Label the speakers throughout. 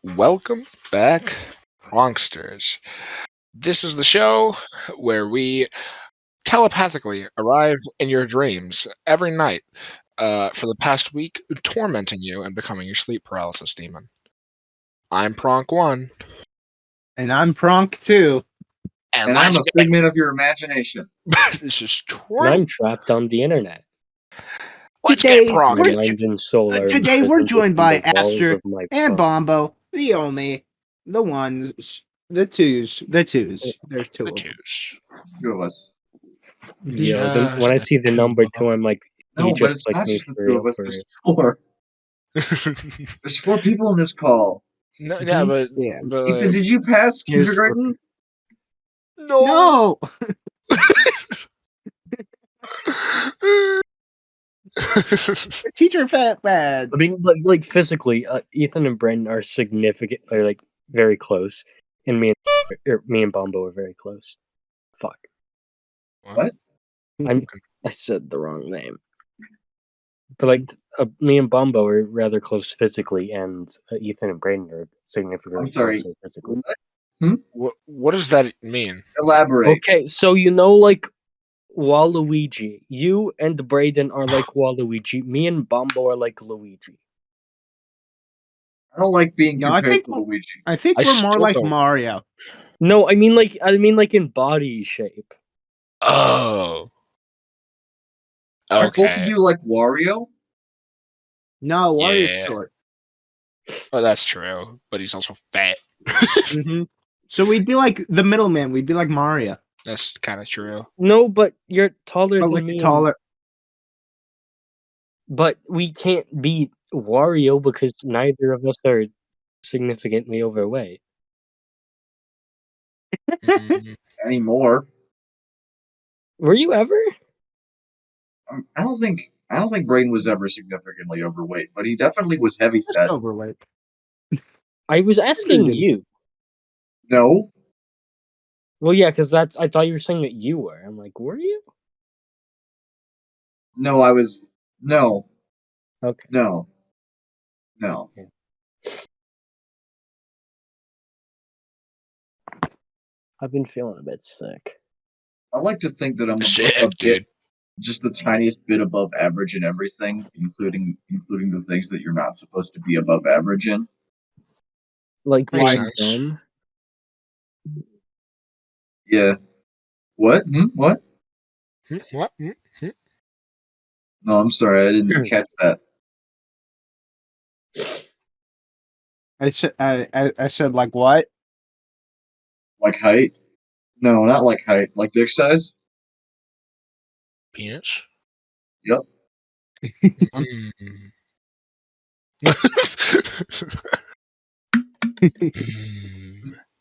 Speaker 1: Welcome back, Pronksters. This is the show where we telepathically arrive in your dreams every night for the past week, tormenting you and becoming your sleep paralysis demon. I'm Pronk1.
Speaker 2: And I'm Pronk 2.
Speaker 3: And I'm a figment of your imagination.
Speaker 1: This is true.
Speaker 4: And I'm trapped on the internet.
Speaker 1: Let's
Speaker 2: Today,
Speaker 1: get Pronk.
Speaker 4: My mind and soul are
Speaker 2: Today we're
Speaker 4: imprisoned
Speaker 2: joined by
Speaker 4: within the walls
Speaker 2: Aster
Speaker 4: of my
Speaker 2: and
Speaker 4: phone.
Speaker 2: Bonbo, the ones, the twos. There's two
Speaker 1: The
Speaker 2: of them.
Speaker 1: twos.
Speaker 3: Two of us.
Speaker 4: Yo, then when I see the number 2, I'm like,
Speaker 3: No,
Speaker 4: you
Speaker 3: but
Speaker 4: just
Speaker 3: it's
Speaker 4: like
Speaker 3: not
Speaker 4: me
Speaker 3: just the
Speaker 4: for
Speaker 3: two
Speaker 4: real,
Speaker 3: of us.
Speaker 4: for
Speaker 3: There's
Speaker 4: real.
Speaker 3: four. There's 4 people in this call.
Speaker 1: No, yeah, but
Speaker 3: Ethan, did you pass
Speaker 2: Here's
Speaker 3: kindergarten?
Speaker 2: No. Teacher fat bad.
Speaker 4: I mean, but like physically, Ethan and Brayden are significant, are like very close, and me and Bonbo are very close. Fuck.
Speaker 3: What?
Speaker 4: I said the wrong name. But like, me and Bonbo are rather close physically, and Ethan and Brayden are significantly
Speaker 3: I'm sorry.
Speaker 4: closer physically.
Speaker 1: What does that mean?
Speaker 3: Elaborate.
Speaker 4: Okay, so you know, like Waluigi, you and Brayden are like Waluigi. Me and Bonbo are like Luigi.
Speaker 3: I don't like being
Speaker 2: No, I
Speaker 3: compared
Speaker 2: think-
Speaker 3: to Luigi.
Speaker 2: I think
Speaker 1: I
Speaker 2: we're more
Speaker 1: still
Speaker 2: like
Speaker 1: don't-
Speaker 2: Mario.
Speaker 4: No, I mean like in body shape.
Speaker 1: Oh.
Speaker 3: Are both of
Speaker 1: Okay.
Speaker 3: you like Wario?
Speaker 2: No, Wario's
Speaker 1: Yeah.
Speaker 2: short.
Speaker 1: Oh, that's true. But he's also fat.
Speaker 2: So we'd be like the middleman. We'd be like Mario.
Speaker 1: That's kind of true.
Speaker 4: No, but you're taller
Speaker 2: But
Speaker 4: than
Speaker 2: like
Speaker 4: me.
Speaker 2: taller.
Speaker 4: But we can't beat Wario because neither of us are significantly overweight.
Speaker 1: Mm,
Speaker 3: Anymore.
Speaker 4: Were you ever?
Speaker 3: I don't think Brayden was ever significantly overweight, but he definitely was heavy set.
Speaker 2: Overweight.
Speaker 4: I was asking
Speaker 2: didn't.
Speaker 4: you.
Speaker 3: No,
Speaker 4: Well, yeah, because I thought you were saying that you were. I'm like, were you?
Speaker 3: no, I was no,
Speaker 4: Okay.
Speaker 3: no.
Speaker 4: I've been feeling a bit sick.
Speaker 3: I like to think that I'm
Speaker 1: Sick,
Speaker 3: a bit,
Speaker 1: dude.
Speaker 3: just the tiniest bit above average in everything, including the things that you're not supposed to be above average in.
Speaker 4: Like
Speaker 1: Makes
Speaker 4: being
Speaker 1: sense.
Speaker 4: dumb.
Speaker 3: Yeah. What? What?
Speaker 1: What?
Speaker 3: No, I'm sorry, I didn't catch that.
Speaker 2: I said like what?
Speaker 3: Like height? No, not like height. Like dick size?
Speaker 1: Penis?
Speaker 3: Yep.
Speaker 1: Mm.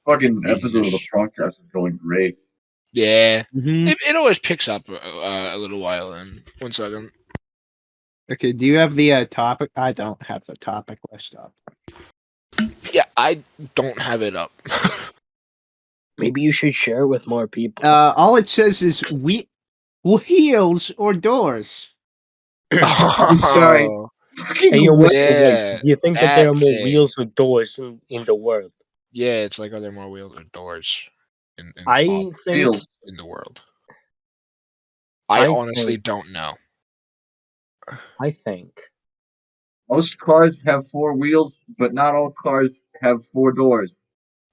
Speaker 3: Fucking episode of the Pronkcast is going great.
Speaker 1: Yeah.
Speaker 2: Mhm.
Speaker 1: It always picks up a little while in. 1 second.
Speaker 2: Okay, do you have the topic? I don't have the topic list up.
Speaker 1: Yeah, I don't have it up.
Speaker 4: Maybe you should share it with more people.
Speaker 2: All it says is wheels or doors.
Speaker 3: I'm sorry.
Speaker 1: Oh,
Speaker 3: Fucking
Speaker 4: Hey, yo,
Speaker 3: what?
Speaker 4: Mr. White,
Speaker 1: Yeah,
Speaker 4: do you think that there
Speaker 1: that
Speaker 4: are more
Speaker 1: thing.
Speaker 4: wheels or doors in the world?
Speaker 1: Yeah, it's like, are there more wheels or doors in
Speaker 4: I
Speaker 1: all-
Speaker 4: think
Speaker 3: Wheels.
Speaker 1: in the world? I
Speaker 4: I
Speaker 1: honestly
Speaker 4: think-
Speaker 1: don't know.
Speaker 4: I think
Speaker 3: Most cars have 4 wheels, but not all cars have 4 doors.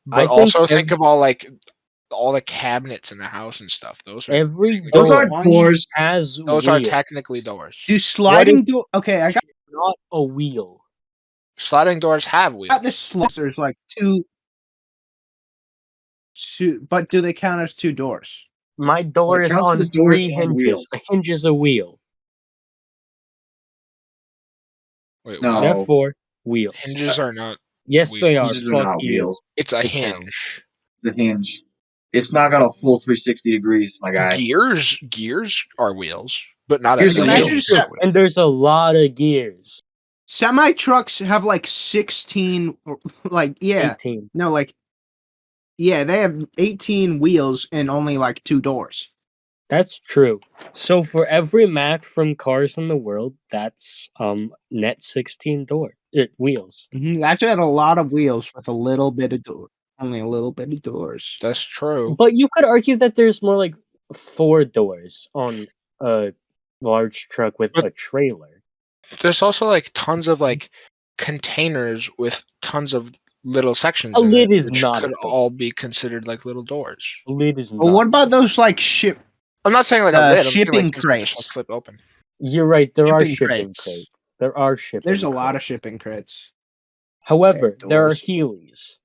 Speaker 1: But
Speaker 4: think
Speaker 1: also think of all the cabinets in the house and stuff. Those are
Speaker 4: every
Speaker 3: Those
Speaker 4: door
Speaker 3: aren't doors.
Speaker 4: has
Speaker 1: those
Speaker 4: wheels.
Speaker 1: are technically doors.
Speaker 2: Do sliding door? Okay, I got
Speaker 4: Not a wheel.
Speaker 1: Sliding doors have wheels.
Speaker 2: this slot. There's like two. But do they count as 2 doors?
Speaker 4: My door
Speaker 3: It
Speaker 4: is
Speaker 3: counts
Speaker 4: on
Speaker 3: as doors
Speaker 4: 3
Speaker 3: and
Speaker 4: hinges.
Speaker 3: wheels.
Speaker 4: A hinge is a wheel.
Speaker 1: Wait,
Speaker 3: No.
Speaker 1: what?
Speaker 4: Therefore, wheels.
Speaker 1: Hinges are not.
Speaker 4: Yes, they are.
Speaker 3: Hinges are
Speaker 4: Fuck
Speaker 3: not
Speaker 4: you.
Speaker 3: wheels.
Speaker 1: It's a
Speaker 4: They count.
Speaker 1: hinge.
Speaker 3: It's a hinge. It's not got a full 360 degrees, my guy.
Speaker 1: Gears are wheels, but not
Speaker 3: Gears
Speaker 1: a
Speaker 3: are
Speaker 1: hinge.
Speaker 2: wheels.
Speaker 1: is a wheel.
Speaker 4: And there's a lot of gears.
Speaker 2: Semi trucks have like 16. Like
Speaker 4: 18.
Speaker 2: no, like they have 18 wheels and only like 2 doors.
Speaker 4: That's true. So for every Mac from Cars in the world, that's net 16 wheels.
Speaker 2: It actually had a lot of wheels with a little bit of door. Only a little bit of doors.
Speaker 1: That's true.
Speaker 4: But you could argue that there's more like 4 doors on a large truck with
Speaker 1: But-
Speaker 4: a trailer.
Speaker 1: There's also like tons of like containers with tons of little sections
Speaker 4: A
Speaker 1: in
Speaker 4: lid
Speaker 1: it,
Speaker 4: is
Speaker 1: which
Speaker 4: not a
Speaker 1: could
Speaker 4: door.
Speaker 1: all be considered like little doors.
Speaker 4: A lid is not.
Speaker 2: Well, what about those like ship?
Speaker 1: I'm not saying like a lid. I'm saying,
Speaker 2: shipping
Speaker 1: like, things that just like
Speaker 2: crates.
Speaker 1: flip open.
Speaker 4: You're right. There are
Speaker 2: Shipping
Speaker 4: shipping
Speaker 2: crates.
Speaker 4: crates. There are shipping.
Speaker 2: There's a lot of
Speaker 4: crates.
Speaker 2: shipping crates.
Speaker 4: However,
Speaker 2: and
Speaker 4: there are
Speaker 2: doors.
Speaker 4: Heelys.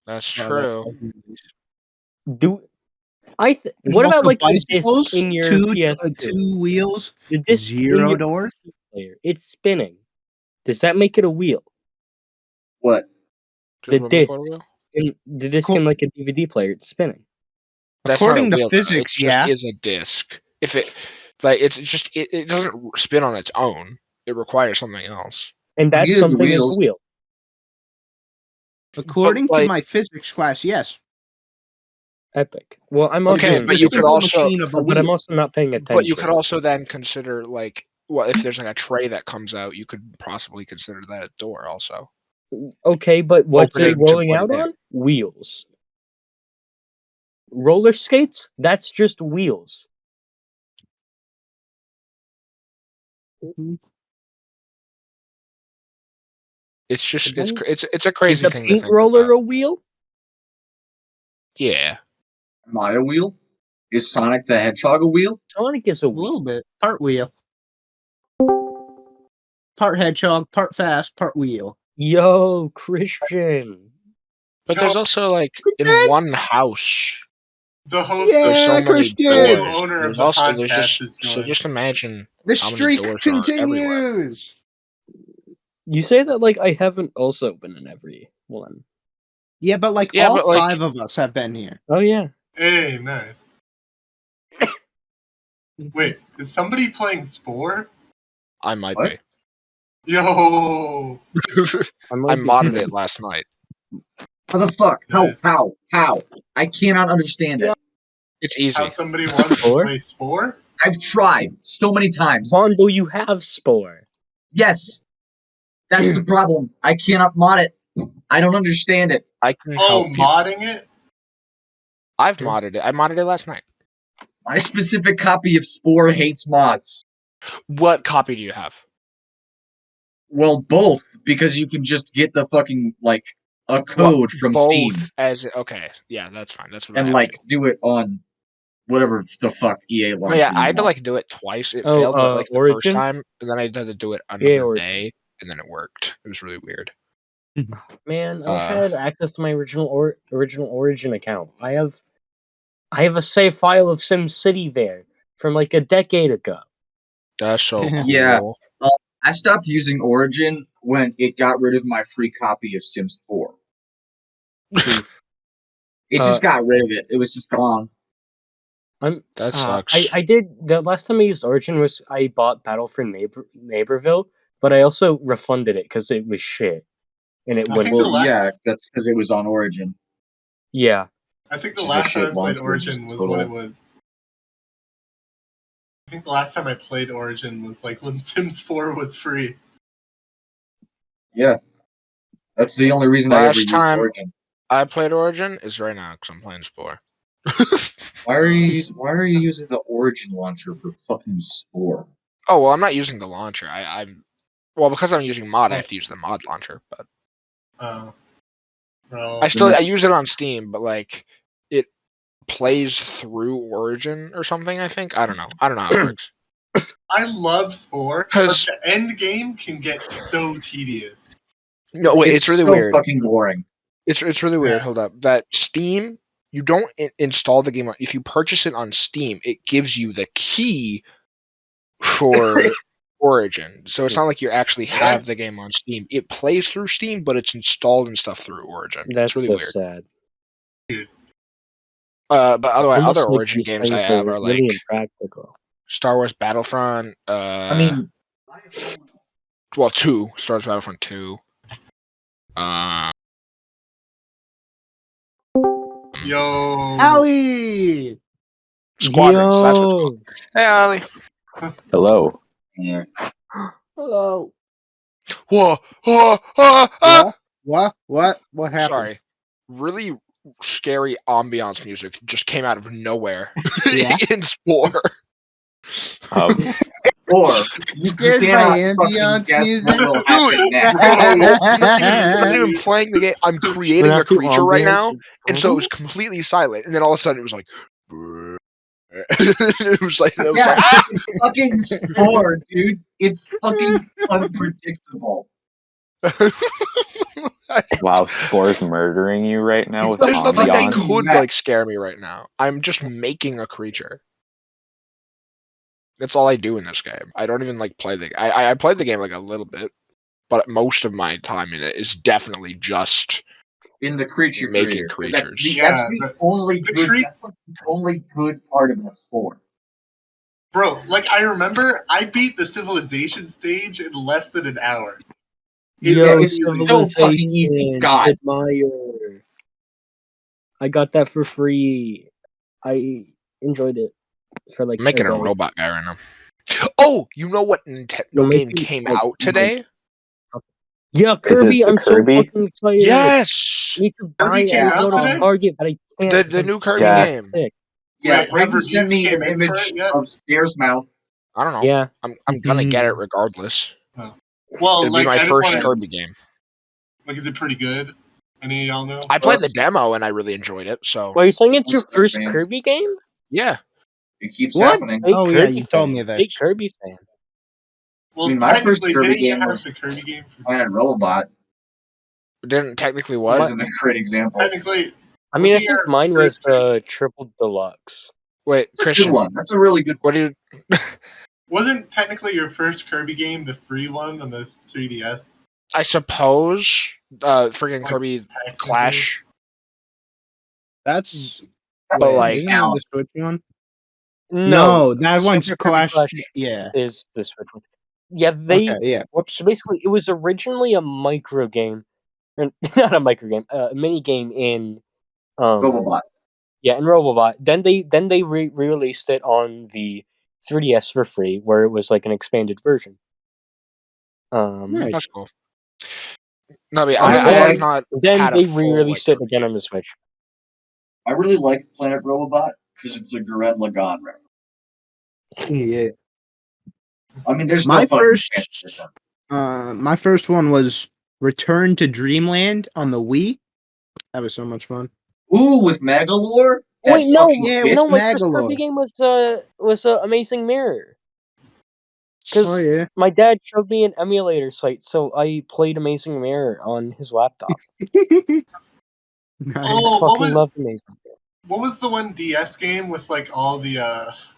Speaker 1: That's
Speaker 2: Well,
Speaker 1: true.
Speaker 2: There's
Speaker 4: What about
Speaker 2: also
Speaker 4: like the
Speaker 2: bicycles,
Speaker 4: disc in your
Speaker 2: two
Speaker 4: PS2?
Speaker 2: two wheels,
Speaker 4: The disc in
Speaker 2: 0
Speaker 4: your
Speaker 2: doors.
Speaker 4: player, it's spinning. Does that make it a wheel?
Speaker 3: What?
Speaker 1: Just
Speaker 4: The
Speaker 1: what make
Speaker 4: disc.
Speaker 1: a wheel?
Speaker 4: The disc
Speaker 2: Cool.
Speaker 4: in like a DVD player, it's spinning.
Speaker 1: That's
Speaker 2: According
Speaker 1: not a
Speaker 2: to
Speaker 1: wheel, though.
Speaker 2: physics,
Speaker 1: It just
Speaker 2: yeah.
Speaker 1: is a disc. If it like it's just it doesn't spin on its own. It requires something else.
Speaker 4: And that
Speaker 3: Yeah, the
Speaker 4: something is a
Speaker 3: wheels.
Speaker 4: wheel.
Speaker 2: According
Speaker 1: like-
Speaker 2: to my physics class, yes.
Speaker 4: Epic. Well, I'm also
Speaker 1: Okay,
Speaker 2: Just
Speaker 1: but
Speaker 2: a
Speaker 1: you could
Speaker 2: simple
Speaker 1: also
Speaker 2: machine of a
Speaker 4: but I'm
Speaker 2: wheel.
Speaker 4: also not paying attention.
Speaker 1: But you could also then consider like well, if there's like a tray that comes out, you could possibly consider that a door also.
Speaker 4: Okay, but what's it
Speaker 1: Opening to
Speaker 4: rolling
Speaker 1: put
Speaker 4: out
Speaker 1: it in.
Speaker 4: on? Wheels. Roller skates? That's just wheels.
Speaker 1: It's just
Speaker 4: Then-
Speaker 1: it's a crazy
Speaker 4: Is a
Speaker 1: thing to
Speaker 4: paint
Speaker 1: think
Speaker 4: roller
Speaker 1: about.
Speaker 4: a wheel?
Speaker 1: Yeah.
Speaker 3: Am I a wheel? Is Sonic the Hedgehog a wheel?
Speaker 4: Sonic is a
Speaker 2: A
Speaker 4: wheel.
Speaker 2: little bit. Part wheel. Part hedgehog, part fast, part wheel.
Speaker 4: Yo, Christian.
Speaker 1: But there's also like in one house
Speaker 5: The host
Speaker 2: Yeah,
Speaker 1: there's so many
Speaker 2: Christian!
Speaker 5: new
Speaker 1: doors.
Speaker 5: owner of
Speaker 1: There's
Speaker 5: the
Speaker 1: also there's
Speaker 5: podcast
Speaker 1: just
Speaker 5: is
Speaker 1: so
Speaker 5: joined.
Speaker 1: just imagine
Speaker 2: The
Speaker 1: how many
Speaker 2: streak
Speaker 1: doors are everywhere.
Speaker 2: continues.
Speaker 4: You say that like I haven't also been in every one.
Speaker 2: Yeah, but like
Speaker 1: Yeah,
Speaker 2: all
Speaker 1: but, like-
Speaker 2: 5 of us have been here.
Speaker 4: Oh yeah.
Speaker 5: Hey, nice. Wait, is somebody playing Spore?
Speaker 1: I might
Speaker 3: What?
Speaker 1: be.
Speaker 5: Yo!
Speaker 4: I
Speaker 1: I modded it last night.
Speaker 3: How the fuck?
Speaker 5: Nice.
Speaker 3: How? I cannot understand it.
Speaker 1: It's easy.
Speaker 5: How somebody wants to
Speaker 4: Spore?
Speaker 5: play Spore?
Speaker 3: I've tried so many times.
Speaker 4: Bonbo, you have Spore.
Speaker 3: Yes. That's the problem. I cannot mod it. I don't understand it.
Speaker 1: I can
Speaker 5: Oh,
Speaker 1: help you.
Speaker 5: modding it?
Speaker 1: I've modded it. I modded it last night.
Speaker 3: My specific copy of Spore hates mods.
Speaker 1: What copy do you have?
Speaker 3: Well, both, because you can just get the fucking, like, a code from
Speaker 1: Both
Speaker 3: Steam
Speaker 1: okay, yeah, that's fine. That's what I
Speaker 3: and,
Speaker 1: have
Speaker 3: like,
Speaker 1: to
Speaker 3: do it on whatever the fuck EA
Speaker 1: do.
Speaker 3: launcher
Speaker 1: Oh, yeah,
Speaker 3: you
Speaker 1: I had to
Speaker 3: want.
Speaker 1: like do it twice. It
Speaker 4: Oh,
Speaker 1: failed like the first
Speaker 4: Origin?
Speaker 1: time, and then I had to do it another
Speaker 4: Origin.
Speaker 1: day, and then it worked. It was really weird.
Speaker 4: Man, I've had access to my original Origin account. I have a save file of SimCity there from like a decade ago.
Speaker 1: That's so cool.
Speaker 3: Yeah. I stopped using Origin when it got rid of my free copy of Sims 4.
Speaker 4: Oof.
Speaker 3: It just got rid of it. It was just gone.
Speaker 1: That sucks.
Speaker 4: I did the last time I used Origin was I bought Battlefront Neighborville, but I also refunded it because it was shit, and it
Speaker 5: I
Speaker 4: wouldn't.
Speaker 5: think the
Speaker 3: Well,
Speaker 5: la-
Speaker 3: yeah, that's because it was on Origin.
Speaker 4: Yeah,
Speaker 5: I think the
Speaker 3: Which is a
Speaker 5: last time I
Speaker 3: shit
Speaker 5: played
Speaker 3: launcher,
Speaker 5: Origin
Speaker 3: just
Speaker 5: was
Speaker 3: total-
Speaker 5: when it was. I think the last time I played Origin was like when Sims 4 was free.
Speaker 3: Yeah. That's the only reason I ever
Speaker 1: Last
Speaker 3: used
Speaker 1: time-
Speaker 3: Origin.
Speaker 1: I played Origin is right now because I'm playing Spore.
Speaker 3: Why are you using the Origin launcher for fucking Spore?
Speaker 1: Oh well, I'm not using the launcher. Well because I'm using mod, I have to use the mod launcher. But
Speaker 5: Bro.
Speaker 1: I use it on Steam, but like it plays through Origin or something. I think I don't know how it works.
Speaker 5: I love Spore, but
Speaker 1: 'Cause-
Speaker 5: the end game can get so tedious.
Speaker 1: No, wait, it's really
Speaker 3: so
Speaker 1: weird.
Speaker 3: fucking boring.
Speaker 1: It's really weird.
Speaker 5: Yeah.
Speaker 1: Hold up, that Steam. You don't install the game. If you purchase it on Steam, it gives you the key for Origin. So it's not like you actually have the game on Steam. It plays through Steam, but it's installed and stuff through Origin.
Speaker 4: that's
Speaker 1: it's really
Speaker 4: so
Speaker 1: weird.
Speaker 4: sad.
Speaker 1: But otherwise,
Speaker 4: Almost
Speaker 1: other
Speaker 4: like
Speaker 1: Origin
Speaker 4: these
Speaker 1: games I
Speaker 4: things
Speaker 1: have are
Speaker 4: really
Speaker 1: like
Speaker 4: impractical.
Speaker 1: Star Wars Battlefront.
Speaker 3: I mean,
Speaker 1: well, 2 Star Wars Battlefront 2.
Speaker 5: Yo.
Speaker 2: Ali!
Speaker 1: Squadrons. That's what it's called. Hey, Ollie.
Speaker 6: Hello.
Speaker 3: Yeah.
Speaker 2: Hello.
Speaker 1: Whoa.
Speaker 2: What? What happened?
Speaker 1: Sorry. Really scary ambiance music just came out of nowhere
Speaker 2: Yeah.
Speaker 1: in Spore.
Speaker 3: Or you
Speaker 2: Scared
Speaker 3: cannot
Speaker 2: by
Speaker 3: fucking
Speaker 2: ambience
Speaker 3: guess
Speaker 2: music?
Speaker 3: what will happen next.
Speaker 1: I'm not even playing the game. I'm creating a creature right now, and so it was completely silent. And then all of a sudden, it was like, it was like,
Speaker 3: Yeah, it's fucking Spore, dude. It's fucking unpredictable.
Speaker 6: Wow, Spore's murdering you right now with
Speaker 1: There's nothing that
Speaker 6: ambiance.
Speaker 1: could like scare me right now. I'm just making a creature. That's all I do in this game. I don't even like play the. I played the game like a little bit, but most of my time in it is definitely just
Speaker 3: In the creature
Speaker 1: making
Speaker 3: creator, 'cause
Speaker 1: creatures.
Speaker 3: That's the only good. That's like the only good part about Spore.
Speaker 5: Bro, like I remember, I beat the civilization stage in less than an hour.
Speaker 4: Yo,
Speaker 3: it's so fucking easy. God.
Speaker 4: Admire. I got that for free. I enjoyed it for like
Speaker 1: I'm making a
Speaker 4: day.
Speaker 1: robot guy right now. Oh, you know what Nintendo game came out today?
Speaker 4: Yeah,
Speaker 6: Is it
Speaker 4: Kirby.
Speaker 6: the
Speaker 4: I'm
Speaker 6: Kirby?
Speaker 4: so fucking excited.
Speaker 1: Yes,
Speaker 4: I need to buy
Speaker 5: Kirby
Speaker 4: it.
Speaker 5: came
Speaker 4: I
Speaker 5: out
Speaker 4: go to
Speaker 5: today?
Speaker 4: Target, but I can't.
Speaker 1: the new Kirby
Speaker 6: Yeah.
Speaker 1: game.
Speaker 4: Sick.
Speaker 3: Yeah,
Speaker 5: Wait,
Speaker 3: Brayden
Speaker 5: have
Speaker 3: sent me
Speaker 5: reviews
Speaker 3: an
Speaker 5: came in for
Speaker 3: image
Speaker 5: it yet?
Speaker 3: of Stare's mouth.
Speaker 1: I don't know.
Speaker 4: Yeah.
Speaker 1: I'm gonna get it regardless.
Speaker 5: Well,
Speaker 1: It'll
Speaker 5: like
Speaker 1: be my
Speaker 5: I just
Speaker 1: first
Speaker 5: wanted,
Speaker 1: Kirby game.
Speaker 5: like, is it pretty good? Any of y'all know?
Speaker 1: I played the demo and I really enjoyed it. So
Speaker 4: Well, you're saying it's your
Speaker 3: Most
Speaker 4: first
Speaker 3: fans.
Speaker 4: Kirby game?
Speaker 1: yeah,
Speaker 3: It keeps
Speaker 2: What?
Speaker 3: happening.
Speaker 4: Big
Speaker 2: Oh,
Speaker 4: Kirby
Speaker 2: yeah, you
Speaker 4: fan.
Speaker 2: told me this.
Speaker 4: Big Kirby fan.
Speaker 5: Well,
Speaker 3: I mean, my first
Speaker 5: technically,
Speaker 3: Kirby
Speaker 5: didn't you
Speaker 3: game
Speaker 5: have
Speaker 3: was
Speaker 5: the Kirby game?
Speaker 3: Planet Robot.
Speaker 1: didn't technically
Speaker 3: It
Speaker 1: what?
Speaker 3: isn't a great example.
Speaker 5: Technically,
Speaker 4: I mean, I
Speaker 5: wasn't
Speaker 4: think
Speaker 5: your
Speaker 4: mine was
Speaker 5: first
Speaker 4: triple deluxe.
Speaker 1: Wait,
Speaker 3: That's a good
Speaker 1: Christian,
Speaker 3: one. That's a really good
Speaker 1: what do you?
Speaker 5: Wasn't technically your first Kirby game the free one on the 3DS?
Speaker 1: I suppose friggin'
Speaker 5: Like,
Speaker 1: Kirby
Speaker 5: technically?
Speaker 1: Clash.
Speaker 2: That's.
Speaker 1: But
Speaker 2: Wait,
Speaker 1: like,
Speaker 2: isn't that the Switch one?
Speaker 4: No,
Speaker 2: that one's
Speaker 4: Super Kirby
Speaker 2: Clash.
Speaker 4: Clash
Speaker 2: Yeah.
Speaker 4: is the Switch one. Yeah, they.
Speaker 2: Okay, yeah. Whoops.
Speaker 4: So basically, it was originally a micro game, or not a micro game, a mini game in
Speaker 3: Robobot.
Speaker 4: Yeah, in Robobot. Then they re-released it on the 3DS for free, where it was like an expanded version.
Speaker 2: Nice.
Speaker 1: that's cool. No, I mean,
Speaker 3: I
Speaker 1: I
Speaker 3: like-
Speaker 1: have not
Speaker 4: Then
Speaker 1: had a
Speaker 4: they
Speaker 1: full,
Speaker 4: re-released
Speaker 1: like,
Speaker 4: it again on the Switch.
Speaker 3: I really like Planet Robobot because it's a Gurren Lagann reference.
Speaker 2: Yeah.
Speaker 3: I mean, there's
Speaker 2: My
Speaker 3: no fucking
Speaker 2: first-
Speaker 3: chance for some.
Speaker 2: My first one was Return to Dreamland on the Wii. That was so much fun.
Speaker 3: Ooh, with Megalore?
Speaker 4: Wait, no,
Speaker 2: Yeah,
Speaker 4: no,
Speaker 2: with
Speaker 4: my first
Speaker 2: Megalore.
Speaker 4: Kirby game was Amazing Mirror.
Speaker 2: Oh yeah.
Speaker 4: My dad showed me an emulator site, so I played Amazing Mirror on his laptop.
Speaker 2: Nice.
Speaker 5: Oh,
Speaker 4: I fucking love Amazing Mirror.
Speaker 5: What was the one DS game with like all the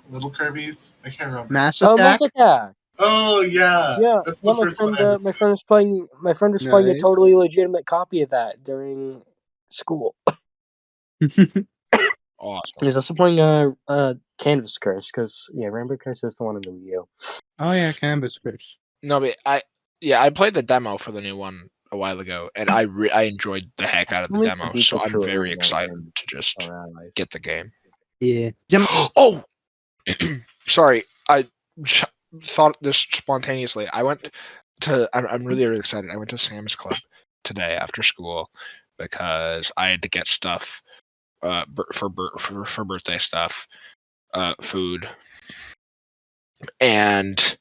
Speaker 5: little Kirby's? I can't remember.
Speaker 2: Mass
Speaker 4: Oh,
Speaker 2: Attack.
Speaker 4: Mass Attack.
Speaker 5: Oh yeah,
Speaker 4: Yeah,
Speaker 5: that's the first one. I
Speaker 4: my friend was playing. My friend was playing a
Speaker 2: Nice.
Speaker 4: totally legitimate copy of that during school.
Speaker 1: awesome.
Speaker 4: He was also playing Canvas Curse because Rainbow Curse is the one in the Wii U.
Speaker 2: Oh yeah, Canvas Curse.
Speaker 1: No, but I played the demo for the new one a while ago, and I enjoyed the heck out of the demo. So I'm very excited to just get the game.
Speaker 2: Yeah.
Speaker 1: Oh, sorry, I thought this spontaneously. I went to. I'm really excited. I went to Sam's Club today after school because I had to get stuff for birthday stuff, food, and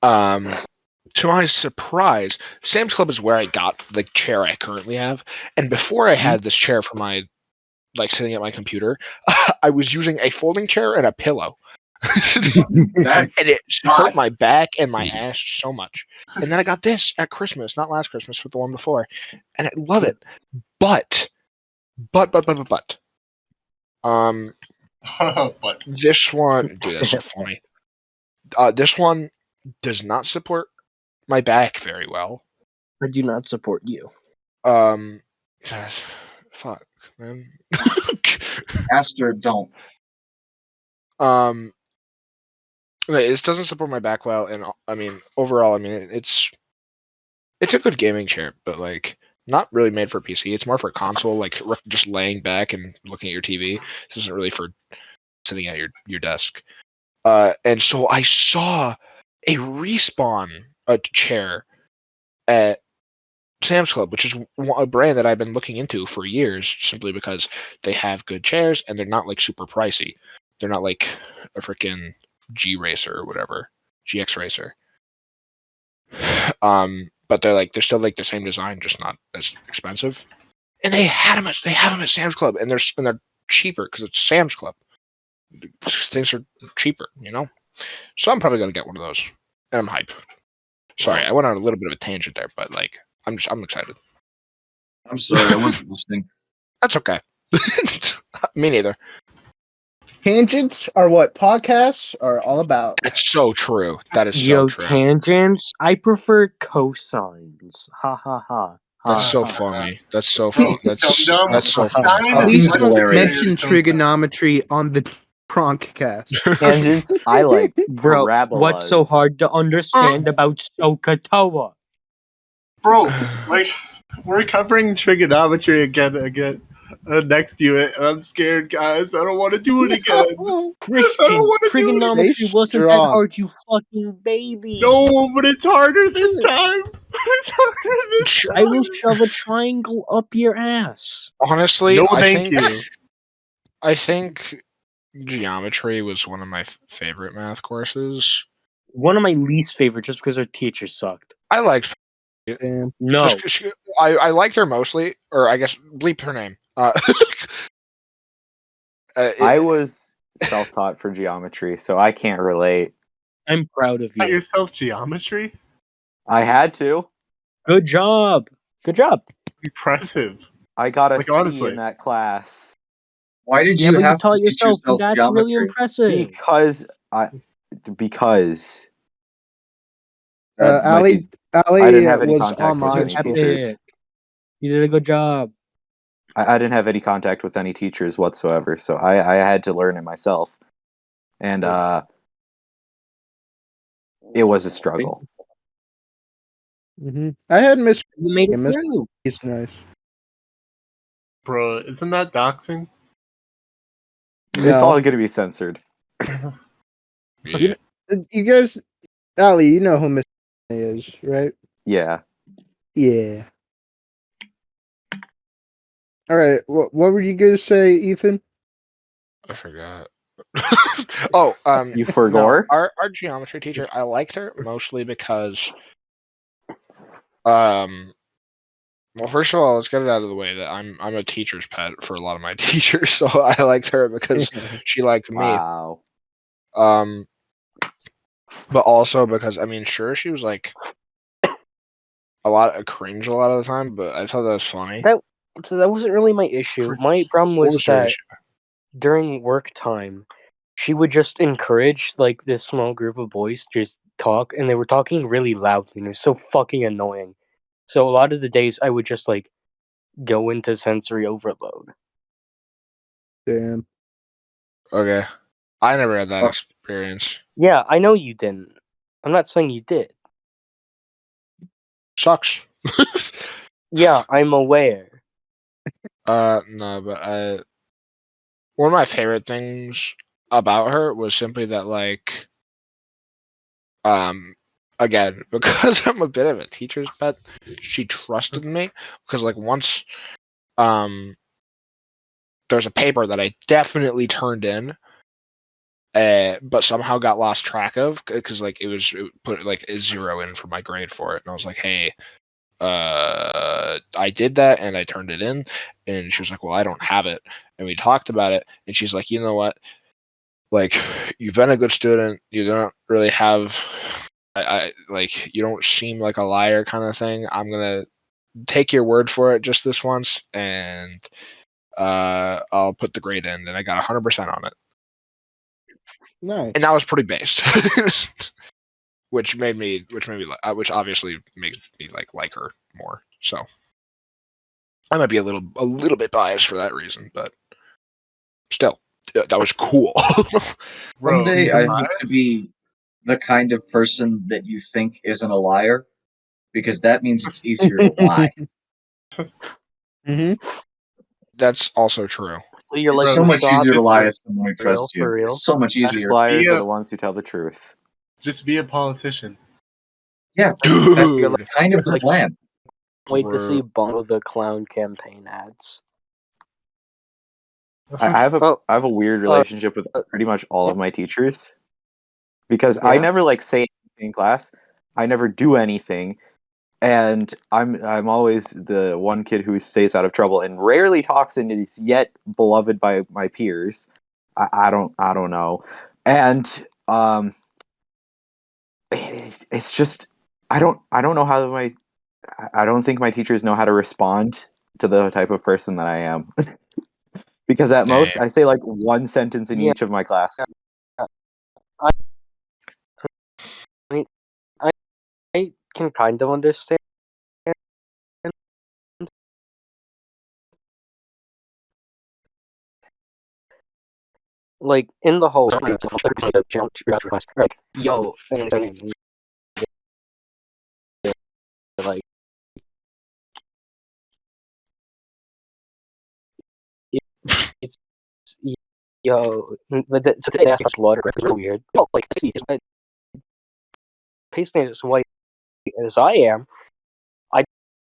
Speaker 1: to my surprise, Sam's Club is where I got the chair I currently have. And before I had this chair for my, like, sitting at my computer, I was using a folding chair and a pillow. And it hurt my back and my ass so much. And then I got this at Christmas, not last Christmas, but the one before. And I love it. But.
Speaker 5: but
Speaker 1: This one, dude, that's so funny. This one does not support my back very well.
Speaker 4: I do not support you.
Speaker 1: Fuck, man.
Speaker 3: Aster don't.
Speaker 1: This doesn't support my back well, and I mean, overall, I mean, it's a good gaming chair, but like, not really made for PC. It's more for console, like just laying back and looking at your TV. This isn't really for sitting at your desk. And so I saw a Respawn chair at Sam's Club, which is a brand that I've been looking into for years, simply because they have good chairs and they're not like super pricey. They're not like a freaking G Racer or whatever, GX Racer. But they're still like the same design, just not as expensive. And they have them at Sam's Club, and they're cheaper because it's Sam's Club. Things are cheaper, So I'm probably gonna get one of those, and I'm hyped. Sorry, I went on a little bit of a tangent there, but like I'm excited.
Speaker 3: I'm sorry, I wasn't listening.
Speaker 1: That's okay. Me neither.
Speaker 2: Tangents are what podcasts are all about.
Speaker 1: It's so true. That is so
Speaker 4: Yo,
Speaker 1: true.
Speaker 4: tangents. I prefer cosines. Ha ha ha.
Speaker 1: That's so funny. That's so funny. That's so funny.
Speaker 2: At least
Speaker 3: That's
Speaker 2: don't
Speaker 3: hilarious.
Speaker 2: mention trigonometry on the Pronkcast.
Speaker 6: Tangents, I like
Speaker 4: Bro,
Speaker 6: parabolas.
Speaker 4: what's so hard to understand about SOHCAHTOA?
Speaker 5: Bro, like, we're covering trigonometry again next unit, and I'm scared, guys. I don't want to do it again.
Speaker 4: Christian, trigonometry
Speaker 2: Stay
Speaker 4: wasn't that
Speaker 2: strong.
Speaker 4: hard, you fucking baby.
Speaker 5: No, but it's harder this time. It's harder this time.
Speaker 4: I will shove a triangle up your ass.
Speaker 1: Honestly,
Speaker 5: No, thank you.
Speaker 1: I think geometry was one of my favorite math courses.
Speaker 4: One of my least favorite, just because our teacher sucked.
Speaker 1: I liked.
Speaker 2: Damn.
Speaker 4: No,
Speaker 1: I liked her mostly, or I guess bleep her name.
Speaker 6: I was self-taught for geometry, so I can't relate.
Speaker 4: I'm proud of
Speaker 5: Taught
Speaker 4: you.
Speaker 5: yourself geometry?
Speaker 6: I had to.
Speaker 4: Good job. Good job.
Speaker 5: Impressive.
Speaker 6: I got a
Speaker 5: Like,
Speaker 6: C
Speaker 5: honestly.
Speaker 6: in that class
Speaker 3: Why did
Speaker 4: Yeah,
Speaker 3: you
Speaker 4: but you
Speaker 3: have to
Speaker 4: taught
Speaker 3: teach
Speaker 4: yourself, and
Speaker 3: yourself
Speaker 4: that's really
Speaker 3: geometry?
Speaker 4: impressive.
Speaker 6: because that might
Speaker 2: Ali
Speaker 6: be- I didn't have any
Speaker 2: was
Speaker 6: contact with
Speaker 2: online
Speaker 6: any
Speaker 2: school.
Speaker 6: teachers.
Speaker 4: You did a good job.
Speaker 6: I didn't have any contact with any teachers whatsoever, so I had to learn it myself, and it was a struggle.
Speaker 2: Mm-hmm. I had Miss.
Speaker 4: You made it
Speaker 2: Miss-
Speaker 4: through.
Speaker 2: He's nice.
Speaker 5: Bro, isn't that doxing?
Speaker 6: It's
Speaker 2: No.
Speaker 6: all going to be censored.
Speaker 1: Yeah.
Speaker 2: You guys, Ali, you know who Miss is, right?
Speaker 6: Yeah.
Speaker 2: Yeah. All right. What were you going to say, Ethan?
Speaker 1: I forgot. Oh,
Speaker 6: You forgot?
Speaker 1: no, our geometry teacher, I liked her mostly because, well, first of all, let's get it out of the way that I'm a teacher's pet for a lot of my teachers, so I liked her because she liked me.
Speaker 6: Wow.
Speaker 1: But also because sure, she was like a lot of cringe a lot of the time, but I thought that was funny.
Speaker 4: So that wasn't really my issue. My problem
Speaker 1: What
Speaker 4: was
Speaker 1: was your
Speaker 4: that
Speaker 1: issue?
Speaker 4: during work time, she would just encourage like this small group of boys to just talk, and they were talking really loudly, and it was so fucking annoying. So a lot of the days I would just like go into sensory overload.
Speaker 2: Damn.
Speaker 1: Okay, I never had that
Speaker 3: Fuck.
Speaker 1: experience.
Speaker 4: Yeah, I know you didn't. I'm not saying you did.
Speaker 1: Sucks.
Speaker 4: Yeah, I'm aware.
Speaker 1: No, but one of my favorite things about her was simply that, like, again, because I'm a bit of a teacher's pet, she trusted me, because, like, once, there's a paper that I definitely turned in, but somehow got lost track of, because, like, it put, like, a 0 in for my grade for it, and I was like, hey, I did that and I turned it in, and she was like, well, I don't have it, and we talked about it, and she's like, you know what, like, you've been a good student, you don't really have, I like, you don't seem like a liar kind of thing, I'm gonna take your word for it just this once, and I'll put the grade in, and I got 100% on it,
Speaker 2: Nice.
Speaker 1: and that was pretty based. which obviously makes me like her more. So I might be a little bit biased for that reason, but still, that was cool.
Speaker 5: Bro,
Speaker 3: Someday I hope
Speaker 5: bias?
Speaker 3: to be the kind of person that you think isn't a liar, because that means it's easier to lie.
Speaker 2: Mm-hmm.
Speaker 1: That's also true.
Speaker 4: So you're
Speaker 3: It's
Speaker 4: like
Speaker 3: so much easier to
Speaker 5: it's
Speaker 3: lie
Speaker 5: for
Speaker 3: to someone who
Speaker 4: real,
Speaker 3: trusts
Speaker 4: for
Speaker 3: you.
Speaker 4: real.
Speaker 3: It's so much
Speaker 6: Best
Speaker 3: easier.
Speaker 6: liars
Speaker 5: Yeah.
Speaker 6: are the ones who tell the truth.
Speaker 5: Just be a politician.
Speaker 3: Yeah,
Speaker 1: Dude.
Speaker 3: that's kind of the
Speaker 4: Like-
Speaker 3: plan.
Speaker 4: Wait to
Speaker 1: We're-
Speaker 4: see Bonbo the Clown campaign ads.
Speaker 6: I have
Speaker 4: Oh,
Speaker 6: I have a weird relationship with pretty much all of my teachers because I
Speaker 4: Yeah?
Speaker 6: never like say anything in class. I never do anything, and I'm always the one kid who stays out of trouble and rarely talks and is yet beloved by my peers. I don't know, and it's just I don't know how I don't think my teachers know how to respond to the type of person that I am. Because at most,
Speaker 1: Dang.
Speaker 6: I say like one sentence in
Speaker 4: Yeah.
Speaker 6: each of my classes.
Speaker 4: I can kind of understand. Like, in the whole like, yo, and like, it's yo, but so they asked us blood, it's really weird. Well, like, Pasting as white as I am, I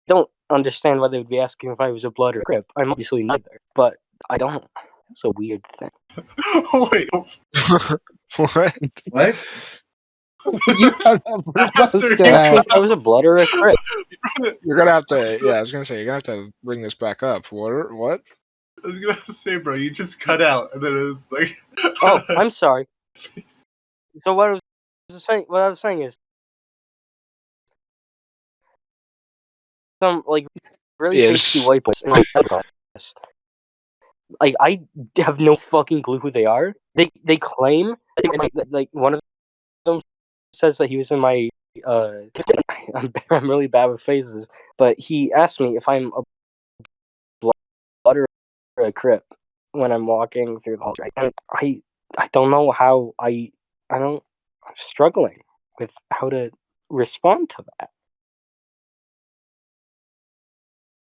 Speaker 4: don't understand why they would be asking if I was a blood or crip. I'm obviously neither, but I don't. It's a weird thing.
Speaker 5: Wait,
Speaker 1: What?
Speaker 3: What?
Speaker 2: You don't know what else
Speaker 5: Aster,
Speaker 2: to
Speaker 5: you
Speaker 2: add.
Speaker 4: If I was a blood or a crip.
Speaker 1: You're gonna have to. Yeah, I was gonna say you're gonna have to bring this back up. What?
Speaker 5: I was gonna say, bro, you just cut out, and then it's like,
Speaker 4: Oh, I'm sorry. So what I was saying is some like really
Speaker 1: Yes.
Speaker 4: pasty white boys in my class. Like I have no fucking clue who they are. They claim that they were in like one of them says that he was in my I'm really bad with phases, but he asked me if I'm a blood or a crip when I'm walking through the halls. Right, and I don't know how I don't. I'm struggling with how to respond to that.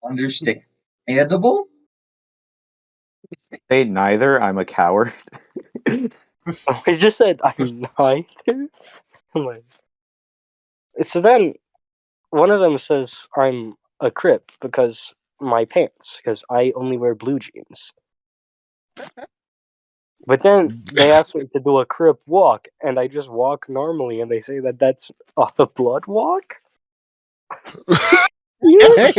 Speaker 3: Understandable?
Speaker 6: Say neither. I'm a coward.
Speaker 4: I just said I'm neither. I'm like, so then one of them says I'm a crip because my pants, because I only wear blue jeans. But then they ask me to do a crip walk, and I just walk normally, and they say that that's a blood walk. Yes.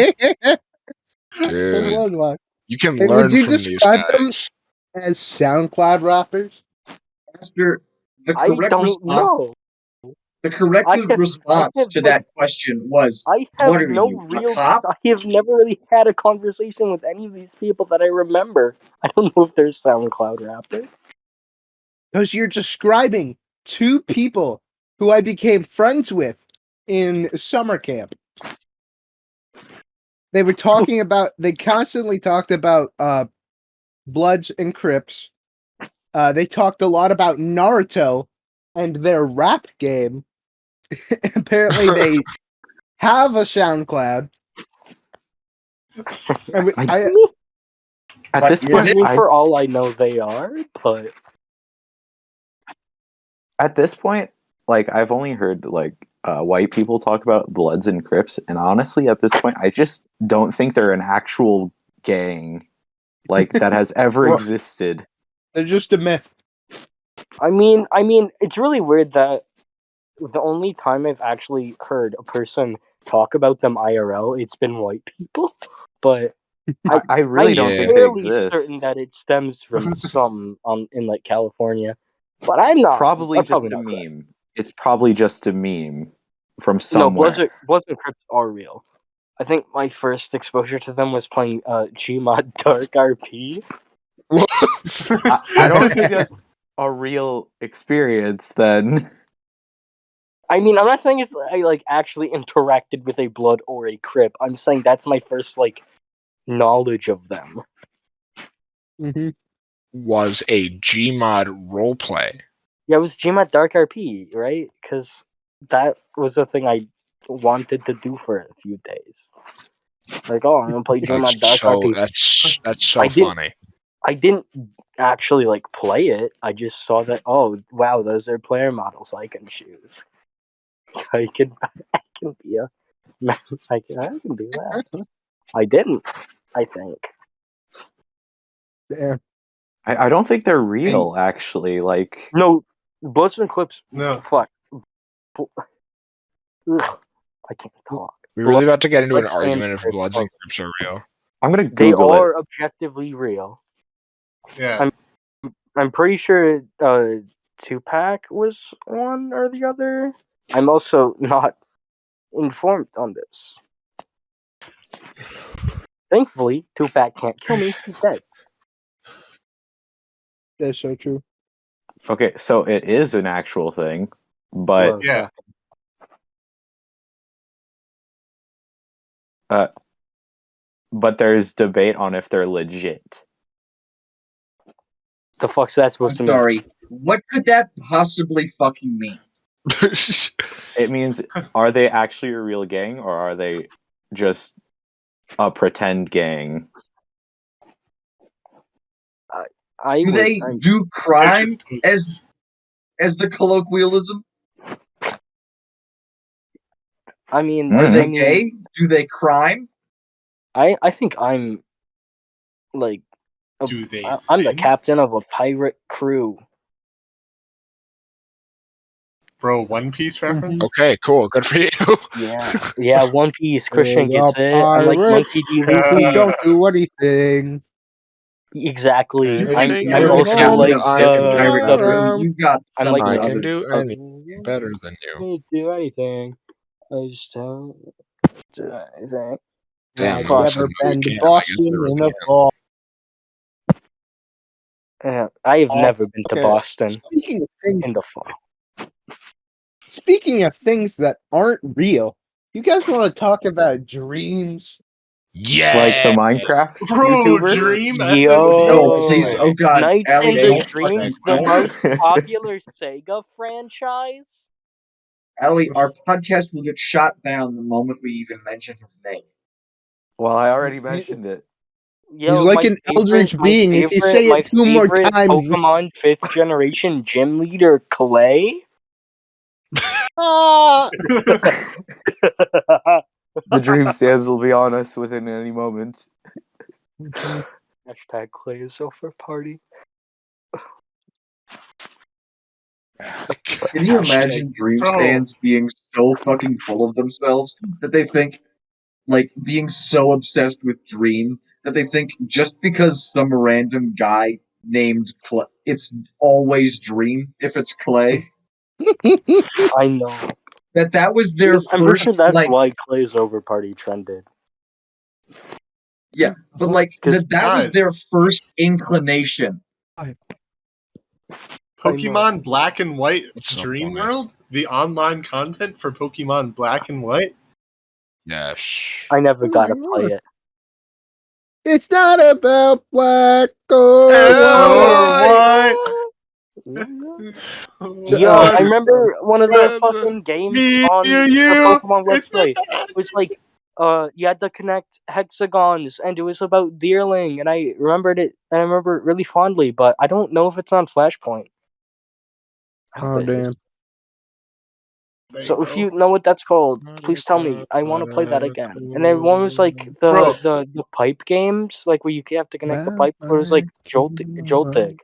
Speaker 1: Dude,
Speaker 2: Blood walk.
Speaker 1: you can
Speaker 2: Hey,
Speaker 1: learn
Speaker 2: would you
Speaker 1: from these
Speaker 2: describe them
Speaker 1: guys.
Speaker 2: as SoundCloud rappers?
Speaker 3: Aster, the
Speaker 4: I
Speaker 3: correct
Speaker 4: don't
Speaker 3: response
Speaker 4: know.
Speaker 3: the correct
Speaker 4: I have
Speaker 3: response to
Speaker 4: like,
Speaker 3: that question was,
Speaker 4: I
Speaker 3: what
Speaker 4: have
Speaker 3: are
Speaker 4: no
Speaker 3: you, a
Speaker 4: real.
Speaker 3: cop?
Speaker 4: I have never really had a conversation with any of these people that I remember. I don't know if they're SoundCloud rappers.
Speaker 2: Because you're describing two people who I became friends with in summer camp. They were talking about. They constantly talked about Bloods and Crips. They talked a lot about Naruto and their rap game. Apparently, they have a SoundCloud. I
Speaker 6: At
Speaker 3: But
Speaker 6: this
Speaker 3: is
Speaker 6: point,
Speaker 3: it-
Speaker 4: I mean, for all I know, they are. But
Speaker 6: at this point, like I've only heard like white people talk about Bloods and Crips, and honestly, at this point, I just don't think they're an actual gang like that has ever
Speaker 2: Well-
Speaker 6: existed.
Speaker 2: they're just a myth.
Speaker 4: I mean, it's really weird that the only time I've actually heard a person talk about them IRL, it's been white people. But
Speaker 6: I really
Speaker 4: I'm
Speaker 6: don't
Speaker 1: Yeah.
Speaker 6: think they
Speaker 4: fairly
Speaker 6: exist.
Speaker 4: certain that it stems from some in like California. But I'm not.
Speaker 6: Probably
Speaker 4: I'm
Speaker 6: just
Speaker 4: probably
Speaker 6: a
Speaker 4: not correct.
Speaker 6: meme. It's probably just a meme from
Speaker 4: No,
Speaker 6: somewhere.
Speaker 4: Bloods and Crips are real. I think my first exposure to them was playing Gmod Dark RP.
Speaker 6: I don't think that's a real experience then.
Speaker 4: I mean, I'm not saying it's I like actually interacted with a Blood or a Crip. I'm saying that's my first like knowledge of them.
Speaker 2: Mm-hmm.
Speaker 1: Was a Gmod roleplay.
Speaker 4: Yeah, it was Gmod Dark RP, right? Because that was the thing I wanted to do for a few days. Like, oh, I'm gonna play Dream on Dark RP.
Speaker 1: That's so
Speaker 4: I didn't-
Speaker 1: funny.
Speaker 4: I didn't actually like play it. I just saw that. Oh wow, those are player models I can choose. I can be a. I can do that. I didn't. I think.
Speaker 2: Damn.
Speaker 6: I don't think they're real, actually. Like,
Speaker 4: No, Bloods and Clips.
Speaker 5: No.
Speaker 4: Fuck. Ugh, I can't talk.
Speaker 1: We're really about to get into an
Speaker 4: Bloods and
Speaker 1: argument if
Speaker 4: Crips
Speaker 1: Bloods
Speaker 4: are-
Speaker 1: and Crips are real.
Speaker 6: I'm gonna
Speaker 4: They
Speaker 6: Google
Speaker 4: are
Speaker 6: it.
Speaker 4: objectively real.
Speaker 5: Yeah.
Speaker 4: I'm pretty sure Tupac was one or the other. I'm also not informed on this. Thankfully, Tupac can't kill me. He's dead.
Speaker 2: That's so true.
Speaker 6: Okay, so it is an actual thing, but
Speaker 4: Whoa,
Speaker 5: Yeah.
Speaker 6: but there's debate on if they're legit.
Speaker 4: the fuck's that
Speaker 3: I'm
Speaker 4: supposed to mean?
Speaker 3: sorry. What could that possibly fucking mean?
Speaker 6: It means, are they actually a real gang, or are they just a pretend gang?
Speaker 4: I
Speaker 3: Do
Speaker 4: would,
Speaker 3: they
Speaker 4: I'm-
Speaker 3: do
Speaker 5: They're
Speaker 3: crime
Speaker 5: just pieces.
Speaker 3: as the colloquialism?
Speaker 4: I mean,
Speaker 3: Are
Speaker 6: Mhm.
Speaker 3: they
Speaker 4: I mean,
Speaker 3: gay? Do they crime?
Speaker 4: I think I'm like
Speaker 5: Do they
Speaker 4: I'm the
Speaker 5: sing?
Speaker 4: captain of a pirate crew.
Speaker 5: Bro, One Piece reference?
Speaker 1: Okay, cool. Good for you.
Speaker 4: Yeah, One Piece. Christian gets it. I'm like
Speaker 2: Pirates
Speaker 4: Monkey D.
Speaker 2: who
Speaker 4: Luffy.
Speaker 2: don't do anything.
Speaker 4: Exactly.
Speaker 1: Anything
Speaker 4: I'm
Speaker 1: you
Speaker 4: also
Speaker 1: can
Speaker 4: like
Speaker 1: do, I can do
Speaker 3: pirate
Speaker 1: better.
Speaker 3: crew, you got
Speaker 4: I'm like
Speaker 3: something
Speaker 1: I can
Speaker 3: others.
Speaker 1: do
Speaker 3: Okay.
Speaker 1: anything better than you.
Speaker 4: Can't do anything. I just don't do anything.
Speaker 1: Damn,
Speaker 2: Have
Speaker 1: no one
Speaker 2: you
Speaker 1: said
Speaker 2: ever
Speaker 1: no, you
Speaker 2: been to
Speaker 1: can't. I guess
Speaker 2: Boston
Speaker 1: I really
Speaker 2: in the
Speaker 1: can.
Speaker 2: fall?
Speaker 4: I have
Speaker 2: Oh,
Speaker 4: never been to
Speaker 2: okay.
Speaker 4: Boston
Speaker 2: Speaking
Speaker 4: in
Speaker 2: of things that aren't real, you guys want to talk about dreams?
Speaker 1: Yeah.
Speaker 6: Like the Minecraft
Speaker 5: Bro,
Speaker 6: YouTuber?
Speaker 5: Dream
Speaker 4: the
Speaker 5: SMD.
Speaker 3: Oh,
Speaker 4: Yo,
Speaker 3: please. Oh, God.
Speaker 4: Nights
Speaker 3: Allie,
Speaker 4: and
Speaker 3: don't
Speaker 4: Dreams,
Speaker 3: fucking
Speaker 4: the
Speaker 3: don't.
Speaker 4: most popular Sega franchise.
Speaker 3: Allie, our podcast will get shot down the moment we even mention his name.
Speaker 6: Well, I already mentioned it.
Speaker 2: He's like an eldritch being. If you say it two more times,
Speaker 4: Pokemon 5th generation gym leader Clay.
Speaker 2: ah!
Speaker 6: The dream sands will be on us within any moment.
Speaker 4: Hashtag Clay is over party.
Speaker 3: Can you imagine dream
Speaker 5: Bro.
Speaker 3: stands being so fucking full of themselves that they think, like, being so obsessed with Dream that they think just because some random guy named Clay, it's always Dream if it's Clay,
Speaker 4: I know.
Speaker 3: that was their
Speaker 4: I'm pretty
Speaker 3: first,
Speaker 4: sure that's
Speaker 3: like,
Speaker 4: why Clay's over party trended.
Speaker 3: yeah, but like,
Speaker 4: Because
Speaker 3: that was
Speaker 5: Guys.
Speaker 3: their first inclination.
Speaker 5: Pokemon Black and White
Speaker 1: That's so
Speaker 5: Dream
Speaker 1: funny.
Speaker 5: World? The online content for Pokemon Black and White?
Speaker 1: Yes.
Speaker 4: I never got to
Speaker 2: my
Speaker 4: play
Speaker 2: God.
Speaker 4: it.
Speaker 2: It's not about black or
Speaker 1: Oh,
Speaker 2: white.
Speaker 4: Yo, I remember one of the fucking games
Speaker 5: Me,
Speaker 4: on
Speaker 5: you,
Speaker 4: the Pokemon
Speaker 5: it's
Speaker 4: website.
Speaker 5: not
Speaker 4: It was like, you had to connect hexagons, and it was about Deerling, and I remembered it. I remember it really fondly, but I don't know if it's on Flashpoint. I hope
Speaker 2: Oh,
Speaker 4: it is.
Speaker 2: damn.
Speaker 4: So if you know what that's called, please tell me. I want to play that again. And then one was like
Speaker 5: Bro.
Speaker 4: the pipe games, like where you have to connect the pipe. Where it was like Joltik.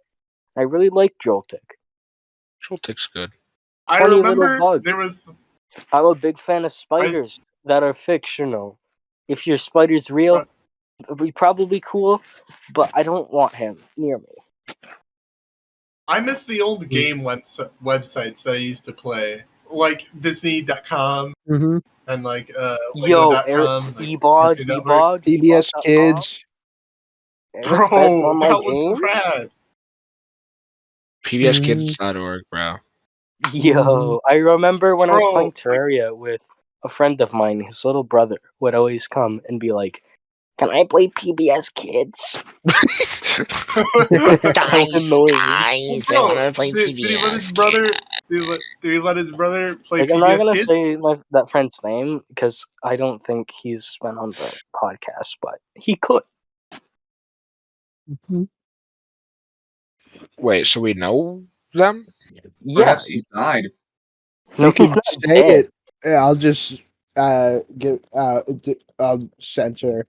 Speaker 4: I really like Joltik.
Speaker 1: Joltik's good.
Speaker 5: I
Speaker 4: Funny little
Speaker 5: remember
Speaker 4: bug.
Speaker 5: there was
Speaker 4: I'm a big fan of spiders that are fictional. If your spider's real, it'd be probably cool, but I don't want him near me.
Speaker 5: I miss the old game websites that I used to play. Like Disney.com
Speaker 2: Mm-hmm.
Speaker 5: and like
Speaker 4: Yo,
Speaker 5: Lego.com. Like,
Speaker 4: Ebod,
Speaker 5: Cartoon Network.
Speaker 2: PBS Kids.
Speaker 5: Bro, that was rad.
Speaker 1: PBSkids.org, bro.
Speaker 4: Yo, I remember when I was
Speaker 5: Bro,
Speaker 4: playing
Speaker 5: like-
Speaker 4: Terraria with a friend of mine, his little brother would always come and be like, Can I play PBS Kids? So annoying.
Speaker 1: Guys, I
Speaker 5: Bro,
Speaker 1: want to play
Speaker 5: did he let his
Speaker 1: PBS.
Speaker 5: brother? Did he let his brother play
Speaker 4: Like, I'm not
Speaker 5: PBS
Speaker 4: gonna
Speaker 5: Kids?
Speaker 4: say that friend's name because I don't think he's been on the podcast, but he could.
Speaker 1: Wait, so we know them?
Speaker 4: Yeah.
Speaker 3: Perhaps he's died.
Speaker 4: No,
Speaker 2: You
Speaker 4: he's
Speaker 2: can
Speaker 4: not
Speaker 2: say
Speaker 4: dead.
Speaker 2: it. Yeah, I'll just I'll censor.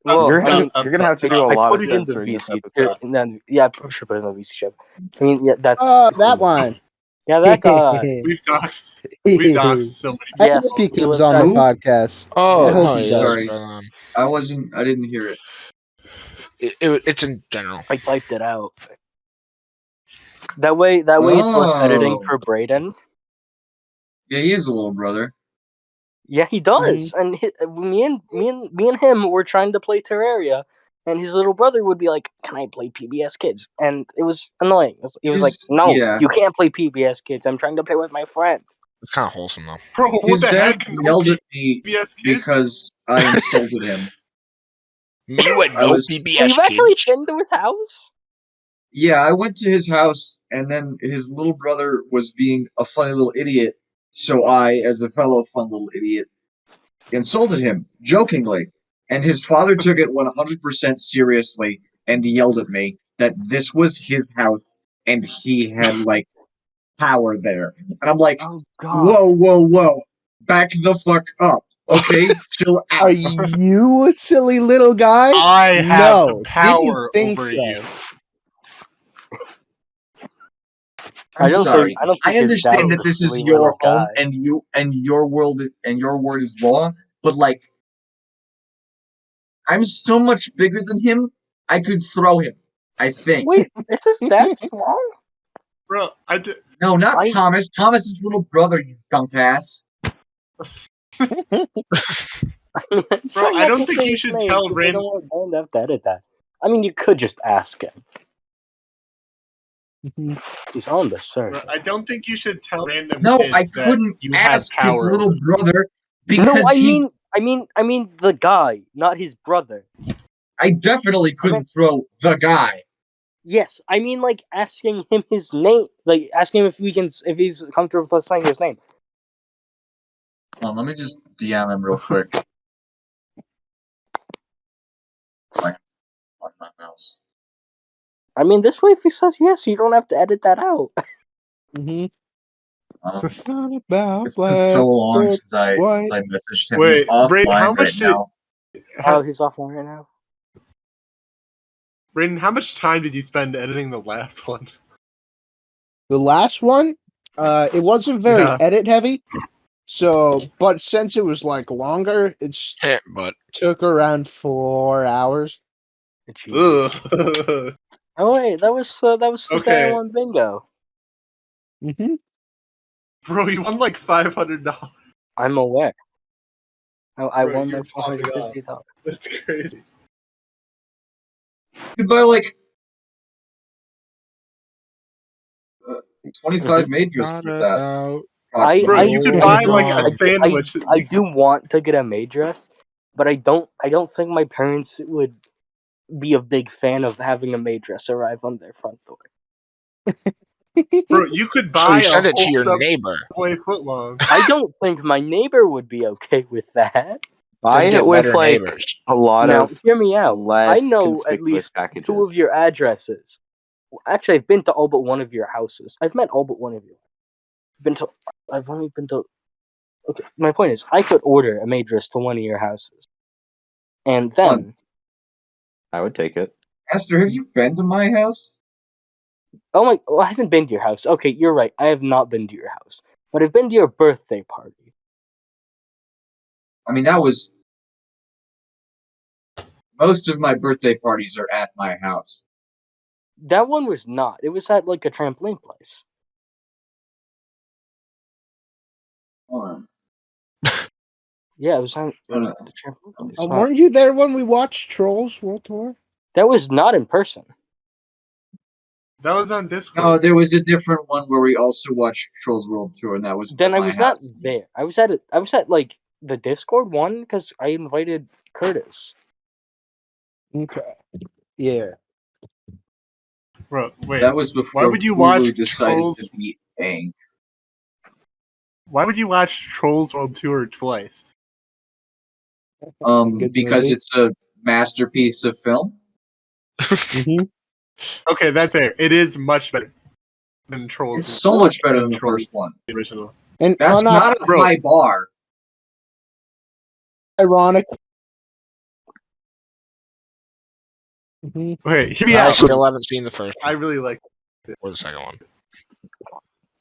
Speaker 4: Well,
Speaker 6: You're
Speaker 4: I mean,
Speaker 6: gonna have to do a
Speaker 4: I
Speaker 6: lot
Speaker 4: put
Speaker 6: of
Speaker 4: it in the
Speaker 6: censoring this
Speaker 4: VC.
Speaker 6: episode.
Speaker 4: Yeah, I should put it in the VC show. I mean, yeah, that's
Speaker 2: That one.
Speaker 4: Yeah, that guy.
Speaker 5: We've doxed so many
Speaker 2: I
Speaker 4: Yes,
Speaker 2: hope he
Speaker 5: people.
Speaker 4: he
Speaker 2: comes
Speaker 4: lives
Speaker 2: on the
Speaker 3: Who?
Speaker 2: podcast.
Speaker 1: Oh,
Speaker 2: I hope
Speaker 1: no,
Speaker 2: he
Speaker 1: he
Speaker 2: does.
Speaker 1: hasn't
Speaker 3: Sorry.
Speaker 1: been on.
Speaker 3: I didn't hear it.
Speaker 1: It's in general.
Speaker 4: I typed it out. That way, it's less editing
Speaker 3: Oh.
Speaker 4: for Brayden.
Speaker 3: Yeah, he is a little brother.
Speaker 4: Yeah, he does. And me and him were trying to play Terraria, and his little brother would be like, "Can I play PBS Kids?" And it was annoying. He was like, "No,
Speaker 3: Yeah.
Speaker 4: you can't play PBS Kids. I'm trying to play with my friend."
Speaker 1: It's kind of wholesome, though.
Speaker 5: Bro, what
Speaker 3: His
Speaker 5: the
Speaker 3: dad
Speaker 5: heck? No
Speaker 3: yelled at me
Speaker 5: PBS Kids?
Speaker 3: because I insulted him.
Speaker 1: Me with
Speaker 3: I
Speaker 1: no
Speaker 3: was-
Speaker 4: So
Speaker 1: PBS
Speaker 4: you've actually
Speaker 1: kids.
Speaker 4: been to his house?
Speaker 3: Yeah, I went to his house, and then his little brother was being a funny little idiot. So I, as a fellow fun little idiot, insulted him jokingly. And his father took it 100% seriously and yelled at me that this was his house and he had, like, power there. And I'm like,
Speaker 4: Oh God!
Speaker 3: whoa. Back the fuck up. Okay? Chill out.
Speaker 2: Are you a silly little guy?
Speaker 5: I have
Speaker 2: No,
Speaker 5: the
Speaker 2: didn't
Speaker 5: power
Speaker 2: think
Speaker 5: over
Speaker 2: so.
Speaker 5: you.
Speaker 3: I'm sorry.
Speaker 4: I don't think
Speaker 3: I
Speaker 4: his dad
Speaker 3: understand
Speaker 4: was
Speaker 3: that
Speaker 4: a
Speaker 3: this is
Speaker 4: silly
Speaker 3: your
Speaker 4: little
Speaker 3: home
Speaker 4: guy.
Speaker 3: and your world and your word is law, but like I'm so much bigger than him, I could throw him. I think.
Speaker 4: Wait, is his dad small?
Speaker 5: Bro,
Speaker 3: No, not
Speaker 4: I-
Speaker 3: Thomas. Thomas's little brother, you dumbass.
Speaker 5: Bro, I don't think you should tell
Speaker 4: I
Speaker 5: random.
Speaker 4: don't have to edit that. I mean, you could just ask him. He's on the server.
Speaker 5: Bro, I don't think you should tell random
Speaker 3: No,
Speaker 5: kids
Speaker 3: I
Speaker 5: that
Speaker 3: couldn't
Speaker 5: you have
Speaker 3: ask his
Speaker 5: power
Speaker 3: little
Speaker 5: over them.
Speaker 3: brother because
Speaker 4: No, I
Speaker 3: he's.
Speaker 4: mean the guy, not his brother.
Speaker 3: I definitely couldn't throw the guy.
Speaker 4: Yes, I mean like asking him his name, like asking him if he's comfortable with us saying his name.
Speaker 3: Well, let me just DM him real quick. On my mouse.
Speaker 4: I mean, this way, if he says yes, you don't have to edit that out.
Speaker 3: It's been so long since I messaged him.
Speaker 5: Wait,
Speaker 3: He's offline
Speaker 5: Brayden, how
Speaker 3: right
Speaker 5: much did
Speaker 3: now.
Speaker 4: Oh, he's offline right now.
Speaker 5: Brayden, how much time did you spend editing the last one?
Speaker 2: The last one, it wasn't very
Speaker 5: Yeah.
Speaker 2: edit heavy. So, but since it was like longer, it
Speaker 1: But
Speaker 2: took around 4 hours.
Speaker 4: Jesus.
Speaker 5: Ugh.
Speaker 4: Oh wait, that was the day I
Speaker 5: Okay.
Speaker 4: won bingo.
Speaker 5: Bro, you won like $500.
Speaker 4: I'm aware. I
Speaker 5: Bro,
Speaker 4: won
Speaker 5: you're
Speaker 4: like $450.
Speaker 5: That's crazy.
Speaker 3: You could buy like 25 majors
Speaker 1: not
Speaker 3: with that.
Speaker 1: about.
Speaker 5: Bro,
Speaker 3: Approximately.
Speaker 5: you could
Speaker 1: Oh,
Speaker 5: buy like
Speaker 1: God.
Speaker 5: a sandwich.
Speaker 4: I do want to get a maid dress, but I don't think my parents would be a big fan of having a maid dress arrive on their front door.
Speaker 5: Bro, you could
Speaker 1: So
Speaker 5: buy
Speaker 1: you send
Speaker 5: a
Speaker 1: it to
Speaker 5: whole
Speaker 1: your
Speaker 5: Subway
Speaker 1: neighbor.
Speaker 5: footlong.
Speaker 4: I don't think my neighbor would be okay with that.
Speaker 6: Buy
Speaker 1: Just
Speaker 6: it
Speaker 1: get
Speaker 6: with
Speaker 1: better
Speaker 6: like
Speaker 1: neighbors.
Speaker 6: a lot
Speaker 4: Now,
Speaker 6: of
Speaker 4: hear me out. I
Speaker 6: less
Speaker 4: know at
Speaker 6: conspicuous
Speaker 4: least
Speaker 6: packages.
Speaker 4: 2 of your addresses. Actually, I've been to all but one of your houses. I've met all but one of you. I've only been to. Okay, my point is, I could order a maid dress to one of your houses, and then.
Speaker 6: I would take it.
Speaker 3: Aster, have you been to my house?
Speaker 4: Oh my! Well, I haven't been to your house. Okay, you're right. I have not been to your house, but I've been to your birthday party.
Speaker 3: I mean, that was. Most of my birthday parties are at my house.
Speaker 4: That one was not. It was at like a trampoline place.
Speaker 3: Hold on.
Speaker 4: Yeah, it was on
Speaker 3: Uh,
Speaker 4: the trampoline place.
Speaker 2: Weren't you there when we watched Trolls World Tour?
Speaker 4: That was not in person.
Speaker 5: That was on Discord.
Speaker 3: No, there was a different one where we also watched Trolls World Tour, and that was
Speaker 4: Then
Speaker 3: at
Speaker 4: I
Speaker 3: my
Speaker 4: was
Speaker 3: house.
Speaker 4: not there. I was at like the Discord one because I invited Curtis.
Speaker 2: Okay. Yeah.
Speaker 5: Bro, wait.
Speaker 3: That was before
Speaker 5: Why would you
Speaker 3: Hulu
Speaker 5: watch
Speaker 3: decided
Speaker 5: Trolls?
Speaker 3: to be Aang.
Speaker 5: Why would you watch Trolls World Tour twice?
Speaker 2: Good
Speaker 3: Because
Speaker 2: movie.
Speaker 3: it's a masterpiece of film.
Speaker 2: Mhm.
Speaker 5: Okay, that's fair. It is much better than Trolls.
Speaker 3: It's so much better than the
Speaker 5: Trolls,
Speaker 3: first one.
Speaker 5: the original.
Speaker 2: And
Speaker 3: That's not a
Speaker 5: Bro.
Speaker 3: high bar.
Speaker 2: ironic. Mhm.
Speaker 5: Okay, hear me
Speaker 1: I
Speaker 5: out.
Speaker 1: still haven't seen the first
Speaker 5: I really like.
Speaker 1: or the second one.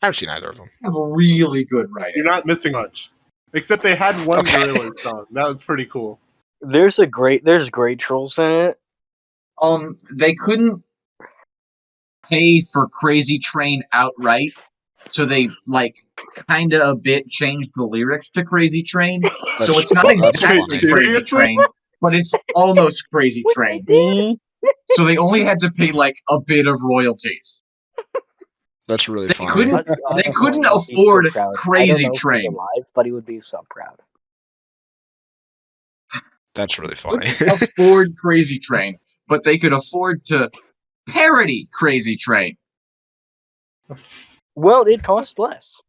Speaker 1: I haven't seen either of them.
Speaker 3: Have really good writing.
Speaker 5: You're not missing much, except they had one
Speaker 1: Okay.
Speaker 5: Gorillaz song. That was pretty cool.
Speaker 4: There's great trolls in it.
Speaker 3: They couldn't pay for Crazy Train outright, so they kind of a bit changed the lyrics to Crazy Train. So
Speaker 1: That's-
Speaker 3: it's not
Speaker 1: that's
Speaker 3: exactly
Speaker 1: funny.
Speaker 3: Crazy
Speaker 5: Seriously?
Speaker 3: Train, but it's almost Crazy Train.
Speaker 2: Mhm.
Speaker 3: So they only had to pay a bit of royalties.
Speaker 1: That's really
Speaker 3: They
Speaker 1: funny.
Speaker 3: couldn't.
Speaker 4: They
Speaker 3: couldn't afford
Speaker 4: I don't
Speaker 3: Crazy
Speaker 4: know if he's
Speaker 3: Train.
Speaker 4: alive, but he would be so proud.
Speaker 1: That's really funny.
Speaker 3: Couldn't afford Crazy Train, but they could afford to parody Crazy Train.
Speaker 4: Well, it costs less.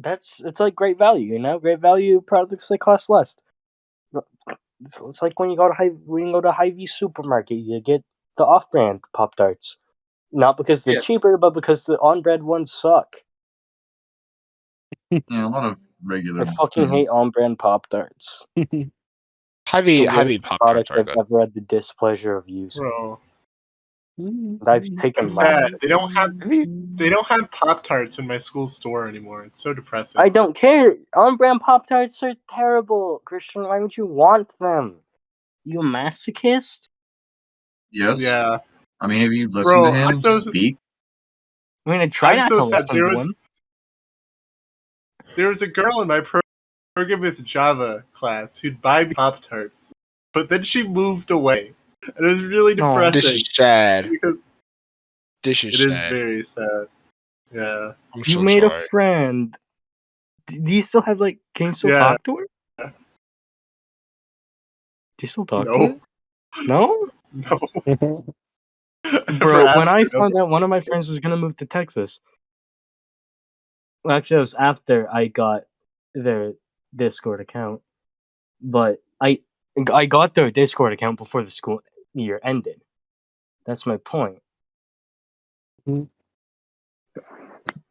Speaker 4: It's like great value, you know. Great value products that cost less. It's like when you go to Hy-Vee supermarket, you get the off-brand Pop Tarts, not because they're
Speaker 3: Yeah.
Speaker 4: cheaper, but because the on-brand ones suck.
Speaker 3: Yeah, a lot of regular.
Speaker 4: I fucking hate on-brand Pop Tarts.
Speaker 1: Heavy
Speaker 4: Worst
Speaker 1: Pop
Speaker 4: product
Speaker 1: Tarts are
Speaker 4: I've
Speaker 1: good.
Speaker 4: ever had the displeasure of using.
Speaker 5: Bro,
Speaker 4: And I've taken
Speaker 5: I'm
Speaker 4: lots
Speaker 5: sad.
Speaker 4: of
Speaker 5: They don't have Pop Tarts in my school store anymore. It's so depressing.
Speaker 4: I don't care. On-brand Pop Tarts are terrible, Christian. Why would you want them? You a masochist?
Speaker 3: Yes.
Speaker 5: Yeah.
Speaker 3: I mean, have you listened
Speaker 5: Bro,
Speaker 3: to him
Speaker 5: I'm so
Speaker 3: speak?
Speaker 4: I mean, I try
Speaker 5: I'm
Speaker 4: not
Speaker 5: so
Speaker 4: to
Speaker 5: sad.
Speaker 4: listen to him.
Speaker 5: There was a girl in my program with Java class who'd buy me Pop Tarts, but then she moved away, and it was really
Speaker 4: Oh,
Speaker 5: depressing
Speaker 1: This is sad.
Speaker 5: because
Speaker 1: This is
Speaker 5: it is
Speaker 1: sad.
Speaker 5: very sad. Yeah.
Speaker 1: I'm
Speaker 4: You
Speaker 1: so
Speaker 4: made
Speaker 1: sorry.
Speaker 4: a friend. Do you still have can you still
Speaker 5: Yeah.
Speaker 4: talk to her? Do you still talk to her?
Speaker 5: No.
Speaker 4: No?
Speaker 5: No. I never
Speaker 4: Bro, when
Speaker 5: asked
Speaker 4: I
Speaker 5: her, no.
Speaker 4: found out one of my friends was gonna move to Texas, well, actually, it was after I got their Discord account, but I got their Discord account before the school year ended. That's my point.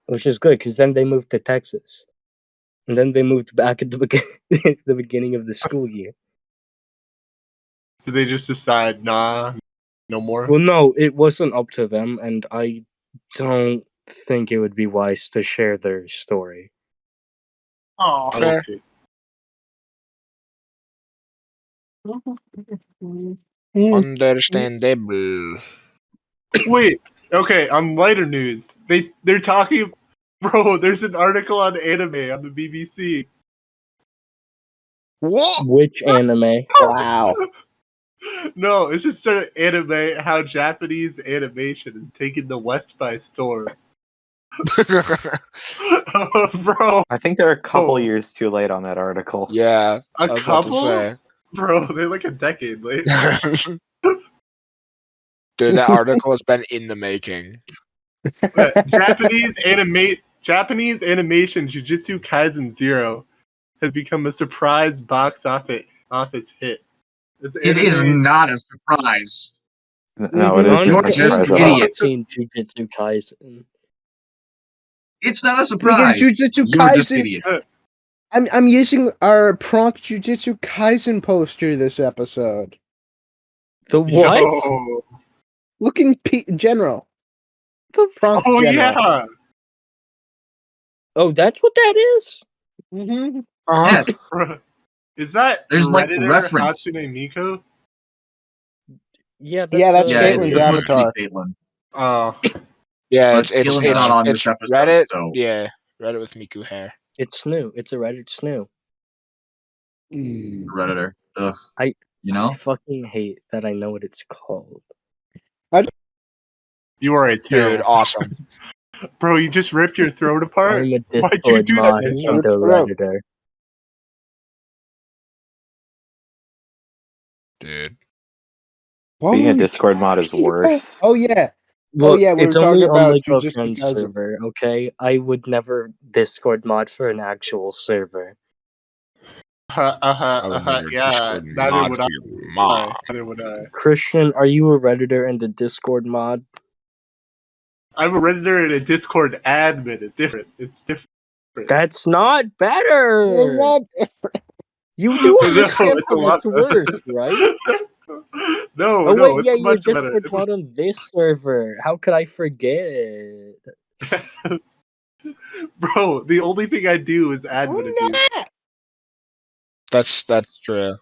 Speaker 4: Which is good, because then they moved to Texas. And then they moved back at the beginning of the school year.
Speaker 5: Did they just decide, nah, no more?
Speaker 4: Well, no, it wasn't up to them, and I don't think it would be wise to share their story.
Speaker 5: Oh,
Speaker 1: Fair.
Speaker 5: okay.
Speaker 1: Understandable.
Speaker 5: Wait. Okay. On lighter news, they're talking. Bro, there's an article on anime on the BBC.
Speaker 1: What?
Speaker 4: Which anime?
Speaker 2: Wow.
Speaker 5: No, it's just sort of anime how Japanese animation is taking the West by storm. Bro,
Speaker 6: I think they're a couple
Speaker 5: Oh.
Speaker 6: years too late on that article.
Speaker 1: Yeah.
Speaker 5: a
Speaker 1: I was about to
Speaker 5: couple?
Speaker 1: say.
Speaker 5: Bro, they're like a decade late.
Speaker 1: Dude, that article has been in the making.
Speaker 5: Japanese animation Jujutsu Kaisen 0 has become a surprise box office hit.
Speaker 3: It is not a surprise.
Speaker 6: No, it
Speaker 4: Honestly,
Speaker 6: isn't a
Speaker 3: You're just
Speaker 6: surprise at all.
Speaker 3: idiot.
Speaker 4: I've seen Jujutsu Kaisen.
Speaker 3: It's not a
Speaker 2: Speaking of
Speaker 3: surprise.
Speaker 2: Jujutsu
Speaker 3: You're just
Speaker 2: Kaisen,
Speaker 3: idiot.
Speaker 2: I'm using our Pronk Jujutsu Kaisen poster this episode.
Speaker 4: The what?
Speaker 5: Yo.
Speaker 2: Looking general.
Speaker 4: The
Speaker 2: Pronk
Speaker 5: Oh
Speaker 2: general.
Speaker 5: yeah.
Speaker 4: Oh, that's what that is?
Speaker 2: Mm-hmm.
Speaker 1: Uh-huh.
Speaker 3: Yes.
Speaker 5: Is that
Speaker 3: There's, like,
Speaker 5: Redditor
Speaker 3: reference.
Speaker 5: Hatsune Miku?
Speaker 4: Yeah,
Speaker 2: Yeah, that's
Speaker 3: Yeah,
Speaker 2: Katelyn's
Speaker 3: it's supposed
Speaker 2: avatar.
Speaker 3: to be Caitlyn.
Speaker 5: Oh.
Speaker 1: Yeah,
Speaker 3: But Caitlin's not on this episode,
Speaker 1: Reddit.
Speaker 3: so
Speaker 1: Yeah, Reddit with Miku hair.
Speaker 4: It's new. It's a Reddit snoo.
Speaker 3: Redditor. Ugh.
Speaker 4: I
Speaker 3: You
Speaker 4: fucking hate that I know what it's called.
Speaker 5: You are a
Speaker 1: Dude,
Speaker 5: terrible.
Speaker 1: awesome.
Speaker 5: Bro, you just ripped your throat apart?
Speaker 4: I'm a
Speaker 5: Why'd you
Speaker 4: Discord
Speaker 5: do that
Speaker 4: mod
Speaker 5: to
Speaker 4: and
Speaker 5: yourself?
Speaker 4: a
Speaker 2: Throat.
Speaker 4: Redditor.
Speaker 1: dude.
Speaker 2: What
Speaker 6: Being
Speaker 2: were
Speaker 6: a
Speaker 2: we
Speaker 6: Discord mod is
Speaker 2: talking about?
Speaker 6: worse.
Speaker 2: Oh yeah.
Speaker 4: Look,
Speaker 2: yeah, we
Speaker 4: it's
Speaker 2: were
Speaker 4: only
Speaker 2: talking
Speaker 4: on
Speaker 2: about
Speaker 4: like
Speaker 2: you
Speaker 4: a
Speaker 2: just
Speaker 4: friend
Speaker 2: because of
Speaker 4: server, okay? I would never Discord mod for an actual server.
Speaker 1: I would never
Speaker 5: Yeah,
Speaker 1: Discord
Speaker 5: neither
Speaker 1: mod
Speaker 5: would
Speaker 1: for
Speaker 5: I.
Speaker 1: your mom.
Speaker 5: Neither would I.
Speaker 4: Christian, are you a Redditor and a Discord mod?
Speaker 5: I'm a Redditor and a Discord admin. It's different. It's different.
Speaker 4: That's not better!
Speaker 2: Well,
Speaker 4: You do
Speaker 5: No,
Speaker 4: understand
Speaker 5: it's a
Speaker 4: how
Speaker 5: lot
Speaker 4: this works, right?
Speaker 5: No,
Speaker 4: Oh wait,
Speaker 5: it's
Speaker 4: yeah, you're
Speaker 5: much better.
Speaker 4: Discord mod on this server. How could I forget?
Speaker 5: Bro, the only thing I do is admin abuse.
Speaker 1: That's true.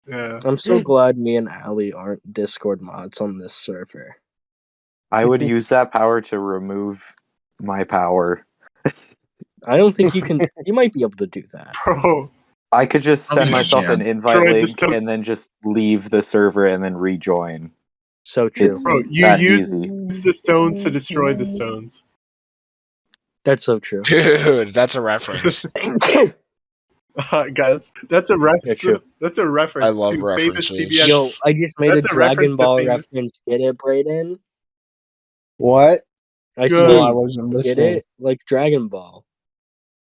Speaker 5: Yeah.
Speaker 4: I'm so glad me and Ali aren't Discord mods on this server.
Speaker 6: I would use that power to remove my power.
Speaker 4: I don't think you can. You might be able to do that.
Speaker 5: Bro,
Speaker 6: I could just send
Speaker 1: Yes,
Speaker 6: myself an
Speaker 1: Jan.
Speaker 6: invite
Speaker 5: Destroy the
Speaker 6: link
Speaker 5: stone.
Speaker 6: and then just leave the server and then rejoin.
Speaker 4: So true.
Speaker 6: It's
Speaker 5: Bro, you
Speaker 6: that
Speaker 5: use
Speaker 6: easy.
Speaker 5: the stones to destroy the stones.
Speaker 4: That's so true.
Speaker 1: Dude, that's a reference.
Speaker 5: Guys, that's a
Speaker 4: Yeah,
Speaker 5: reference.
Speaker 4: true.
Speaker 5: That's a reference
Speaker 1: I love
Speaker 5: to famous
Speaker 1: references.
Speaker 5: PBS.
Speaker 4: Yo, I just made
Speaker 5: That's
Speaker 4: a
Speaker 5: a reference
Speaker 4: Dragon
Speaker 5: to
Speaker 4: Ball
Speaker 5: famous-
Speaker 4: reference. Get it, Brayden?
Speaker 2: what?
Speaker 4: I
Speaker 5: Good.
Speaker 2: No, I
Speaker 4: sneezed.
Speaker 2: wasn't
Speaker 4: Get
Speaker 2: listening.
Speaker 4: it? Like Dragon Ball.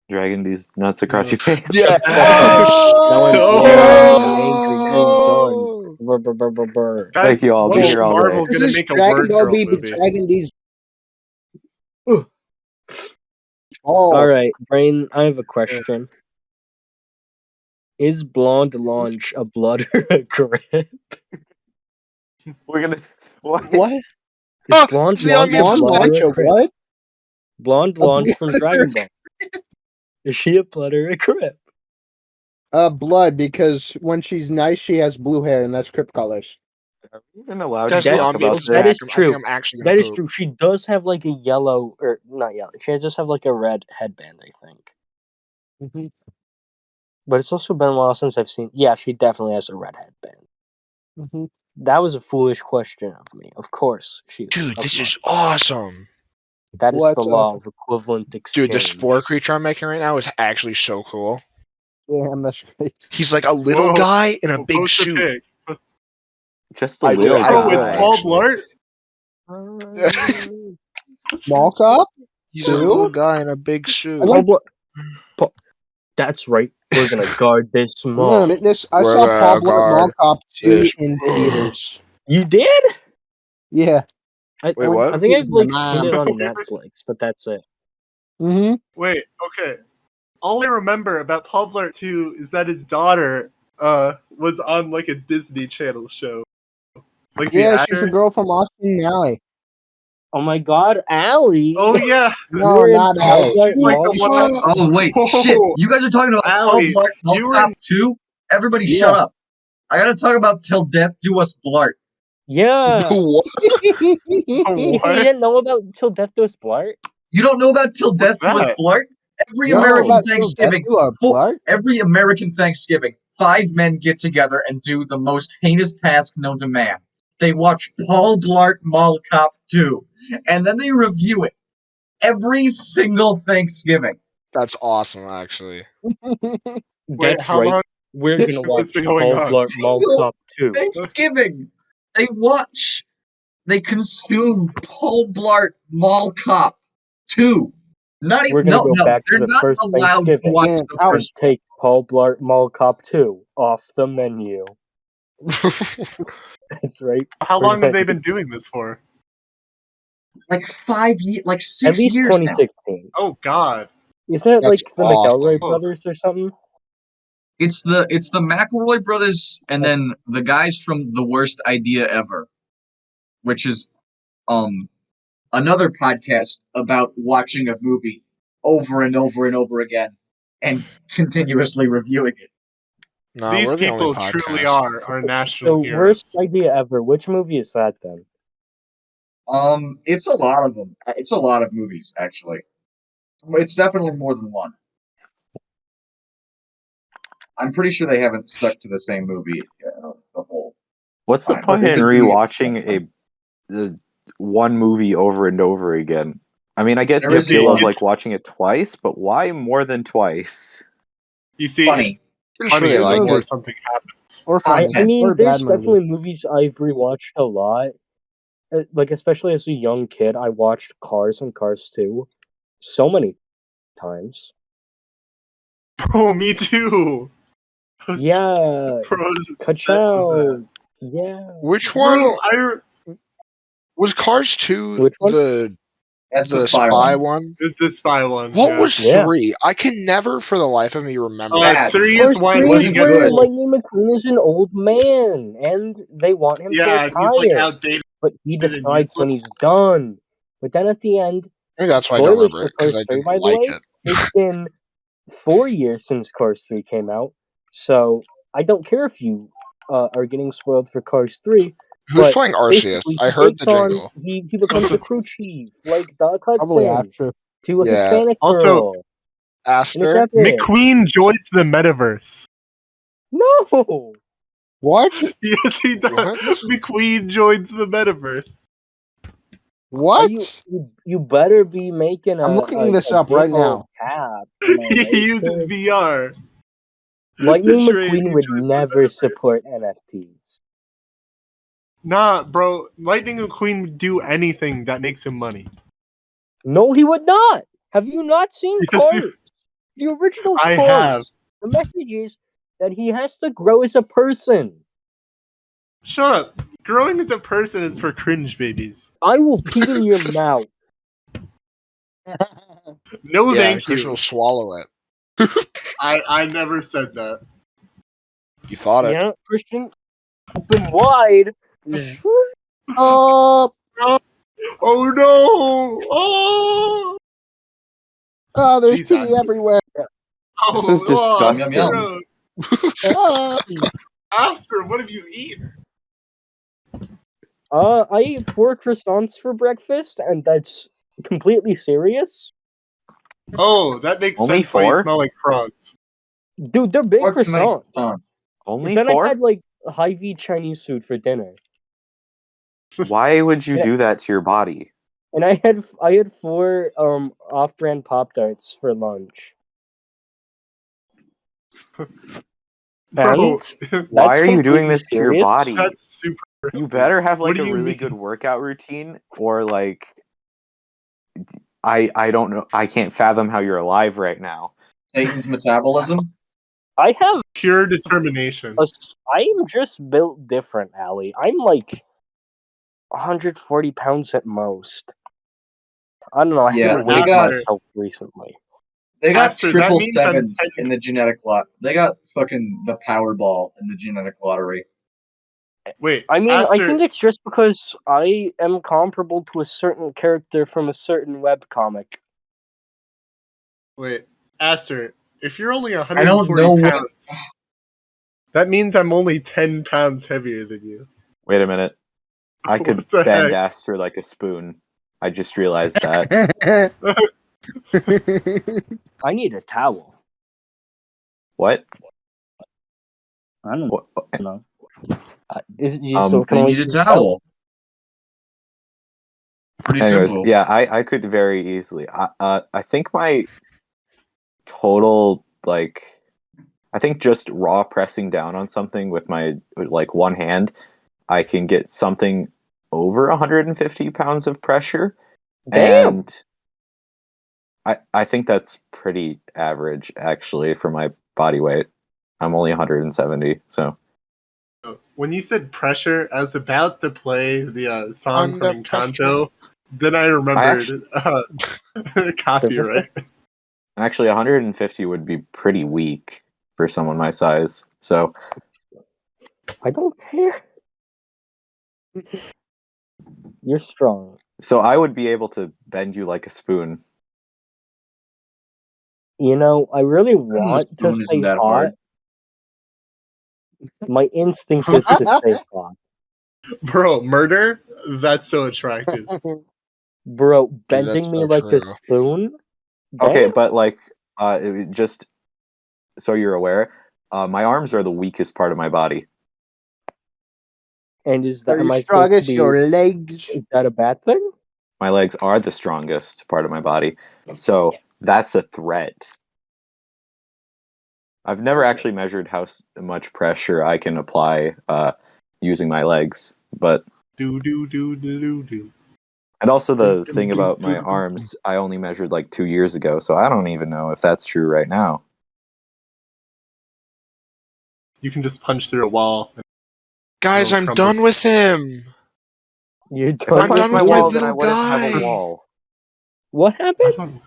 Speaker 6: Dragging these nuts across your face.
Speaker 1: Yeah.
Speaker 4: Now I'm angry. Now I'm done.
Speaker 1: Oh!
Speaker 4: Brr, brr, brr, brr, brr.
Speaker 5: Guys,
Speaker 6: Thank you all. I'll
Speaker 5: when
Speaker 6: be
Speaker 5: is
Speaker 6: here all
Speaker 5: Marvel
Speaker 6: day.
Speaker 2: This
Speaker 5: gonna
Speaker 2: is
Speaker 5: make a
Speaker 2: Dragon
Speaker 5: Word
Speaker 2: Ball
Speaker 5: Girl
Speaker 2: B, but
Speaker 5: movie?
Speaker 2: Dragon D's.
Speaker 4: Ugh.
Speaker 2: Oh,
Speaker 4: All right, Brain, I have a question. Is Blonde Launch a blood or a grip?
Speaker 6: We're gonna. What?
Speaker 2: what?
Speaker 4: Is
Speaker 1: Oh,
Speaker 4: Blonde
Speaker 1: it's the
Speaker 4: Launch a
Speaker 1: onions.
Speaker 2: Blonde
Speaker 4: blood
Speaker 2: Launch
Speaker 4: or
Speaker 2: a
Speaker 4: a grip?
Speaker 2: what?
Speaker 4: Blonde
Speaker 2: A
Speaker 4: Launch from
Speaker 2: blood or
Speaker 4: Dragon
Speaker 2: a
Speaker 4: Ball. Is she a blood or a grip?
Speaker 2: Blood, because when she's nice, she has blue hair, and that's Crip colors.
Speaker 6: Are we even allowed
Speaker 1: Guys,
Speaker 6: to
Speaker 1: the
Speaker 6: talk about
Speaker 1: ambience
Speaker 4: that
Speaker 1: back.
Speaker 4: is
Speaker 6: this?
Speaker 1: I think
Speaker 4: true.
Speaker 1: I'm actually gonna
Speaker 4: That is
Speaker 1: poop.
Speaker 4: true. She does have like a yellow, or not yellow. She does have like a red headband, I think.
Speaker 2: Mm-hmm.
Speaker 4: But it's also been a while since I've seen. Yeah, she definitely has a red headband.
Speaker 2: Mm-hmm.
Speaker 4: That was a foolish question of me. Of course, she's.
Speaker 1: Dude,
Speaker 4: a
Speaker 1: this
Speaker 4: blood.
Speaker 1: is awesome.
Speaker 4: That is
Speaker 2: What's
Speaker 4: the law
Speaker 2: up?
Speaker 4: of equivalent exchange.
Speaker 1: Dude, the spore creature I'm making right now is actually so cool.
Speaker 2: Damn, that's great.
Speaker 1: He's like a little
Speaker 5: Whoa.
Speaker 1: guy in a
Speaker 5: Well,
Speaker 1: big
Speaker 5: post a
Speaker 1: suit.
Speaker 5: pic.
Speaker 6: Just a
Speaker 1: I did-
Speaker 6: little
Speaker 1: I
Speaker 5: Oh,
Speaker 1: will,
Speaker 5: it's
Speaker 6: guy.
Speaker 5: Paul
Speaker 1: actually.
Speaker 5: Blart?
Speaker 2: Small cup?
Speaker 1: He's a
Speaker 2: Two?
Speaker 1: little guy in a big suit.
Speaker 2: I think-
Speaker 4: That's right. We're gonna guard this
Speaker 2: I'm gonna
Speaker 4: mall.
Speaker 2: admit this. I
Speaker 1: We're
Speaker 2: saw
Speaker 1: gonna
Speaker 2: Paul Blart Mall
Speaker 1: guard
Speaker 2: Cop 2
Speaker 1: this.
Speaker 2: in theaters.
Speaker 4: You did?
Speaker 2: Yeah.
Speaker 4: I
Speaker 1: Wait,
Speaker 2: went
Speaker 1: what?
Speaker 4: I think I've like
Speaker 2: My
Speaker 4: seen it
Speaker 2: mom.
Speaker 4: on Netflix, but that's it.
Speaker 2: Mm-hmm.
Speaker 5: Wait, okay. All I remember about Paul Blart 2 is that his daughter was on like a Disney Channel show. Like the
Speaker 2: Yeah, she's a
Speaker 5: actor.
Speaker 2: girl from Austin Alley.
Speaker 4: Oh my God, Allie!
Speaker 5: Oh yeah.
Speaker 2: No,
Speaker 4: You're in
Speaker 2: not
Speaker 4: Paul
Speaker 2: Alley.
Speaker 4: Blart
Speaker 5: She's like
Speaker 4: Mall
Speaker 5: the
Speaker 4: Cop?
Speaker 5: one.
Speaker 3: Oh wait, shit! You guys are talking about Paul
Speaker 5: Allie,
Speaker 3: Blart Mall
Speaker 5: you were
Speaker 3: Cop
Speaker 5: in-
Speaker 3: 2? Everybody,
Speaker 2: Yeah.
Speaker 3: shut up! I gotta talk about Till Death Do Us Blart.
Speaker 4: Yeah.
Speaker 1: What?
Speaker 4: You
Speaker 5: What?
Speaker 4: didn't know about Till Death Do Us Blart?
Speaker 3: You don't know about Till Death
Speaker 5: What's
Speaker 3: Do Us
Speaker 5: that?
Speaker 3: Blart? Every
Speaker 2: You don't know
Speaker 3: American
Speaker 2: about Till Death
Speaker 3: Thanksgiving,
Speaker 2: Do Us Blart?
Speaker 3: every American Thanksgiving, 5 men get together and do the most heinous task known to man. They watch Paul Blart Mall Cop 2, and then they review it every single Thanksgiving.
Speaker 1: That's awesome, actually.
Speaker 5: Wait,
Speaker 4: That's
Speaker 5: how
Speaker 4: right.
Speaker 5: long
Speaker 4: We're gonna
Speaker 5: has
Speaker 4: watch
Speaker 5: this been going
Speaker 4: Paul
Speaker 5: on?
Speaker 4: Blart Mall Cop 2.
Speaker 3: Thanksgiving, they consume Paul Blart Mall Cop 2. Not
Speaker 4: We're
Speaker 3: even,
Speaker 4: gonna go back to
Speaker 3: they're
Speaker 4: the
Speaker 3: not
Speaker 4: first
Speaker 3: allowed to
Speaker 4: Thanksgiving
Speaker 3: watch
Speaker 2: Man,
Speaker 3: the
Speaker 2: how-
Speaker 4: and
Speaker 3: first
Speaker 4: take Paul Blart Mall Cop 2 off the menu. That's right.
Speaker 5: How
Speaker 4: We're
Speaker 5: long have
Speaker 4: gonna-
Speaker 5: they been doing this for?
Speaker 3: like 5 years, like 6
Speaker 4: At least
Speaker 3: years now.
Speaker 4: 2016.
Speaker 5: Oh God.
Speaker 4: Isn't it
Speaker 1: That's
Speaker 4: like the
Speaker 1: awesome.
Speaker 4: McElroy brothers or something?
Speaker 3: It's the McElroy brothers and then the guys from The Worst Idea Ever, which is another podcast about watching a movie over and over and over again and continuously reviewing it.
Speaker 1: No,
Speaker 5: These
Speaker 1: we're the only
Speaker 5: people truly
Speaker 1: podcast.
Speaker 5: are our national
Speaker 4: So
Speaker 5: heroes.
Speaker 4: worst idea ever. Which movie is that then?
Speaker 3: It's a lot of them. It's a lot of movies, actually. It's definitely more than one. I'm pretty sure they haven't stuck to the same movie the whole.
Speaker 6: What's the
Speaker 3: Fine,
Speaker 6: point
Speaker 3: they've
Speaker 6: in
Speaker 3: been doing it for
Speaker 6: rewatching the one movie over and over again? I mean, I get
Speaker 3: There
Speaker 6: the
Speaker 3: is
Speaker 6: appeal of
Speaker 3: one.
Speaker 6: like watching it twice, but why more than twice?
Speaker 5: You see,
Speaker 3: Funny.
Speaker 1: I just
Speaker 5: funny
Speaker 1: really like
Speaker 5: before
Speaker 1: it.
Speaker 5: something happens.
Speaker 2: Or funny.
Speaker 3: Content.
Speaker 2: Or
Speaker 4: mean,
Speaker 2: a bad
Speaker 4: there's
Speaker 2: movie.
Speaker 4: definitely movies I've rewatched a lot. Like, especially as a young kid, I watched Cars and Cars 2 so many times.
Speaker 5: Bro, me too. I was,
Speaker 4: Yeah,
Speaker 5: bro, I was obsessed with
Speaker 4: Ka-chow.
Speaker 5: that.
Speaker 4: Yeah.
Speaker 1: Which
Speaker 5: Bro,
Speaker 1: one was Cars 2
Speaker 4: Which one?
Speaker 3: That's
Speaker 1: the
Speaker 3: spy
Speaker 1: spy
Speaker 3: one.
Speaker 1: one?
Speaker 5: It's the spy one.
Speaker 1: What
Speaker 5: yeah.
Speaker 1: was
Speaker 4: Yeah.
Speaker 1: 3? I can never for the life of me remember.
Speaker 3: Bad.
Speaker 5: 3
Speaker 4: Cars
Speaker 5: is when
Speaker 4: 3
Speaker 5: he
Speaker 4: is
Speaker 3: wasn't
Speaker 5: gets
Speaker 4: where
Speaker 3: good.
Speaker 5: old.
Speaker 4: Lightning McQueen is an old man, and they want him to
Speaker 5: Yeah, and he's like
Speaker 4: retire,
Speaker 5: outdated.
Speaker 4: but he
Speaker 5: and
Speaker 4: decides when
Speaker 5: useless.
Speaker 4: he's done. But then at the end,
Speaker 1: Maybe that's why I don't
Speaker 4: spoilers
Speaker 1: remember
Speaker 4: for
Speaker 1: it, because
Speaker 4: Cars
Speaker 1: I
Speaker 4: 3,
Speaker 1: didn't
Speaker 4: by the
Speaker 1: like
Speaker 4: way,
Speaker 1: it.
Speaker 4: it's been 4 years since Cars 3 came out, so I don't care if you are getting spoiled for Cars 3,
Speaker 1: Who's
Speaker 4: but
Speaker 1: playing Arceus?
Speaker 4: basically
Speaker 1: I
Speaker 4: he
Speaker 1: heard the
Speaker 4: takes on,
Speaker 1: jingle.
Speaker 4: he becomes the crew chief, like Doc
Speaker 2: Probably
Speaker 4: Hudson,
Speaker 2: Aster.
Speaker 4: to a
Speaker 1: Yeah.
Speaker 4: Hispanic
Speaker 5: Also,
Speaker 4: girl, and it's
Speaker 1: Aster?
Speaker 4: epic.
Speaker 5: McQueen joins the metaverse.
Speaker 4: No!
Speaker 2: What?
Speaker 5: Yes, he does.
Speaker 1: What?
Speaker 5: McQueen joins the metaverse.
Speaker 4: Are
Speaker 2: What?
Speaker 4: you better be making
Speaker 2: I'm
Speaker 4: a
Speaker 2: looking this
Speaker 4: a
Speaker 2: up
Speaker 4: big
Speaker 2: right
Speaker 4: old
Speaker 2: now.
Speaker 4: cap. Am I
Speaker 5: He
Speaker 4: right,
Speaker 5: uses
Speaker 4: kid?
Speaker 5: VR.
Speaker 4: Lightning
Speaker 5: to trade.
Speaker 4: McQueen
Speaker 5: He
Speaker 4: would
Speaker 5: joins the
Speaker 4: never
Speaker 5: metaverse.
Speaker 4: support NFTs.
Speaker 5: Nah, bro. Lightning McQueen would do anything that makes him money.
Speaker 4: No, he would not. Have you not seen
Speaker 5: Yes,
Speaker 4: Cars? The original
Speaker 5: I
Speaker 4: Cars.
Speaker 5: have.
Speaker 4: The message is that he has to grow as a person.
Speaker 5: Shut up. Growing as a person is for cringe babies.
Speaker 4: I will pee in your mouth.
Speaker 5: No,
Speaker 1: Yeah,
Speaker 5: thank
Speaker 1: Christion
Speaker 5: you.
Speaker 1: will swallow it.
Speaker 5: I never said that.
Speaker 1: You thought it.
Speaker 4: Yeah, Christian, open wide.
Speaker 2: Oh,
Speaker 5: Oh no! Oh!
Speaker 2: there's
Speaker 5: Jeez,
Speaker 2: pee
Speaker 5: Aster.
Speaker 2: everywhere.
Speaker 6: This is disgusting.
Speaker 3: Yum,
Speaker 2: Ah.
Speaker 5: Aster, what have you eaten?
Speaker 4: I ate 4 croissants for breakfast, and that's completely serious.
Speaker 5: Oh, that makes
Speaker 6: Only
Speaker 5: sense why you
Speaker 6: 4?
Speaker 5: smell like frogs.
Speaker 4: Dude, they're big
Speaker 3: What's many
Speaker 4: croissants.
Speaker 3: croissants?
Speaker 6: Only
Speaker 4: Then I
Speaker 6: 4?
Speaker 4: had like Hy-Vee Chinese food for dinner,
Speaker 6: Why would you
Speaker 4: Yeah.
Speaker 6: do that to your body?
Speaker 4: and I had 4 off-brand Pop-Tarts for lunch.
Speaker 5: Bro,
Speaker 4: And
Speaker 6: Why
Speaker 4: that's
Speaker 6: are you doing
Speaker 4: completely
Speaker 6: this to your
Speaker 4: serious.
Speaker 6: body?
Speaker 5: that's super.
Speaker 6: You better have
Speaker 5: What
Speaker 6: like
Speaker 5: do
Speaker 6: a
Speaker 5: you
Speaker 6: really
Speaker 5: mean?
Speaker 6: good workout routine, or like I don't know. I can't fathom how you're alive right now.
Speaker 3: Satan's metabolism?
Speaker 4: I have
Speaker 5: Pure determination.
Speaker 4: I'm just built different, Allie. I'm like 140 pounds at most. I don't know. I
Speaker 3: Yeah,
Speaker 4: haven't
Speaker 3: they
Speaker 4: weighed
Speaker 3: got-
Speaker 4: myself recently.
Speaker 3: They got
Speaker 5: Aster, that
Speaker 3: triple
Speaker 5: means I'm
Speaker 3: sevens
Speaker 5: 10
Speaker 3: in the genetic lot. They got fucking the Powerball in the genetic lottery.
Speaker 5: Wait,
Speaker 4: I mean,
Speaker 5: Aster,
Speaker 4: I think it's just because I am comparable to a certain character from a certain webcomic.
Speaker 5: wait, Aster, if you're only
Speaker 3: I don't
Speaker 5: 140
Speaker 3: know what.
Speaker 5: pounds, that means I'm only 10 pounds heavier than you.
Speaker 6: Wait a minute. I
Speaker 5: What
Speaker 6: could
Speaker 5: the
Speaker 6: bend
Speaker 5: heck?
Speaker 6: Aster like a spoon. I just realized that.
Speaker 4: I need a towel.
Speaker 6: What?
Speaker 4: I don't
Speaker 6: What?
Speaker 4: know. Is it you still can
Speaker 3: They
Speaker 4: always
Speaker 3: need a
Speaker 4: use a
Speaker 3: towel. Pretty
Speaker 6: Anyways,
Speaker 3: simple.
Speaker 6: yeah, I could very easily. I think my total I think just raw pressing down on something with my like one hand, I can get something over 150 pounds of pressure.
Speaker 4: Damn.
Speaker 6: And I think that's pretty average actually for my body weight. I'm only 170, so
Speaker 5: When you said pressure, I was about to play the song
Speaker 1: Under
Speaker 5: from Encanto. Then I remembered copyright.
Speaker 6: actually 150 would be pretty weak for someone my size. So
Speaker 4: I don't care. You're strong.
Speaker 6: so I would be able to bend you like a spoon.
Speaker 4: You know, I really
Speaker 3: The
Speaker 4: want to
Speaker 3: spoon
Speaker 4: stay
Speaker 3: isn't that
Speaker 4: hot.
Speaker 3: hard.
Speaker 4: My instinct is to stay hot.
Speaker 5: Bro, murder? That's so attractive.
Speaker 4: Bro,
Speaker 1: Dude,
Speaker 4: bending
Speaker 1: that's
Speaker 4: me
Speaker 1: so
Speaker 4: like a
Speaker 1: true.
Speaker 4: spoon?
Speaker 6: Okay,
Speaker 4: Damn.
Speaker 6: but like just so you're aware, my arms are the weakest part of my body.
Speaker 4: And is
Speaker 2: Are
Speaker 4: that am
Speaker 2: you
Speaker 4: I supposed to
Speaker 2: strongest?
Speaker 4: be?
Speaker 2: Your legs.
Speaker 4: Is that a bad thing?
Speaker 6: My legs are the strongest part of my body. So that's a threat. I've never actually measured how much pressure I can apply using my legs, but
Speaker 5: Do.
Speaker 6: and also the thing about my arms, I only measured like 2 years ago, so I don't even know if that's true right now.
Speaker 5: You can just punch through a wall.
Speaker 1: Guys,
Speaker 5: It'll
Speaker 1: I'm
Speaker 5: crumble.
Speaker 1: done with him.
Speaker 4: You're
Speaker 6: If I
Speaker 1: I'm
Speaker 6: punched
Speaker 1: done
Speaker 6: my
Speaker 1: with my
Speaker 6: wall, then I
Speaker 1: little
Speaker 6: wouldn't have a
Speaker 1: guy.
Speaker 6: wall.
Speaker 4: What
Speaker 5: I
Speaker 4: happened?
Speaker 5: don't-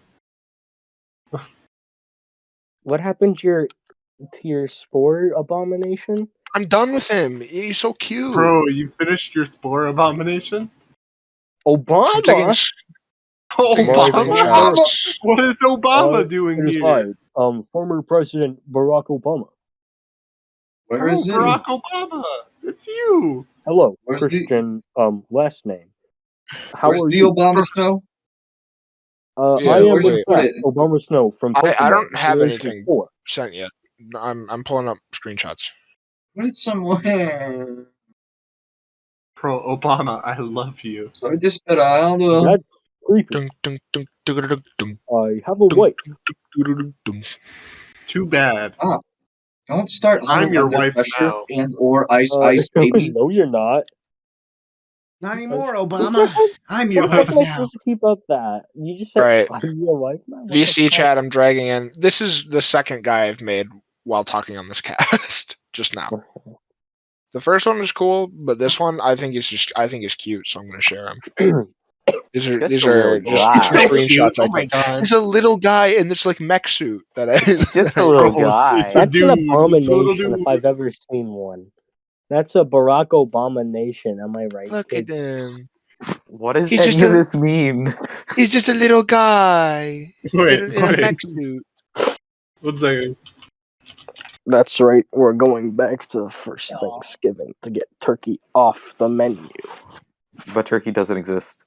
Speaker 4: What happened to your spore abomination?
Speaker 1: I'm done with him. He's so cute.
Speaker 5: Bro, you finished your spore abomination?
Speaker 1: I'm taking,
Speaker 4: Obama.
Speaker 1: taking
Speaker 5: Obama?
Speaker 1: screenshots.
Speaker 5: What is Obama doing
Speaker 4: It is
Speaker 5: here?
Speaker 4: I, former President Barack Obama.
Speaker 3: Where
Speaker 5: Bro,
Speaker 3: is it?
Speaker 5: Barack Obama. It's you.
Speaker 4: Hello,
Speaker 3: Where's the-
Speaker 4: Christian. Last name. How
Speaker 3: Where's
Speaker 4: are
Speaker 3: the
Speaker 4: you?
Speaker 3: Obama snow?
Speaker 1: Yeah,
Speaker 4: I am
Speaker 3: where'd you
Speaker 4: in
Speaker 3: put
Speaker 4: fact
Speaker 3: it?
Speaker 4: Obama Snow from Pokemon.
Speaker 1: I don't have
Speaker 4: Generation
Speaker 1: anything
Speaker 4: 4.
Speaker 1: sent yet. I'm pulling up screenshots.
Speaker 3: Put it somewhere.
Speaker 5: Bro, Obama, I love you.
Speaker 3: Soy desesperado.
Speaker 4: That's creepy.
Speaker 1: Dun, dun, dun, dun, dun, dun,
Speaker 4: I have a
Speaker 1: dun,
Speaker 4: wife.
Speaker 1: dun, dun, dun.
Speaker 5: Too bad.
Speaker 3: Don't start
Speaker 5: I'm
Speaker 3: living
Speaker 5: your
Speaker 3: under
Speaker 5: wife
Speaker 3: pressure
Speaker 5: now.
Speaker 3: and or ice baby.
Speaker 4: No, you're not.
Speaker 2: Not anymore,
Speaker 4: What the
Speaker 2: Obama.
Speaker 4: heck-
Speaker 2: I'm your
Speaker 4: What the heck
Speaker 2: wife
Speaker 4: am I
Speaker 2: now.
Speaker 4: supposed to keep up that? You just said,
Speaker 1: Alright.
Speaker 4: I'm your wife now? What the
Speaker 1: VC
Speaker 4: fuck?
Speaker 1: chat, I'm dragging in. This is the second guy I've made while talking on this cast just now. The first one was cool, but this one I think is cute, so I'm gonna share him. These
Speaker 6: Just
Speaker 1: are
Speaker 6: a little
Speaker 1: just
Speaker 6: guy.
Speaker 1: two
Speaker 5: So
Speaker 1: screenshots
Speaker 5: cute.
Speaker 1: I
Speaker 5: Oh my
Speaker 1: took.
Speaker 5: god.
Speaker 1: It's a little guy in this like mech suit that I.
Speaker 6: He's just a
Speaker 1: I-
Speaker 6: little
Speaker 5: Bro,
Speaker 6: guy.
Speaker 5: it's a
Speaker 4: That's
Speaker 5: dude.
Speaker 4: an
Speaker 5: It's a little
Speaker 4: abomination if
Speaker 5: dude.
Speaker 4: I've ever seen one. That's a Barack Obama nation, am I right?
Speaker 1: Look at
Speaker 4: kids?
Speaker 1: him.
Speaker 6: What does
Speaker 1: He's
Speaker 6: any
Speaker 1: just
Speaker 6: of
Speaker 1: a-
Speaker 6: this mean?
Speaker 1: He's just a little guy
Speaker 5: Wait,
Speaker 1: in a mech suit.
Speaker 5: 1 second.
Speaker 4: That's right. We're going back to the first Thanksgiving to get turkey off the menu.
Speaker 6: But turkey doesn't exist.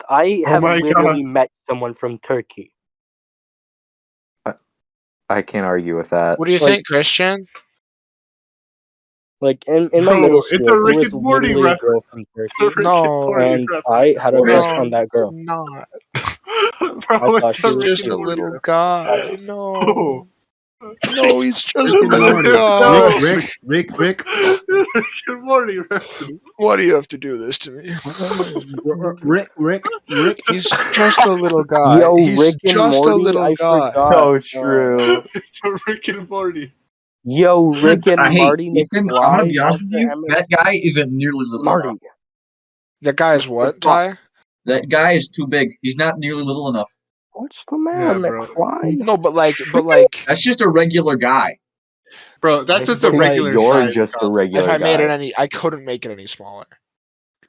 Speaker 4: I
Speaker 5: Oh
Speaker 4: have
Speaker 5: my
Speaker 4: literally
Speaker 5: God.
Speaker 4: met someone from Turkey.
Speaker 6: I can't argue with that.
Speaker 1: What do you
Speaker 4: Like-
Speaker 1: think, Christian?
Speaker 4: Like in my
Speaker 5: Bro,
Speaker 4: middle
Speaker 5: it's a
Speaker 4: school, there
Speaker 5: Rick
Speaker 4: was
Speaker 5: and Morty
Speaker 4: literally a girl
Speaker 5: reference.
Speaker 4: from
Speaker 5: It's a
Speaker 4: Turkey,
Speaker 5: Rick
Speaker 1: No.
Speaker 5: and Morty
Speaker 4: and
Speaker 5: reference.
Speaker 4: I had a
Speaker 3: What
Speaker 4: crush
Speaker 3: is it?
Speaker 4: on that girl.
Speaker 1: Not.
Speaker 5: Bro,
Speaker 4: I thought
Speaker 5: it's
Speaker 4: she
Speaker 5: a
Speaker 1: He's
Speaker 4: was
Speaker 5: Rick
Speaker 1: just
Speaker 5: and
Speaker 1: a
Speaker 4: cute.
Speaker 5: Morty
Speaker 1: little
Speaker 5: reference.
Speaker 1: guy. No. No, he's just
Speaker 2: Rick
Speaker 1: a
Speaker 2: and
Speaker 1: little
Speaker 2: Morty.
Speaker 1: guy.
Speaker 2: Rick.
Speaker 5: Rick and Morty reference.
Speaker 1: Why do you have to do this to me?
Speaker 2: Rick.
Speaker 1: He's just a little guy.
Speaker 4: Yo,
Speaker 1: He's
Speaker 4: Rick and
Speaker 1: just a
Speaker 4: Morty,
Speaker 1: little
Speaker 4: I
Speaker 1: guy.
Speaker 4: forgot.
Speaker 6: So true.
Speaker 5: It's a Rick and Morty.
Speaker 4: Yo, Rick and
Speaker 3: Hey,
Speaker 4: Marty
Speaker 3: Ethan, I'm gonna
Speaker 4: McFly,
Speaker 3: be honest with you.
Speaker 4: Dr. Emmett.
Speaker 3: That guy isn't nearly little
Speaker 4: Marty.
Speaker 3: enough.
Speaker 1: That guy is what, Ty?
Speaker 3: That guy is too big. He's not nearly little enough.
Speaker 4: What's the matter,
Speaker 5: Yeah, bro.
Speaker 4: McFly?
Speaker 1: No, but like,
Speaker 3: That's just a regular guy.
Speaker 5: Bro, that's just a
Speaker 1: But, like,
Speaker 5: regular
Speaker 6: You're
Speaker 5: size.
Speaker 6: just a
Speaker 5: Colin.
Speaker 1: if
Speaker 6: regular
Speaker 1: I made it
Speaker 6: guy.
Speaker 1: any, I couldn't make it any smaller.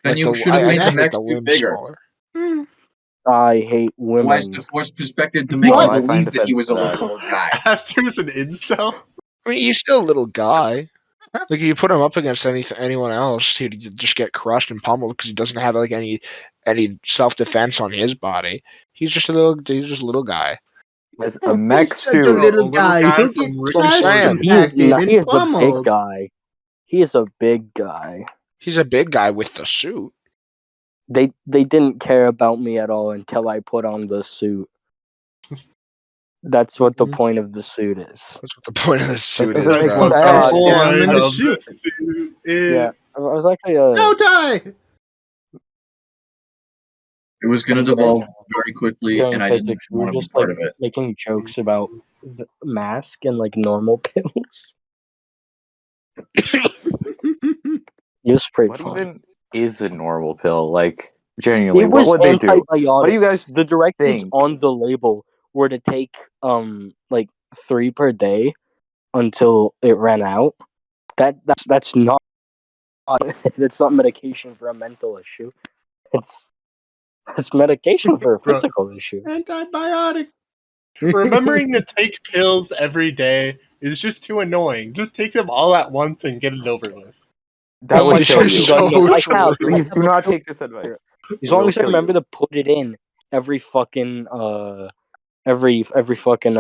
Speaker 3: Then
Speaker 1: Like
Speaker 3: you
Speaker 1: the,
Speaker 3: should have
Speaker 1: I
Speaker 3: made the
Speaker 1: can't make
Speaker 3: next
Speaker 1: the
Speaker 3: suit
Speaker 1: limbs
Speaker 3: bigger.
Speaker 1: smaller.
Speaker 4: I hate
Speaker 3: Otherwise,
Speaker 4: women.
Speaker 3: the forced perspective to make
Speaker 6: What?
Speaker 3: you
Speaker 6: I find
Speaker 3: believe that he
Speaker 6: offense
Speaker 3: was
Speaker 6: to
Speaker 3: a
Speaker 6: that.
Speaker 3: little guy.
Speaker 5: Aster's an incel.
Speaker 1: I mean, he's still a little guy. Like, you put him up against anyone else, he'd just get crushed and pummeled because he doesn't have like any self defense on his body. He's just a little guy.
Speaker 6: As a mech
Speaker 2: He's such a
Speaker 6: suit.
Speaker 2: little
Speaker 5: Little
Speaker 2: guy.
Speaker 5: guy
Speaker 2: He'll
Speaker 5: from
Speaker 2: get
Speaker 5: Rick
Speaker 1: and
Speaker 2: crushed,
Speaker 1: Morty.
Speaker 2: impacted,
Speaker 4: He is
Speaker 2: and
Speaker 4: a big
Speaker 2: pummeled.
Speaker 4: guy. He is a big guy.
Speaker 1: He's a big guy with the suit.
Speaker 4: They didn't care about me at all until I put on the suit. That's what the point of the suit is.
Speaker 1: That's what the point of the suit is,
Speaker 6: doesn't make
Speaker 1: bro.
Speaker 6: sense.
Speaker 5: The
Speaker 6: Oh,
Speaker 2: yeah, I'm in
Speaker 5: point
Speaker 2: the
Speaker 5: of
Speaker 2: suit.
Speaker 5: the suit is...
Speaker 4: Yeah, I was actually
Speaker 2: No tie.
Speaker 3: It was going to devolve very quickly,
Speaker 4: during
Speaker 3: and I didn't
Speaker 4: physics, we were
Speaker 3: want to be
Speaker 4: just
Speaker 3: part
Speaker 4: like
Speaker 3: of it.
Speaker 4: making jokes about the mask and like normal pills. It was pretty
Speaker 6: What
Speaker 4: fun.
Speaker 6: even is a normal pill? Like, genuinely,
Speaker 4: It
Speaker 6: what
Speaker 4: was
Speaker 6: would they do?
Speaker 4: antibiotics.
Speaker 6: What do you guys
Speaker 4: The directions
Speaker 6: think?
Speaker 4: on the label were to take like 3 per day until it ran out. That's not it's not medication for a mental issue. It's medication for a
Speaker 5: Bro.
Speaker 4: physical issue.
Speaker 2: Antibiotic.
Speaker 5: Remembering to take pills every day is just too annoying. Just take them all at once and get it over with.
Speaker 6: That
Speaker 1: Oh
Speaker 6: would
Speaker 1: my
Speaker 6: kill
Speaker 1: God,
Speaker 6: you.
Speaker 1: so
Speaker 4: I
Speaker 1: true.
Speaker 4: have
Speaker 6: Please do
Speaker 4: a
Speaker 6: not
Speaker 4: pill-
Speaker 6: take this advice.
Speaker 4: As
Speaker 6: It
Speaker 4: long
Speaker 6: will
Speaker 4: as I
Speaker 6: kill
Speaker 4: remember
Speaker 6: you.
Speaker 4: to put it in every fucking every fucking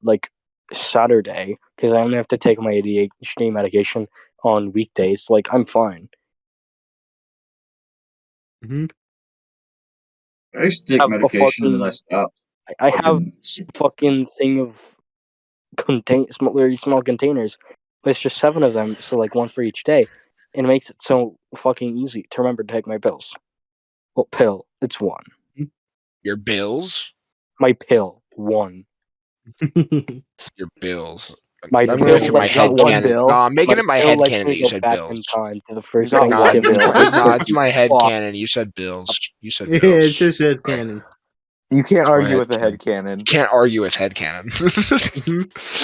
Speaker 4: like Saturday, because I only have to take my ADHD medication on weekdays. Like I'm fine.
Speaker 3: I used to take
Speaker 4: Have a
Speaker 3: medication and
Speaker 4: fucking-
Speaker 3: then I stopped.
Speaker 4: I have
Speaker 3: Fucking-
Speaker 4: fucking thing of very small containers. But it's just 7 of them, so like 1 for each day, and it makes it so fucking easy to remember to take my pills. Well, pill, it's 1.
Speaker 1: Your bills?
Speaker 4: My pill, 1.
Speaker 1: Your bills.
Speaker 4: My
Speaker 1: I'm
Speaker 4: pill
Speaker 1: making my
Speaker 4: lets
Speaker 1: head
Speaker 6: not one
Speaker 1: canon.
Speaker 6: bill.
Speaker 1: No, I'm making
Speaker 4: my
Speaker 1: it my
Speaker 4: pill
Speaker 1: head
Speaker 4: lets
Speaker 1: canon
Speaker 4: me
Speaker 1: that you
Speaker 4: go
Speaker 1: said
Speaker 4: back
Speaker 1: bills.
Speaker 4: in time to the first
Speaker 6: got one
Speaker 4: Thanksgiving.
Speaker 6: bill.
Speaker 1: It's my head
Speaker 4: Fuck.
Speaker 1: canon. You said bills. You said
Speaker 2: Yeah,
Speaker 1: bills.
Speaker 2: it's just head canon.
Speaker 6: You can't
Speaker 1: It's my
Speaker 6: argue with a
Speaker 1: head
Speaker 6: headcanon.
Speaker 1: Can't argue with head canon.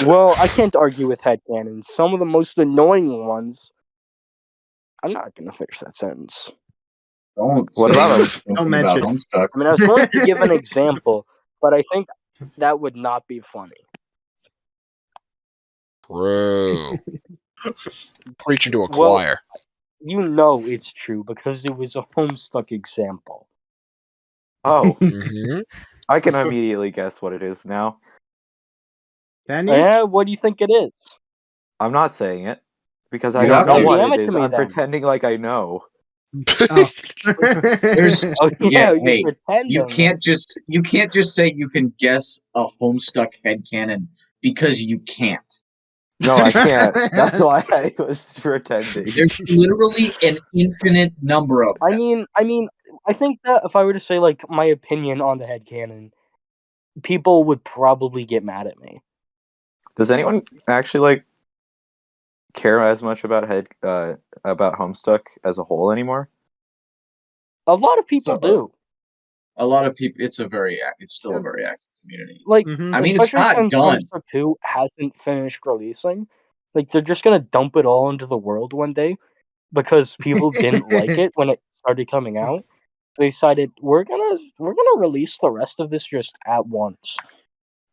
Speaker 4: Well, I can't argue with headcanons. Some of the most annoying ones. I'm not gonna finish that sentence.
Speaker 3: Don't
Speaker 6: What
Speaker 3: say
Speaker 6: about
Speaker 3: you were
Speaker 6: a-
Speaker 3: joking
Speaker 2: Don't
Speaker 3: about
Speaker 2: mention.
Speaker 3: Homestuck.
Speaker 4: I mean, I was going to give an example, but I think that would not be funny.
Speaker 1: Bro. Preaching to a
Speaker 4: Well,
Speaker 1: choir.
Speaker 4: you know it's true because it was a Homestuck example.
Speaker 6: Oh,
Speaker 1: Mm-hmm.
Speaker 6: I can immediately guess what it is now.
Speaker 2: Can you?
Speaker 4: Yeah, what do you think it is?
Speaker 6: I'm not saying it because I
Speaker 3: You
Speaker 6: don't
Speaker 3: have
Speaker 6: know
Speaker 3: to.
Speaker 6: what
Speaker 4: Damn
Speaker 6: it
Speaker 4: it to
Speaker 6: is.
Speaker 4: me,
Speaker 6: I'm
Speaker 4: then.
Speaker 6: pretending like I know.
Speaker 2: Oh.
Speaker 3: There's
Speaker 4: Oh yeah, you're
Speaker 3: hey,
Speaker 4: pretending.
Speaker 3: you can't just say you can guess a Homestuck headcanon because you can't.
Speaker 6: No, I can't. That's why I was pretending.
Speaker 3: There's literally an infinite number of
Speaker 4: I
Speaker 3: them.
Speaker 4: mean, I think that if I were to say like my opinion on the headcanon, people would probably get mad at me.
Speaker 6: Does anyone actually like care as much about about Homestuck as a whole anymore?
Speaker 4: A lot of people
Speaker 3: So,
Speaker 4: do.
Speaker 3: A lot of people. It's still a very active community.
Speaker 4: Like,
Speaker 2: Mhm.
Speaker 3: I mean, it's
Speaker 4: especially
Speaker 3: not
Speaker 4: since
Speaker 3: done.
Speaker 4: Homestuck 2 hasn't finished releasing. Like, they're just gonna dump it all into the world one day because people didn't like it when it started coming out. They decided we're gonna release the rest of this just at once.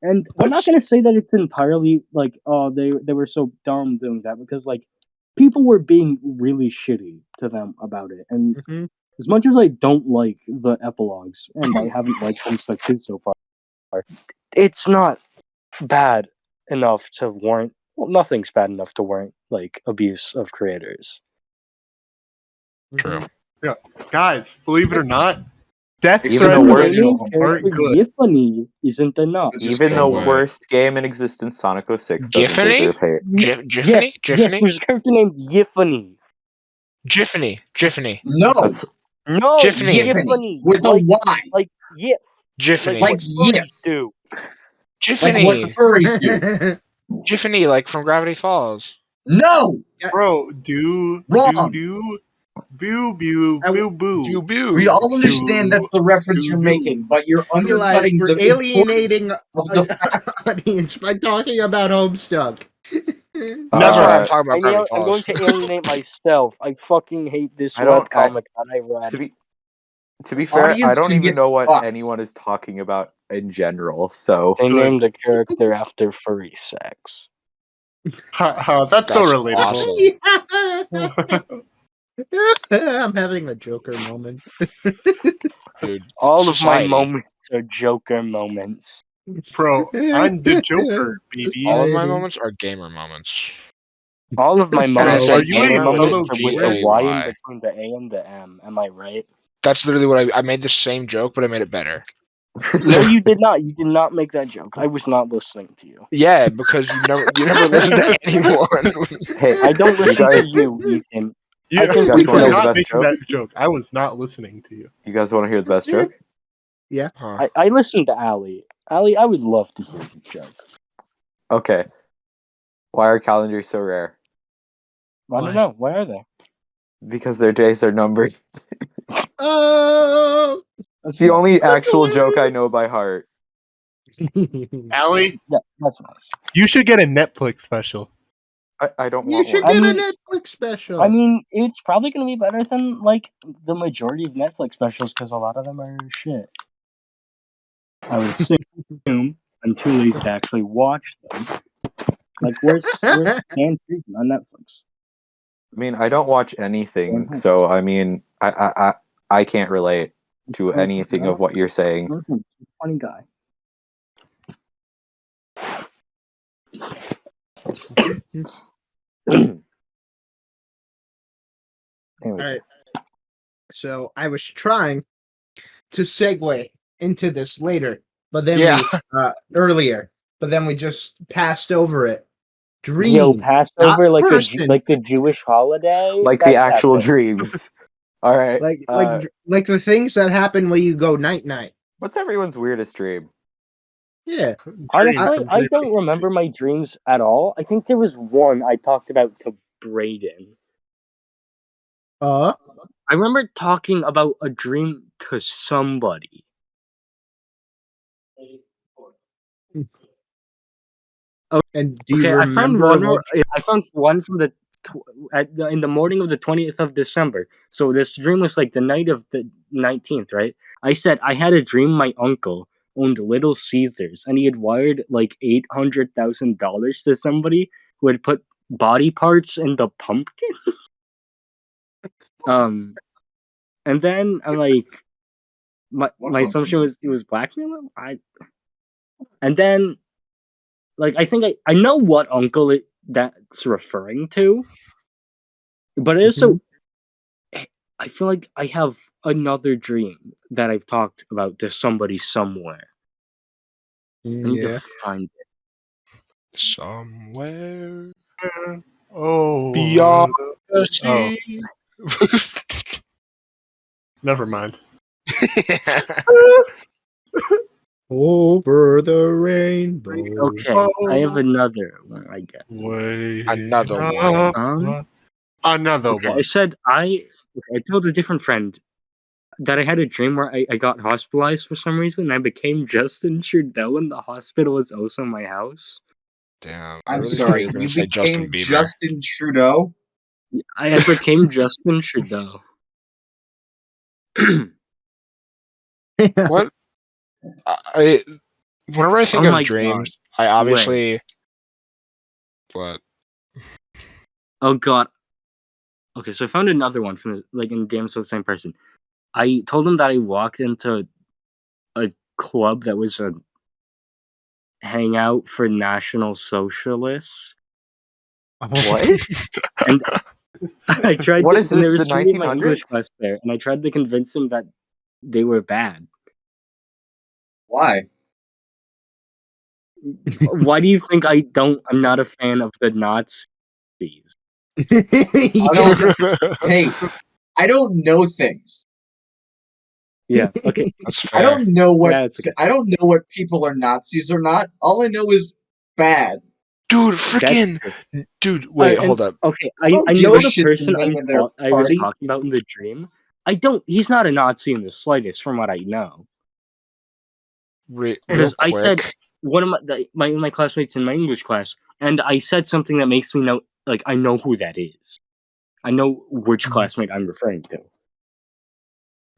Speaker 4: And I'm not gonna say that it's entirely like, oh, they were so dumb doing that, because like people were being really shitty to them about it. And
Speaker 2: Mhm.
Speaker 4: as much as I don't like the epilogues, and I haven't liked Homestuck 2 so far, it's not bad enough to warrant. Well, nothing's bad enough to warrant like abuse of creators.
Speaker 1: True.
Speaker 5: Guys, believe it or not, death
Speaker 6: Even
Speaker 5: threats
Speaker 6: the
Speaker 5: in
Speaker 6: worst-
Speaker 5: original aren't good.
Speaker 4: Yiffany isn't enough.
Speaker 3: It's just
Speaker 6: Even the
Speaker 1: Bonbo.
Speaker 6: worst game in existence, Sonic 06, doesn't
Speaker 1: Giffany?
Speaker 6: deserve hate.
Speaker 1: Giffany?
Speaker 4: Yes, there's a character named Yiffany.
Speaker 1: Giffany.
Speaker 3: No,
Speaker 6: That's
Speaker 4: No,
Speaker 1: Giffany.
Speaker 4: Yiffany.
Speaker 3: with a Y,
Speaker 4: Like Yif.
Speaker 1: Giffany.
Speaker 3: like
Speaker 4: what furries
Speaker 3: Yif,
Speaker 4: do.
Speaker 3: like what
Speaker 1: Giffany.
Speaker 3: furries do.
Speaker 1: Giffany, like from Gravity Falls.
Speaker 3: No,
Speaker 5: Bro, do
Speaker 3: Wrong.
Speaker 5: do boo boo
Speaker 2: I-
Speaker 5: boo boo.
Speaker 1: Pew pew.
Speaker 3: we all understand that's the reference you're
Speaker 5: Doo-doo.
Speaker 3: making, but you're
Speaker 2: Realize
Speaker 3: undercutting
Speaker 2: we're
Speaker 3: the importance
Speaker 2: alienating
Speaker 3: of the fact.
Speaker 2: audience by talking about Homestuck.
Speaker 1: That's
Speaker 5: Never.
Speaker 1: why I'm talking about Gravity
Speaker 4: I'm going
Speaker 1: Falls.
Speaker 4: to alienate myself. I fucking hate this
Speaker 6: I don't-
Speaker 4: webcomic that I read.
Speaker 6: to be fair, I
Speaker 3: Audience
Speaker 6: don't
Speaker 3: can
Speaker 6: even
Speaker 3: get
Speaker 6: know what
Speaker 3: fucked.
Speaker 6: anyone is talking about in general. So
Speaker 4: They
Speaker 5: Good.
Speaker 4: named a character after furry sex.
Speaker 5: That's so
Speaker 1: That's
Speaker 5: relatable.
Speaker 1: awesome.
Speaker 2: I'm having a Joker moment.
Speaker 1: Dude.
Speaker 4: All of my
Speaker 1: Society.
Speaker 4: moments are Joker moments.
Speaker 5: Bro, I'm the Joker, baby.
Speaker 1: All of my
Speaker 2: Society.
Speaker 1: moments are gamer moments.
Speaker 4: All of my
Speaker 1: I
Speaker 4: moments
Speaker 1: said
Speaker 4: are
Speaker 5: Are you
Speaker 4: gamer
Speaker 5: a
Speaker 4: moments
Speaker 5: fellow
Speaker 4: are with the
Speaker 5: gamer?
Speaker 4: Y in
Speaker 1: GAY.
Speaker 4: between the A and the M. Am I right?
Speaker 1: That's literally what I made the same joke, but I made it better.
Speaker 4: No, you did not. You did not make that joke. I was not listening to you.
Speaker 1: Yeah, because you never listen to anyone.
Speaker 6: hey,
Speaker 4: I don't
Speaker 6: you
Speaker 4: listen
Speaker 6: guys,
Speaker 4: to you, Ethan.
Speaker 5: You,
Speaker 4: I think
Speaker 6: guys
Speaker 4: we
Speaker 6: wanna
Speaker 5: I'm
Speaker 6: hear the
Speaker 4: know.
Speaker 5: not
Speaker 6: best
Speaker 5: making
Speaker 6: joke?
Speaker 5: that joke. I was not listening to you.
Speaker 6: you guys want to hear the best joke?
Speaker 1: Huh.
Speaker 4: I listened to Allie. Allie, I would love to hear your joke.
Speaker 6: Okay. Why are calendars so rare?
Speaker 4: I
Speaker 2: Why?
Speaker 4: don't know. Where are they?
Speaker 6: Because their days are numbered.
Speaker 2: Oh.
Speaker 6: It's the only
Speaker 2: That's
Speaker 6: actual joke I
Speaker 2: hilarious.
Speaker 6: know by heart.
Speaker 5: Allie,
Speaker 4: Yeah, that's nice.
Speaker 5: you should get a Netflix special.
Speaker 6: I don't
Speaker 2: You
Speaker 6: want
Speaker 2: should
Speaker 6: one.
Speaker 2: get
Speaker 4: I
Speaker 2: a
Speaker 4: mean-
Speaker 2: Netflix special.
Speaker 4: I mean, it's probably going to be better than like the majority of Netflix specials because a lot of them are shit. I would assume I'm too lazy to actually watch them. Like, where's Dan Friedman on Netflix?
Speaker 6: I mean, I don't watch anything, so I mean, I can't relate to anything of what you're saying.
Speaker 4: Funny guy.
Speaker 2: All right. So I was trying to segue into this later, but then
Speaker 1: Yeah.
Speaker 2: earlier. but then we just passed over it. Dream.
Speaker 4: Yo, passed
Speaker 2: not
Speaker 4: over like
Speaker 2: person.
Speaker 4: the Jewish holiday,
Speaker 6: Like the
Speaker 4: That's
Speaker 6: actual
Speaker 4: happened.
Speaker 6: dreams. All right.
Speaker 2: like the things that happen when you go night night.
Speaker 6: What's everyone's weirdest dream?
Speaker 2: Yeah.
Speaker 4: Honestly, I don't remember my dreams at all. I think there was one I talked about to Brayden.
Speaker 2: Uh.
Speaker 4: I remember talking about a dream to somebody.
Speaker 2: And do you
Speaker 4: Okay, I found
Speaker 2: remember
Speaker 4: one
Speaker 2: what?
Speaker 4: more. I found one from in the morning of the 20th of December. So this dream was like the night of the 19th, right? I said I had a dream my uncle owned Little Caesars and he had wired like $800,000 to somebody who had put body parts in the pumpkin. And then I'm like, my assumption was he was blackmailing. And then like I think I know what uncle that's referring to. But also, I feel like I have another dream that I've talked about to somebody somewhere. I need to find it.
Speaker 1: Somewhere
Speaker 5: Oh.
Speaker 1: beyond the sea.
Speaker 5: Never mind.
Speaker 2: Over the rainbow.
Speaker 4: Okay, I have another one, I guess.
Speaker 1: Another one.
Speaker 5: Another
Speaker 4: Okay,
Speaker 5: one.
Speaker 4: I said I told a different friend that I had a dream where I got hospitalized for some reason and I became Justin Trudeau and the hospital was also my house.
Speaker 1: Damn. I
Speaker 3: I'm
Speaker 1: really
Speaker 3: sorry,
Speaker 1: thought you were
Speaker 3: you
Speaker 1: gonna say Justin
Speaker 3: became
Speaker 1: Bieber.
Speaker 3: Justin Trudeau?
Speaker 4: I became Justin Trudeau.
Speaker 1: What? Whenever I think
Speaker 4: Oh
Speaker 1: of
Speaker 4: my
Speaker 1: dreams,
Speaker 4: God.
Speaker 1: I obviously. What?
Speaker 4: Oh God. Okay, so I found another one from in games with the same person. I told him that I walked into a club that was a hangout for National Socialists.
Speaker 6: What?
Speaker 4: And I tried
Speaker 6: What
Speaker 4: to,
Speaker 6: is
Speaker 4: and there
Speaker 6: this,
Speaker 4: was
Speaker 6: the
Speaker 4: somebody in my English
Speaker 6: 1900s?
Speaker 4: class there, and I tried to convince him that they were bad.
Speaker 3: Why?
Speaker 4: Why do you think I'm not a fan of the Nazis?
Speaker 3: Hey, I don't know things.
Speaker 4: Yeah, okay.
Speaker 1: That's
Speaker 3: I
Speaker 1: fair.
Speaker 3: don't know what
Speaker 4: Yeah, it's okay.
Speaker 3: I don't know what people are Nazis or not. All I know is bad.
Speaker 1: Dude, freaking. Dude, wait, hold up.
Speaker 4: Okay,
Speaker 3: I don't
Speaker 4: I
Speaker 3: give
Speaker 4: know
Speaker 3: a
Speaker 4: the
Speaker 3: shit
Speaker 4: person
Speaker 3: the name of their
Speaker 4: I was
Speaker 3: party.
Speaker 4: talking about in the dream. He's not a Nazi in the slightest, from what I know.
Speaker 1: Real
Speaker 4: Because I
Speaker 1: quick.
Speaker 4: said one of my classmates in my English class, and I said something that makes me know, like, I know who that is. I know which classmate I'm referring to.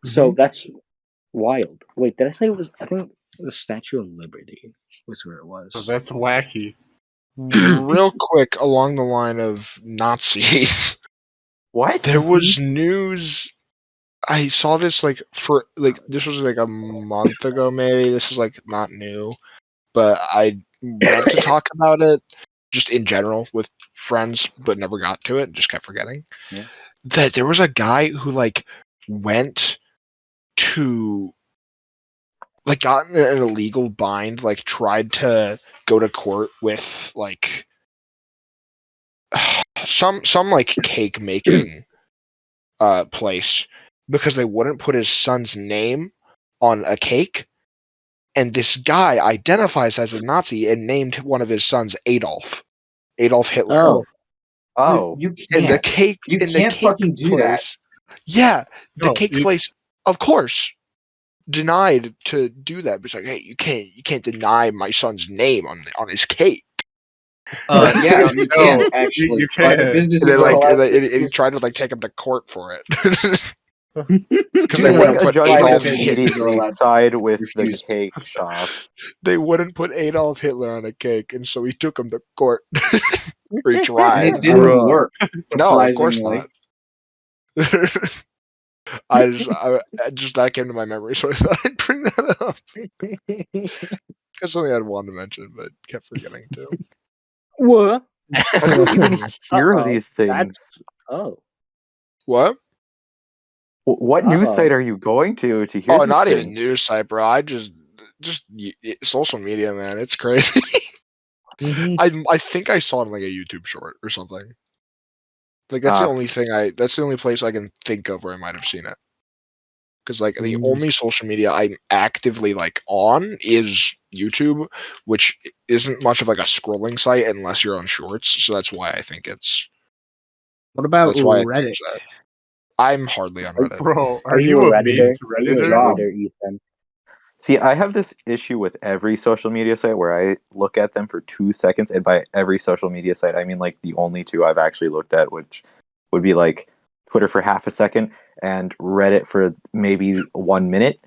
Speaker 4: So that's wild. Wait, did I say it was? I think the Statue of Liberty was where it was.
Speaker 5: So that's wacky.
Speaker 1: Real quick, along the line of Nazis.
Speaker 6: What?
Speaker 1: There was news. I saw this this was like a month ago, maybe. This is like not new, but I meant to talk about it just in general with friends, but never got to it. Just kept forgetting.
Speaker 4: Yeah.
Speaker 1: That there was a guy who went to got in an illegal bind, tried to go to court with some cake making place because they wouldn't put his son's name on a cake, and this guy identifies as a Nazi and named one of his sons Adolf Hitler.
Speaker 6: Oh.
Speaker 3: You
Speaker 1: And the
Speaker 3: can't.
Speaker 1: cake
Speaker 3: You
Speaker 1: in the
Speaker 3: can't
Speaker 1: cake
Speaker 3: fucking do
Speaker 1: place. Yeah, the
Speaker 5: No,
Speaker 1: cake place, of course, denied to do that. But it's like, hey, you can't deny my son's name on his cake.
Speaker 3: Yeah,
Speaker 5: no,
Speaker 3: you can actually.
Speaker 5: you
Speaker 3: Private
Speaker 5: can.
Speaker 3: businesses
Speaker 1: And then,
Speaker 3: are allowed to
Speaker 1: and he tried to take him to court for it because
Speaker 6: Do
Speaker 1: they
Speaker 6: you
Speaker 1: wouldn't
Speaker 6: think a
Speaker 1: put
Speaker 6: judge might
Speaker 1: Adolf
Speaker 6: just
Speaker 3: businesses
Speaker 1: Hitler.
Speaker 3: are
Speaker 6: immediately
Speaker 3: allowed
Speaker 6: side with the
Speaker 3: refuse.
Speaker 6: cake shop?
Speaker 1: They wouldn't put Adolf Hitler on a cake, and so he took him to court. Or he
Speaker 3: And
Speaker 1: tried.
Speaker 3: it didn't work.
Speaker 1: No, of course
Speaker 3: Surprisingly.
Speaker 1: not. I just that came to my memory, so I thought I'd bring that up. Because only had one to mention, but kept forgetting to.
Speaker 4: What?
Speaker 6: How do you even hear these things?
Speaker 1: What?
Speaker 6: What news site are you going to hear
Speaker 1: Oh,
Speaker 6: these
Speaker 1: not
Speaker 6: things?
Speaker 1: even news site, bro. I just social media, man. It's crazy. I think I saw it in like a YouTube short or something. Like that's the only thing that's the only place I can think of where I might have seen it. Because like the only social media I'm actively like on is YouTube, which isn't much of like a scrolling site unless you're on Shorts. So that's why I think it's.
Speaker 2: What about
Speaker 1: That's why I think
Speaker 2: Reddit?
Speaker 1: it's that. I'm hardly on Reddit.
Speaker 5: Bro,
Speaker 4: Are you a Redditor?
Speaker 5: Redditor?
Speaker 4: Are you a
Speaker 3: Job.
Speaker 4: Redditor, Ethan?
Speaker 6: See, I have this issue with every social media site where I look at them for 2 seconds, and by every social media site, I mean like the only two I've actually looked at, which would be like Twitter for half a second, and Reddit for maybe 1 minute,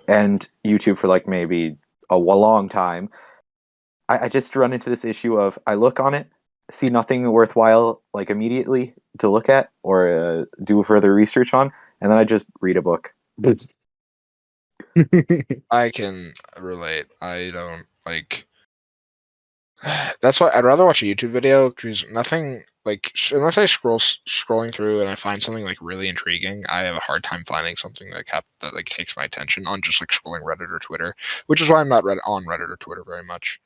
Speaker 6: and YouTube for like maybe a long time. I just run into this issue of I look on it, see nothing worthwhile like immediately to look at or do further research on, and then I just read a book.
Speaker 1: I can relate. I don't like. That's why I'd rather watch a YouTube video because nothing like unless I scrolling through and I find something like really intriguing, I have a hard time finding something that like takes my attention on just like scrolling Reddit or Twitter, which is why I'm not on Reddit or Twitter very much.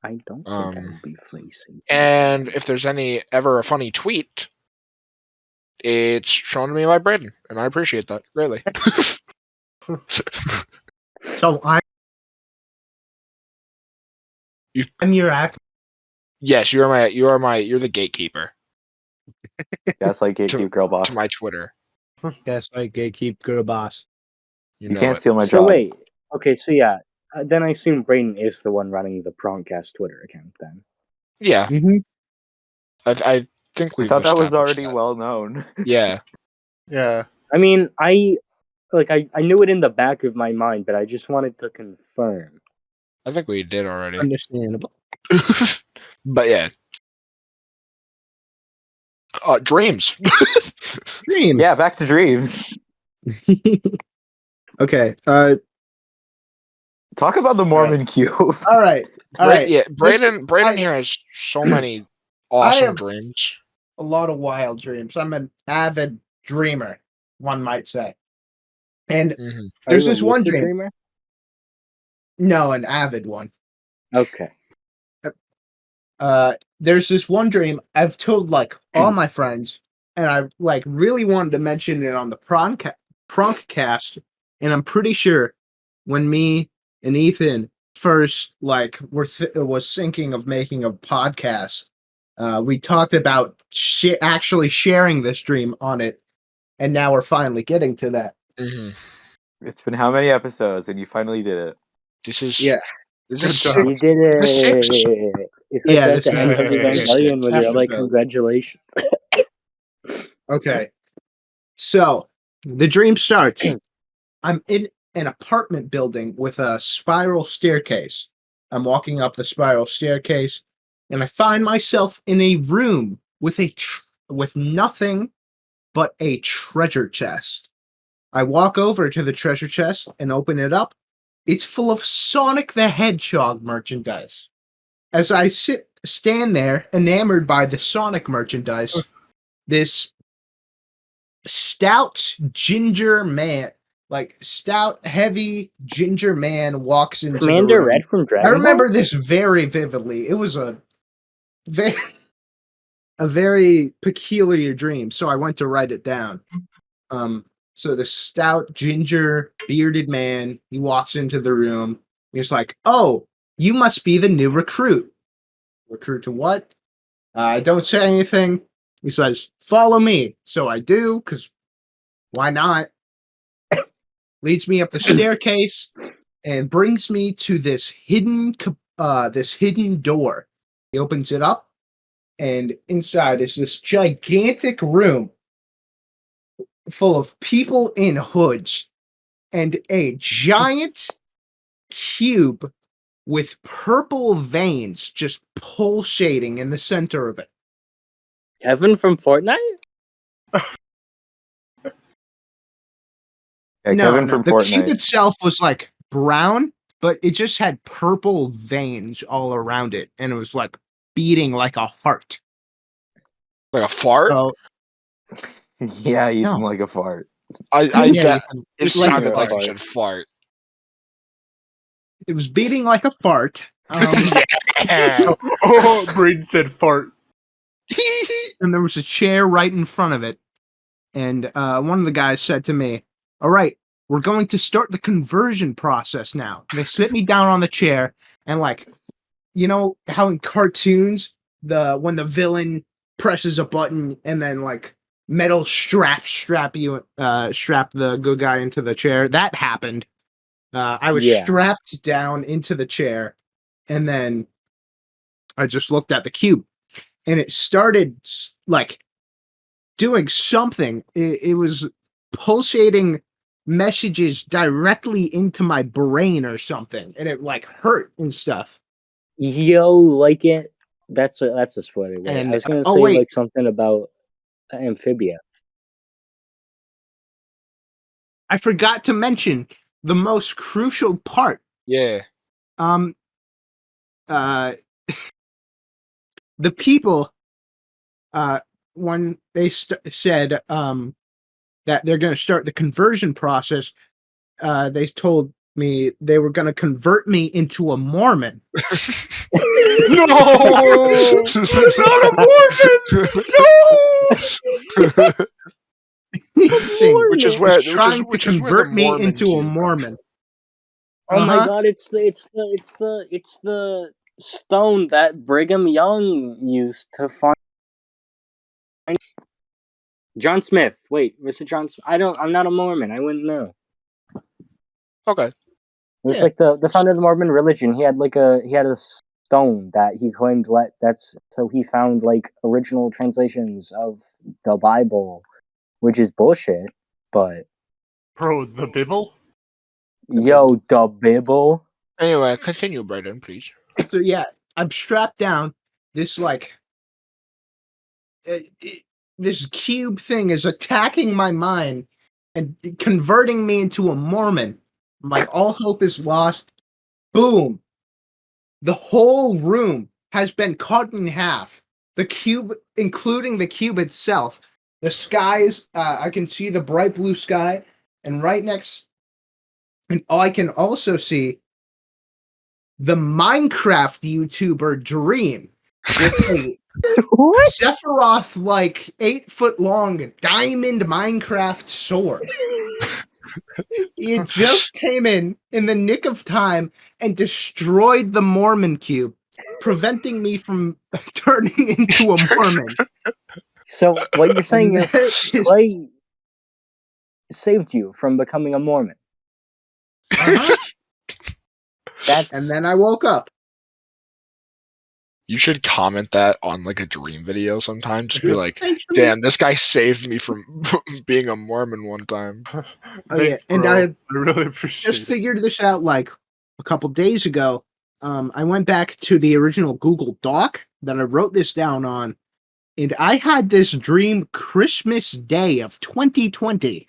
Speaker 4: I don't think I'll be facing.
Speaker 1: And if there's ever a funny tweet, it's shown to me by Brayden, and I appreciate that greatly.
Speaker 2: So I'm your act.
Speaker 1: Yes, you're the gatekeeper
Speaker 6: That's like gatekeep girl boss.
Speaker 1: to my Twitter.
Speaker 2: Yes, I gatekeep girl boss.
Speaker 6: You can't steal my
Speaker 4: So
Speaker 6: job.
Speaker 4: wait, okay, so yeah, then I assume Brayden is the one running the Pronkcast Twitter account then.
Speaker 1: Yeah, I think we
Speaker 6: I thought that was
Speaker 1: established
Speaker 6: already
Speaker 1: that.
Speaker 6: well known.
Speaker 1: Yeah,
Speaker 5: Yeah.
Speaker 4: I mean, I knew it in the back of my mind, but I just wanted to confirm.
Speaker 1: I think we did already.
Speaker 2: Understandable.
Speaker 1: But yeah. Dreams.
Speaker 2: Dream.
Speaker 6: Yeah, back to dreams.
Speaker 2: Okay.
Speaker 6: Talk about the Mormon cube.
Speaker 2: All right. All right.
Speaker 1: Yeah,
Speaker 2: Listen,
Speaker 1: Brayden here has so many awesome dreams.
Speaker 2: a lot of wild dreams. I'm an avid dreamer, one might say. And
Speaker 1: Mhm.
Speaker 2: there's
Speaker 4: Are you
Speaker 2: this
Speaker 4: a
Speaker 2: one
Speaker 4: lucid
Speaker 2: dream.
Speaker 4: dreamer?
Speaker 2: No, an avid one.
Speaker 4: Okay.
Speaker 2: There's this one dream I've told like all my friends, and I like really wanted to mention it on the Pronkcast, and I'm pretty sure when me and Ethan first like was thinking of making a podcast, we talked about actually sharing this dream on it, and now we're finally getting to that.
Speaker 1: Mhm.
Speaker 6: It's been how many episodes, and you finally did it.
Speaker 1: This is
Speaker 2: Yeah.
Speaker 1: This
Speaker 2: Good
Speaker 1: is
Speaker 2: job.
Speaker 1: six.
Speaker 4: You did
Speaker 1: This is
Speaker 4: it.
Speaker 1: six.
Speaker 4: It's like
Speaker 2: Yeah,
Speaker 4: at
Speaker 2: this
Speaker 4: the
Speaker 2: is
Speaker 4: end of
Speaker 1: the
Speaker 4: Evangelion when you're like,
Speaker 2: episode.
Speaker 4: congratulations.
Speaker 2: Okay. So the dream starts. I'm in an apartment building with a spiral staircase. I'm walking up the spiral staircase, and I find myself in a room with with nothing but a treasure chest. I walk over to the treasure chest and open it up. It's full of Sonic the Hedgehog merchandise. As I stand there, enamored by the Sonic merchandise, this stout ginger man, like stout, heavy ginger man, walks into
Speaker 4: Commander
Speaker 2: the room.
Speaker 4: Red from Dragon
Speaker 2: I remember
Speaker 4: Ball?
Speaker 2: this very vividly. It was a very, a very peculiar dream, so I went to write it down. So the stout, ginger, bearded man, he walks into the room. He's like, "Oh, you must be the new recruit." Recruit to what? I don't say anything. He says, "Follow me." So I do, because why not? Leads me up the staircase and brings me to this hidden door. He opens it up, and inside is this gigantic room full of people in hoods and a giant cube with purple veins just pulsating in the center of it.
Speaker 4: Kevin from Fortnite?
Speaker 6: Yeah,
Speaker 2: No,
Speaker 6: Kevin
Speaker 2: no,
Speaker 6: from
Speaker 2: the cube
Speaker 6: Fortnite.
Speaker 2: itself was like brown, but it just had purple veins all around it, and it was like beating like a heart.
Speaker 1: Like a fart.
Speaker 2: So
Speaker 6: Yeah, eating
Speaker 2: No.
Speaker 6: like a fart.
Speaker 2: Yeah,
Speaker 1: It
Speaker 2: like
Speaker 1: sounded
Speaker 4: a
Speaker 1: like it
Speaker 4: fart.
Speaker 1: should fart.
Speaker 2: it was beating like a fart.
Speaker 1: Yeah.
Speaker 5: Oh, Brayden said fart.
Speaker 2: And there was a chair right in front of it. And one of the guys said to me, "All right, we're going to start the conversion process now." And they sit me down on the chair, and like, you know how in cartoons, when the villain presses a button and then like metal strap the good guy into the chair. That happened. I was
Speaker 4: Yeah.
Speaker 2: strapped down into the chair, and then I just looked at the cube, and it started like doing something. It was pulsating messages directly into my brain or something, and it like hurt and stuff.
Speaker 4: Yo, like it. That's a spoiler. Wait, I
Speaker 2: And
Speaker 4: was gonna
Speaker 2: oh
Speaker 4: say
Speaker 2: wait,
Speaker 4: like something about amphibia.
Speaker 2: I forgot to mention the most crucial part.
Speaker 1: Yeah.
Speaker 2: Um, uh, the people, when they said that they're going to start the conversion process, they told me they were going to convert me into a Mormon.
Speaker 5: No! Not a Mormon! No!
Speaker 2: Thing
Speaker 1: Which is
Speaker 2: was
Speaker 1: where
Speaker 2: trying to
Speaker 1: the
Speaker 2: convert me
Speaker 1: Mormon
Speaker 2: into a
Speaker 1: cube comes
Speaker 2: Mormon.
Speaker 4: Oh my
Speaker 2: Uh-huh.
Speaker 4: god, it's the stone that Brigham Young used to find John Smith. Wait, was it John Smith? I'm not a Mormon. I wouldn't know.
Speaker 1: Okay.
Speaker 4: It was
Speaker 2: Yeah.
Speaker 4: like the founder of the Mormon religion. He had a stone that he claimed so he found like original translations of the Bible, which is bullshit, but
Speaker 5: Bro, the Bible?
Speaker 4: yo, the Bible.
Speaker 1: Anyway, continue, Brayden, please.
Speaker 2: So yeah, I'm strapped down. This like this cube thing is attacking my mind and converting me into a Mormon. I'm like, all hope is lost. Boom. The whole room has been cut in half. The cube, including the cube itself. The skies, I can see the bright blue sky, and right next, and I can also see the Minecraft YouTuber Dream with a
Speaker 4: What?
Speaker 2: Sephiroth like 8-foot long diamond Minecraft sword. He had just came in the nick of time and destroyed the Mormon cube, preventing me from turning into a Mormon.
Speaker 4: So what you're saying
Speaker 2: And
Speaker 4: is
Speaker 2: that is
Speaker 4: Clay saved you from becoming a Mormon.
Speaker 2: uh-huh.
Speaker 4: That's
Speaker 2: And then I woke up.
Speaker 1: You should comment that on like a dream video sometime. Just be like,
Speaker 2: Thanks for
Speaker 1: "Damn, this guy saved me from being a Mormon one time."
Speaker 2: Oh,
Speaker 5: Thanks,
Speaker 2: yeah, and
Speaker 5: bro.
Speaker 2: I
Speaker 5: I really appreciate
Speaker 2: just
Speaker 5: it.
Speaker 2: figured this out like a couple days ago. I went back to the original Google Doc that I wrote this down on, and I had this dream Christmas Day of 2020.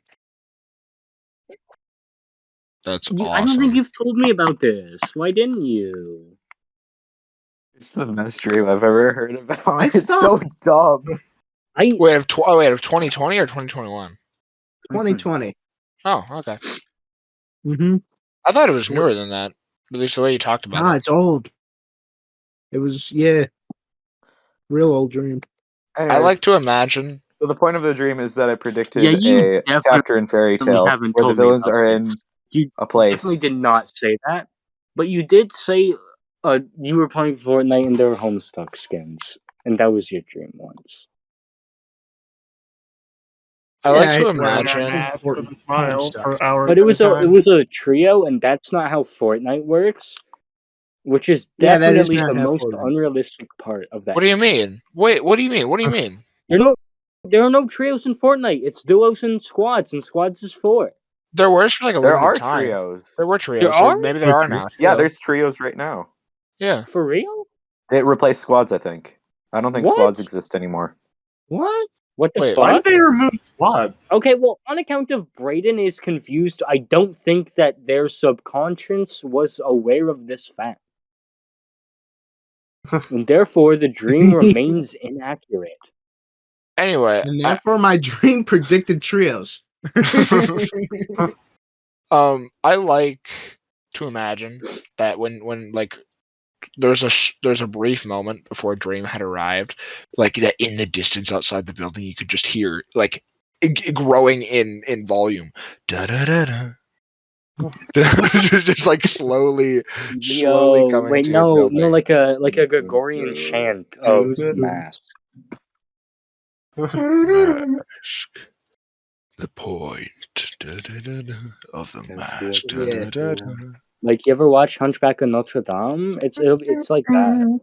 Speaker 1: That's
Speaker 4: I don't think
Speaker 1: awesome.
Speaker 4: you've told me about this. Why didn't you?
Speaker 6: It's the best dream I've ever heard about.
Speaker 2: I
Speaker 6: It's
Speaker 2: thought-
Speaker 6: so dumb.
Speaker 1: Wait, of 2020 or 2021?
Speaker 2: 2020.
Speaker 1: Oh, okay.
Speaker 2: Mm-hmm.
Speaker 1: I thought it was newer than that. At least the way you talked about
Speaker 2: Ah,
Speaker 1: it.
Speaker 2: it's old. It was, yeah, real old dream.
Speaker 6: Anyways,
Speaker 1: I like to imagine.
Speaker 6: so the point of the dream is that I predicted
Speaker 4: Yeah, you
Speaker 6: a
Speaker 4: definitely
Speaker 6: chapter in Fairy Tale
Speaker 4: haven't
Speaker 6: where the
Speaker 4: told me
Speaker 6: villains
Speaker 4: about
Speaker 6: are
Speaker 4: this.
Speaker 6: in
Speaker 4: You
Speaker 6: a place.
Speaker 4: definitely did not say that, but you did say you were playing Fortnite and there were Homestuck skins, and that was your dream once.
Speaker 1: I like
Speaker 2: Yeah,
Speaker 1: to
Speaker 2: it's
Speaker 5: Wearing our
Speaker 1: imagine.
Speaker 5: mask with a
Speaker 2: important
Speaker 5: smile
Speaker 2: stuff.
Speaker 5: for hours
Speaker 4: But it was
Speaker 5: at a time.
Speaker 4: a trio, and that's not how Fortnite works, which is
Speaker 2: Yeah, that is
Speaker 4: definitely
Speaker 2: not
Speaker 4: the
Speaker 2: how
Speaker 4: most
Speaker 2: Fortnite.
Speaker 4: unrealistic part of that.
Speaker 1: What do you mean? Wait, what do you mean? What do you mean?
Speaker 4: There are no trios in Fortnite. It's duos and squads is 4.
Speaker 1: There were for like a
Speaker 6: There
Speaker 1: limited
Speaker 6: are
Speaker 1: time.
Speaker 6: trios.
Speaker 1: There were trios.
Speaker 4: There
Speaker 1: So
Speaker 4: are?
Speaker 1: maybe there are now.
Speaker 6: Yeah, there's trios right now.
Speaker 1: Yeah.
Speaker 4: For real?
Speaker 6: It replaced squads, I think. I don't think
Speaker 4: What?
Speaker 6: squads exist anymore.
Speaker 2: What?
Speaker 4: What the
Speaker 1: Wait,
Speaker 5: Why
Speaker 4: fuck?
Speaker 5: did they remove squads?
Speaker 4: Okay, well, on account of Brayden is confused, I don't think that their subconscious was aware of this fact. And therefore, the dream remains inaccurate.
Speaker 1: Anyway,
Speaker 2: And therefore, my dream predicted trios.
Speaker 1: I like to imagine that when like there's a brief moment before Dream had arrived, like that in the distance outside the building you could just hear like growing in volume. Da da da da. just like slowly coming
Speaker 4: wait,
Speaker 1: to your
Speaker 4: no,
Speaker 1: building.
Speaker 4: like a Gregorian chant of mass.
Speaker 1: Mask. The point of the mask.
Speaker 4: Like, you ever watch Hunchback of Notre Dame? It's like that.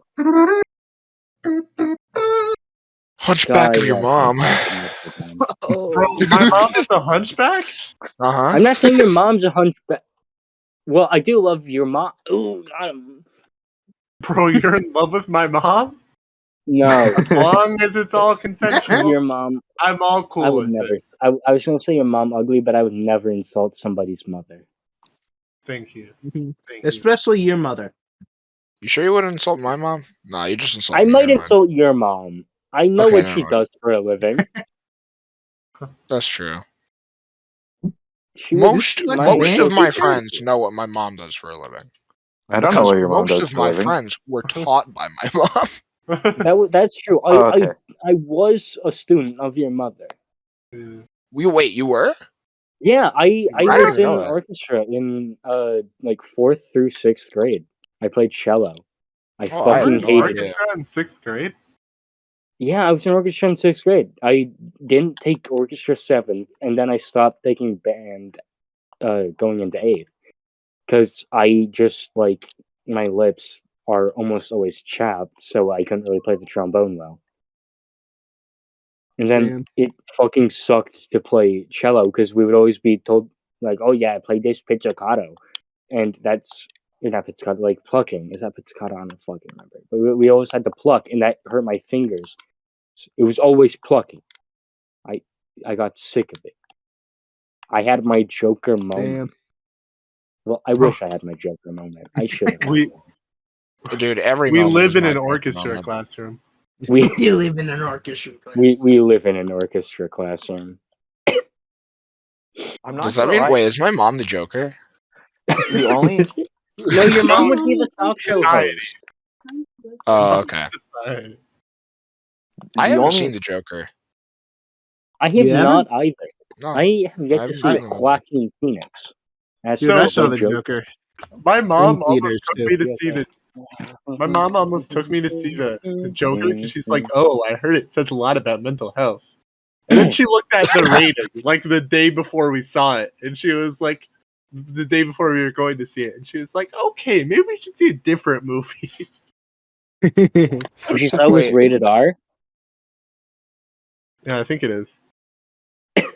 Speaker 1: Hunchback of
Speaker 4: I
Speaker 1: your
Speaker 4: love
Speaker 1: mom.
Speaker 4: Hunchback of Notre Dame.
Speaker 5: Bro, my mom is a hunchback?
Speaker 1: Uh-huh.
Speaker 4: I'm not saying your mom's a hunchback. Well, I do love your mom. Ooh,
Speaker 5: Bro, you're in love with my mom?
Speaker 4: no,
Speaker 5: As long as it's all consensual,
Speaker 4: your mom.
Speaker 5: I'm all cool
Speaker 4: I would
Speaker 5: with
Speaker 4: never.
Speaker 5: it.
Speaker 4: I was gonna say your mom ugly, but I would never insult somebody's mother.
Speaker 5: Thank you.
Speaker 2: Especially your mother.
Speaker 1: You sure you wouldn't insult my mom? Nah, you just insult
Speaker 4: I
Speaker 1: me.
Speaker 4: might
Speaker 1: Never mind.
Speaker 4: insult your mom. I know
Speaker 1: Okay,
Speaker 4: what
Speaker 1: never
Speaker 4: she
Speaker 1: mind.
Speaker 4: does for a living.
Speaker 1: That's true.
Speaker 4: She was
Speaker 1: Most
Speaker 2: like
Speaker 4: my
Speaker 1: of
Speaker 2: band
Speaker 1: my
Speaker 2: teacher?
Speaker 1: friends know what my mom does for a living.
Speaker 6: I don't know
Speaker 1: Because
Speaker 6: what your mom
Speaker 1: most
Speaker 6: does
Speaker 1: of
Speaker 6: for a
Speaker 1: my
Speaker 6: living.
Speaker 1: friends were taught by my mom.
Speaker 4: That's true.
Speaker 6: Oh, okay.
Speaker 4: I was a student of your mother.
Speaker 1: Wait, you were?
Speaker 4: Yeah, I
Speaker 1: I
Speaker 4: was
Speaker 1: didn't know
Speaker 4: in
Speaker 1: that.
Speaker 4: orchestra in like 4th through 6th grade. I played cello. I
Speaker 1: Oh, I had
Speaker 4: fucking
Speaker 1: no
Speaker 4: hated
Speaker 1: idea.
Speaker 4: it.
Speaker 5: Orchestra in 6th grade?
Speaker 4: Yeah, I was in orchestra in 6th grade. I didn't take orchestra 7th, and then I stopped taking band going into 8th. Because I just, like, my lips are almost always chapped, so I couldn't really play the trombone well. And then
Speaker 2: Damn.
Speaker 4: it fucking sucked to play cello, because we would always be told, like, oh yeah, play this pizzicato. And that's, not pizzicato, like plucking. Is that pizzicato? I don't fucking remember. But we always had to pluck, and that hurt my fingers. It was always plucking. I got sick of it. I had my Joker moment.
Speaker 2: Damn.
Speaker 4: Well, I wish I had my Joker moment. I should have.
Speaker 5: We
Speaker 1: Dude, every
Speaker 5: we
Speaker 1: moment
Speaker 5: live
Speaker 1: is
Speaker 5: in
Speaker 1: my
Speaker 5: an
Speaker 1: favorite
Speaker 5: orchestra
Speaker 1: moment.
Speaker 5: classroom.
Speaker 4: We
Speaker 2: You live in an orchestra.
Speaker 4: we live in an orchestra classroom.
Speaker 6: I'm not
Speaker 1: Does that
Speaker 6: gonna
Speaker 1: mean?
Speaker 6: lie.
Speaker 1: Wait, is my mom the Joker?
Speaker 6: The only
Speaker 4: No, your mom
Speaker 5: No,
Speaker 4: would be the talk show
Speaker 5: society.
Speaker 4: host.
Speaker 1: Oh, okay.
Speaker 5: Society.
Speaker 1: I
Speaker 6: the
Speaker 1: haven't
Speaker 6: only
Speaker 1: seen the Joker.
Speaker 4: I have
Speaker 2: You haven't?
Speaker 4: not either.
Speaker 1: No,
Speaker 4: I have
Speaker 1: I
Speaker 4: yet to
Speaker 1: haven't
Speaker 4: see
Speaker 1: seen the movie.
Speaker 4: Joaquin Phoenix. As
Speaker 2: Dude,
Speaker 5: So-
Speaker 2: I
Speaker 4: the
Speaker 2: saw the Joker.
Speaker 5: My mom
Speaker 2: In
Speaker 5: almost
Speaker 2: theaters,
Speaker 5: took
Speaker 2: too.
Speaker 5: me to see the My mom almost took me to see the Joker because she's like, "Oh, I heard it says a lot about mental health." And then she looked at the rating like the day before we saw it, and she was like, the day before we were going to see it, and she was like, "Okay, maybe we should see a different movie."
Speaker 4: She saw it was
Speaker 1: Wait.
Speaker 4: rated R.
Speaker 5: Yeah, I think it is.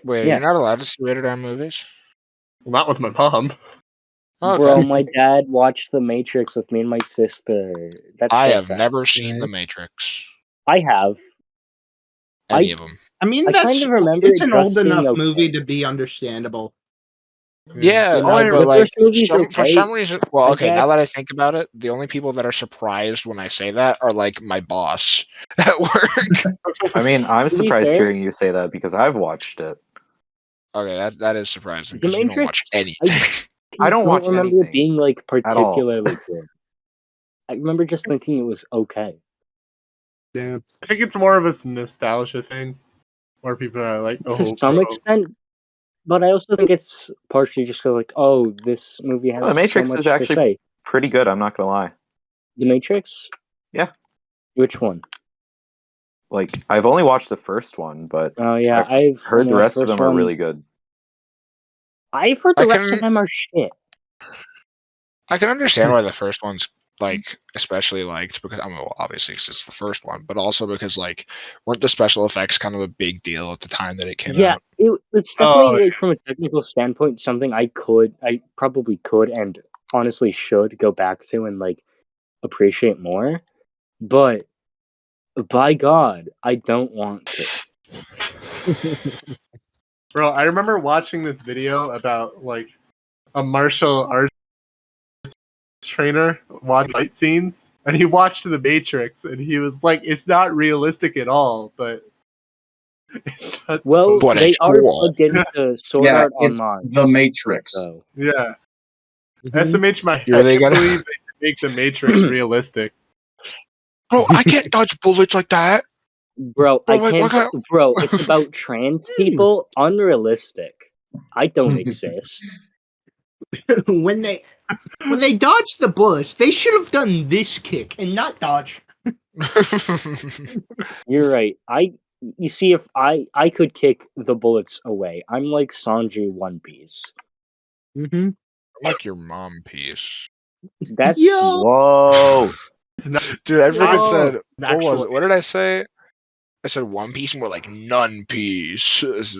Speaker 1: Wait,
Speaker 4: Yeah.
Speaker 1: you're not allowed to see rated R movies?
Speaker 5: Well, not with my mom.
Speaker 1: Okay.
Speaker 4: Bro, my dad watched The Matrix with me and my sister. That's
Speaker 1: I
Speaker 4: so
Speaker 1: have
Speaker 4: sad.
Speaker 1: never seen The Matrix.
Speaker 4: I have.
Speaker 1: Any of them.
Speaker 2: I mean,
Speaker 4: I
Speaker 2: that's
Speaker 4: kind of remember
Speaker 2: it's
Speaker 4: it
Speaker 2: an
Speaker 4: just
Speaker 2: old
Speaker 4: being
Speaker 2: enough
Speaker 4: okay.
Speaker 2: movie to be understandable.
Speaker 1: Yeah,
Speaker 2: You
Speaker 1: no,
Speaker 2: know,
Speaker 1: but
Speaker 4: the
Speaker 1: like
Speaker 4: first movie's
Speaker 1: for
Speaker 4: okay,
Speaker 1: some reason, well,
Speaker 4: I
Speaker 1: okay, now
Speaker 4: guess.
Speaker 1: that I think about it, the only people that are surprised when I say that are like my boss at work.
Speaker 6: I mean, I'm
Speaker 4: To be
Speaker 6: surprised
Speaker 4: fair-
Speaker 6: hearing you say that because I've watched it.
Speaker 1: Okay, that is surprising
Speaker 4: The
Speaker 1: because you don't
Speaker 4: Matrix,
Speaker 1: watch anything.
Speaker 6: I don't watch
Speaker 4: remember
Speaker 6: anything
Speaker 4: it being like
Speaker 6: at all.
Speaker 4: particularly good. I remember just thinking it was okay.
Speaker 2: Damn.
Speaker 5: I think it's more of a nostalgia thing, where people are like,
Speaker 4: To
Speaker 5: "Oh,
Speaker 4: some
Speaker 5: bro."
Speaker 4: extent, but I also think it's partially just 'cause, like, oh, this movie has
Speaker 6: Well, The Matrix
Speaker 4: so much
Speaker 6: is actually
Speaker 4: to say.
Speaker 6: pretty good. I'm not gonna lie.
Speaker 4: The Matrix?
Speaker 6: Yeah.
Speaker 4: Which one?
Speaker 6: Like, I've only watched the first one, but
Speaker 4: Oh yeah,
Speaker 6: I've heard
Speaker 4: only
Speaker 6: the
Speaker 4: watched
Speaker 6: rest of
Speaker 4: first
Speaker 6: them are
Speaker 4: one.
Speaker 6: really good.
Speaker 4: I've heard the
Speaker 1: I
Speaker 4: rest of
Speaker 1: can
Speaker 4: them are shit.
Speaker 1: I can understand why the first one's like especially liked because I mean, well, obviously 'cause it's the first one, but also because like weren't the special effects kind of a big deal at the time that it came
Speaker 4: Yeah,
Speaker 1: out?
Speaker 4: it's definitely
Speaker 5: Oh,
Speaker 4: like from a technical standpoint something I probably could and honestly should go back to and like appreciate more. But by God, I don't want to.
Speaker 5: Bro, I remember watching this video about like a martial arts trainer watch fight scenes, and he watched The Matrix, and he was like, "It's not realistic at all." But
Speaker 4: Well,
Speaker 1: But
Speaker 4: they
Speaker 1: it's
Speaker 4: are
Speaker 1: cool.
Speaker 4: plugged into Sword
Speaker 3: Yeah,
Speaker 4: Art
Speaker 3: it's
Speaker 4: Online.
Speaker 3: the Matrix.
Speaker 4: So
Speaker 5: Yeah.
Speaker 2: Mhm.
Speaker 5: SMH my head.
Speaker 1: You're really
Speaker 5: I
Speaker 1: gonna-
Speaker 5: believe they can make the Matrix realistic.
Speaker 1: Bro, I can't dodge bullets like that.
Speaker 4: bro,
Speaker 1: Bro,
Speaker 4: I
Speaker 1: like,
Speaker 4: can't.
Speaker 1: what kind-
Speaker 4: Bro, it's about trans people. Unrealistic. I don't exist.
Speaker 2: when they dodged the bullets, they should have done this kick and not dodge.
Speaker 4: You're right. You see, if I could kick the bullets away, I'm like Sanji One Piece.
Speaker 2: Mm-hmm.
Speaker 1: I'm like your mom piece.
Speaker 4: That's
Speaker 2: Yo.
Speaker 6: Whoa!
Speaker 1: Dude, I freaking
Speaker 2: Whoa.
Speaker 1: said, what was
Speaker 5: Actual-
Speaker 1: it? What did I say? I said One Piece and we're like none piece. That's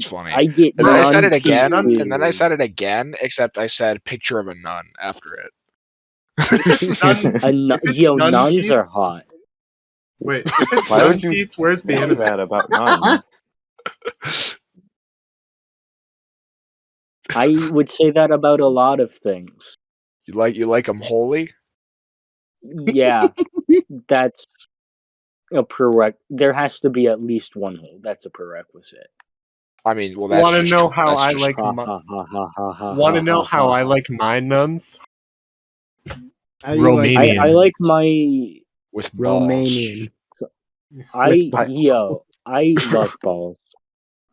Speaker 1: funny.
Speaker 4: I get
Speaker 1: And then I said
Speaker 4: none
Speaker 1: it again,
Speaker 4: too.
Speaker 1: and then I said it again, except I said picture of a nun after it.
Speaker 4: Nuns
Speaker 5: piece,
Speaker 4: are hot.
Speaker 5: wait, if it's
Speaker 6: Why
Speaker 5: Nun
Speaker 6: would you
Speaker 5: Piece, where's the
Speaker 6: say
Speaker 5: anime?
Speaker 6: that about nuns?
Speaker 4: I would say that about a lot of things.
Speaker 1: You like them holy?
Speaker 4: Yeah, that's a There has to be at least one hole. That's a prerequisite.
Speaker 1: I mean, well, that's
Speaker 5: Want to
Speaker 1: just
Speaker 5: know how
Speaker 1: that's
Speaker 5: I
Speaker 1: just-
Speaker 5: like?
Speaker 4: Ha, ha, ha, ha, ha, ha,
Speaker 5: Want to
Speaker 4: ha,
Speaker 5: know
Speaker 4: ha,
Speaker 5: how
Speaker 4: ha,
Speaker 5: I
Speaker 4: ha.
Speaker 5: like my nuns?
Speaker 2: How do you like
Speaker 5: Romanian.
Speaker 2: that?
Speaker 4: I like my
Speaker 1: with balls.
Speaker 2: Romanian.
Speaker 4: I
Speaker 2: balls.
Speaker 4: I love balls.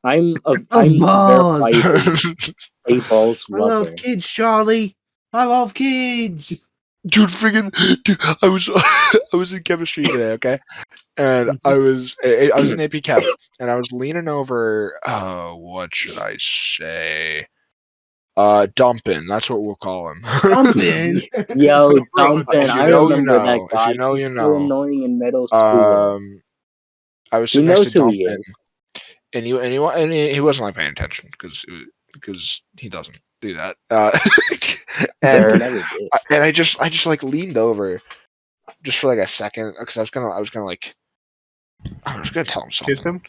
Speaker 4: I'm
Speaker 2: balls.
Speaker 4: verified a balls
Speaker 2: I
Speaker 4: lover.
Speaker 2: love kids, Charlie. I love kids.
Speaker 1: Dude, I was I was in chemistry today, okay, and I was in AP Chem, and I was leaning over. What should I say? Dumpin. That's what we'll call him.
Speaker 2: Dumpin.
Speaker 4: Yo,
Speaker 5: Bro,
Speaker 4: Dumpin.
Speaker 1: If you
Speaker 4: I
Speaker 1: know, you
Speaker 4: remember that
Speaker 1: know.
Speaker 4: guy.
Speaker 1: If you know,
Speaker 4: He's
Speaker 1: you
Speaker 4: so
Speaker 1: know.
Speaker 4: annoying in middle school.
Speaker 1: I was
Speaker 4: He
Speaker 1: sitting next to
Speaker 4: knows who he
Speaker 1: Dumpin,
Speaker 4: is.
Speaker 1: and he wasn't like paying attention because he doesn't do that.
Speaker 4: Fair.
Speaker 1: And
Speaker 4: Never did.
Speaker 1: I just like leaned over just for like a second because I was gonna like I was gonna tell him something.
Speaker 5: Kiss him.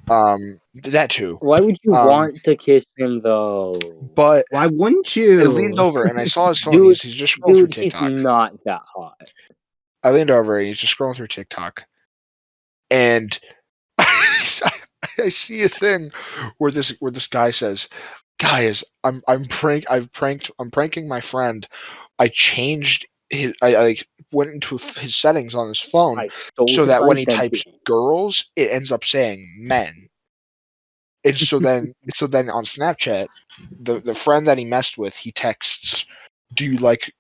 Speaker 1: That too.
Speaker 4: Why would you want to kiss him though?
Speaker 1: But
Speaker 2: Why wouldn't you?
Speaker 1: I leaned over and I saw his phone.
Speaker 4: Dude,
Speaker 1: He's just scrolling through
Speaker 4: Dude, he's
Speaker 1: TikTok.
Speaker 4: not that hot.
Speaker 1: I leaned over and he's just scrolling through TikTok, and I see a thing where this guy says, "Guys, I'm pranking my friend. I changed his. I like went into his settings on his phone
Speaker 4: I stole
Speaker 1: so
Speaker 4: his
Speaker 1: that when he types
Speaker 4: identity.
Speaker 1: girls, it ends up saying men. And so then on Snapchat, the friend that he messed with, he texts, "Do you like